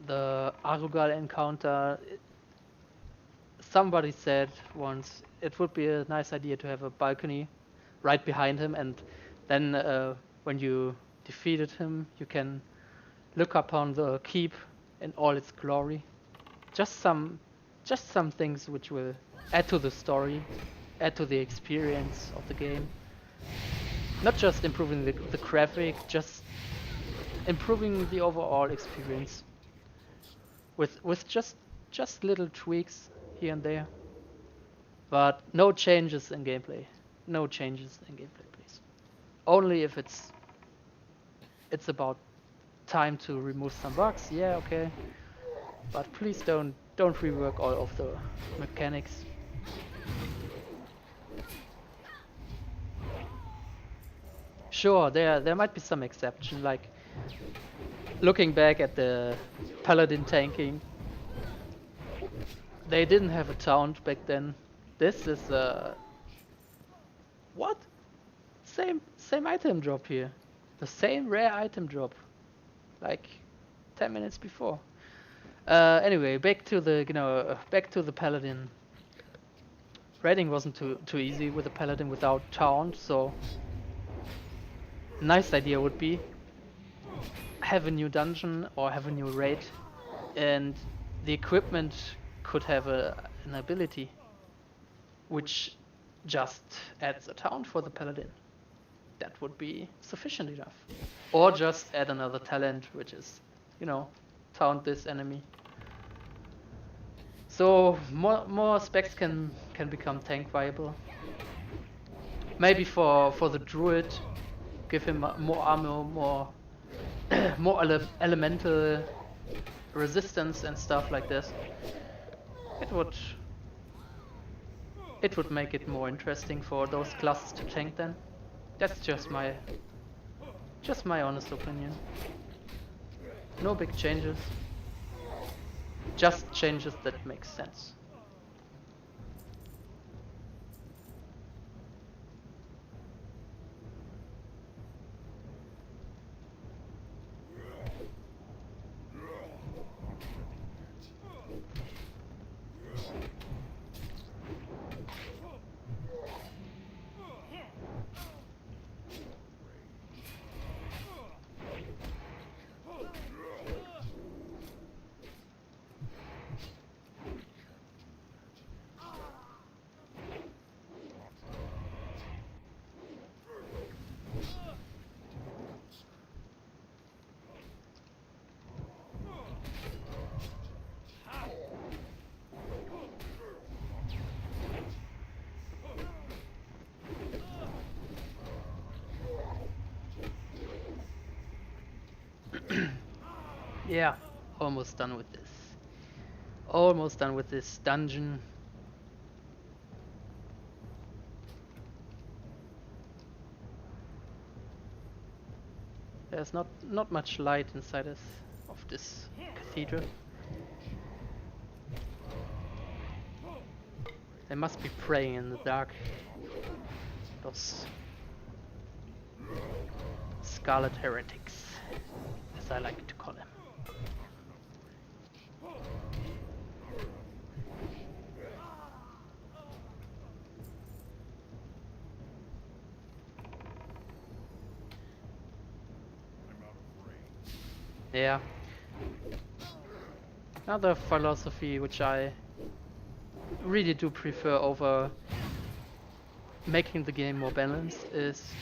The Arugal encounter. Somebody said once it would be a nice idea to have a balcony right behind him, and then when you defeated him, you can look upon the keep in all its glory. Just some things which will add to the story, add to the experience of the game. Not just improving the graphic, just improving the overall experience with just little tweaks here and there. But no changes in gameplay. No changes in gameplay, please. Only if it's about time to remove some bugs, yeah, okay. But please don't rework all of the mechanics. Sure, there might be some exception, like looking back at the paladin tanking. They didn't have a taunt back then. This is what? Same item drop here. The same rare item drop. Like 10 minutes before. Anyway, back to the paladin. raiding wasn't too easy with a paladin without taunt, so nice idea would be have a new dungeon or have a new raid, and the equipment could have an ability which just adds a taunt for the paladin. That would be sufficient enough. Or just add another talent, which is, you know, taunt this enemy. So more specs can become tank viable. Maybe for the druid, give him more armor, more elemental resistance and stuff like this. It would make it more interesting for those classes to tank then. That's just my honest opinion. No big changes. Just changes that make sense. Yeah, almost done with this. Almost done with this dungeon. There's not much light inside of this cathedral. They must be praying in the dark. Those scarlet heretics, as I like to call them. Yeah. Another philosophy which I really do prefer over making the game more balanced is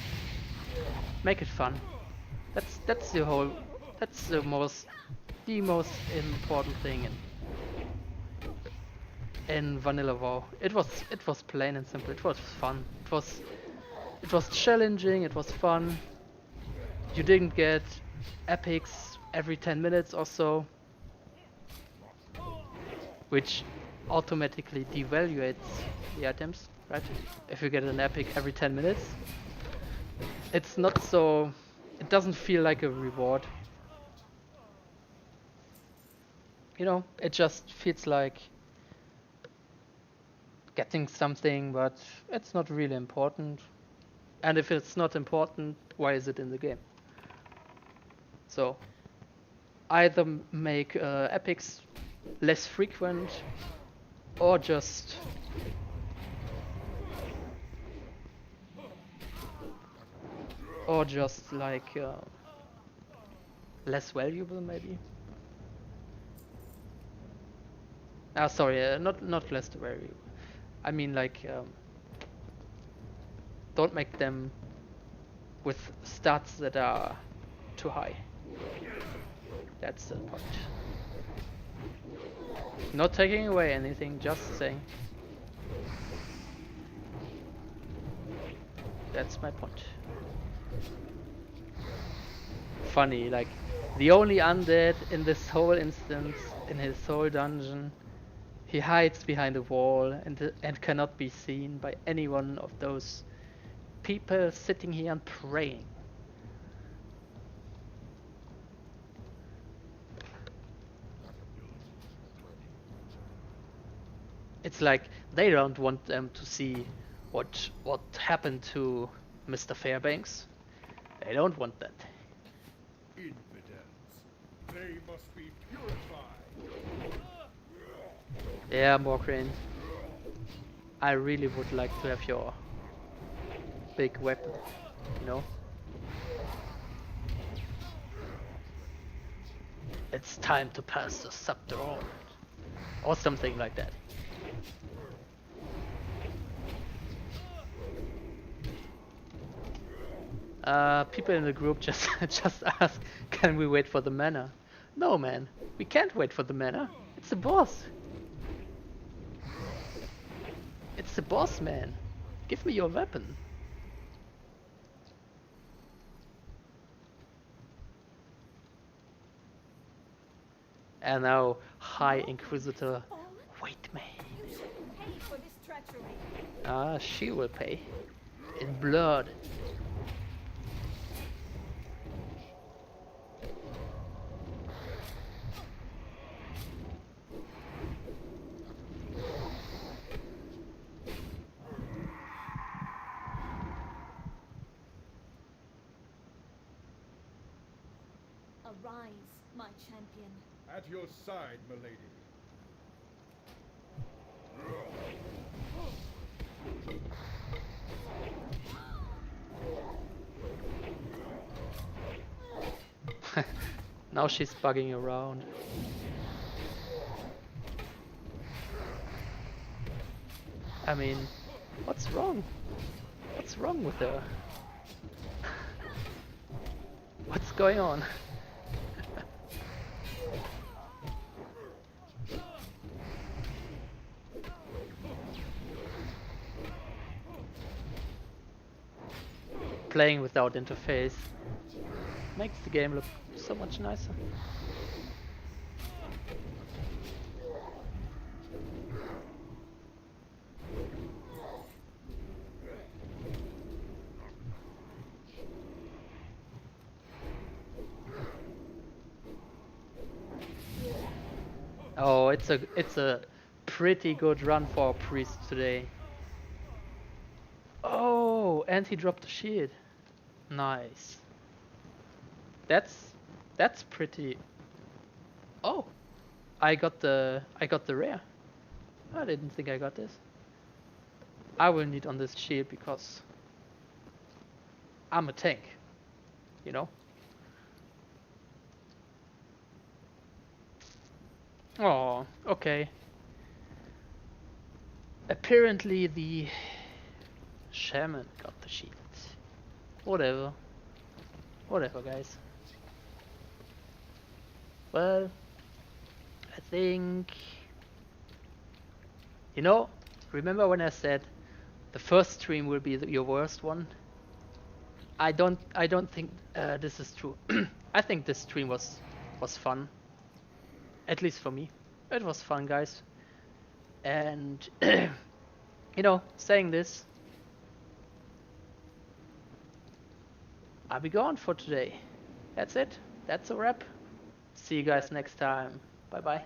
make it fun. That's the most important thing in vanilla WoW. It was plain and simple. It was fun. It was challenging. It was fun. You didn't get epics every 10 minutes or so, which automatically devaluates the items, right? If you get an epic every 10 minutes, it's not so, it doesn't feel like a reward. You know, it just feels like getting something, but it's not really important. And if it's not important, why is it in the game? So either make epics less frequent, or just like less valuable, maybe. Sorry, not less valuable. I mean, like, don't make them with stats that are too high. That's the point. Not taking away anything, just saying. That's my point. Funny, like, the only undead in this whole instance, in his whole dungeon, he hides behind a wall and cannot be seen by any one of those people sitting here and praying. It's like they don't want them to see what happened to Mr. Fairbanks. They don't want that. Infidels. They must be purified. Yeah, more crane. I really would like to have your big weapon, you know? It's time to pass the scepter on. Or something like that. People in the group just just ask, can we wait for the mana? No, man, we can't wait for the mana. It's the boss. It's the boss, man. Give me your weapon. And now, High Inquisitor, wait me. You should pay for this treachery. Ah, she will pay. In blood. Arise, my champion. At your side, milady. Now she's bugging around. I mean, what's wrong? What's wrong with her? What's going on? Playing without interface makes the game look so much nicer. Oh, it's a pretty good run for a priest today. Oh, and he dropped the shield. Nice. That's pretty. Oh, I got the rare. I didn't think I got this. I will need on this shield because I'm a tank, you know. Oh, okay. Apparently the shaman got the shield. Whatever. Whatever, guys. Well, I think... You know, remember when I said the first stream will be your worst one? I don't think this is true. I think this stream was fun. At least for me. It was fun, guys. And you know, saying this, I'll be gone for today. That's it. That's a wrap. See you guys next time. Bye bye.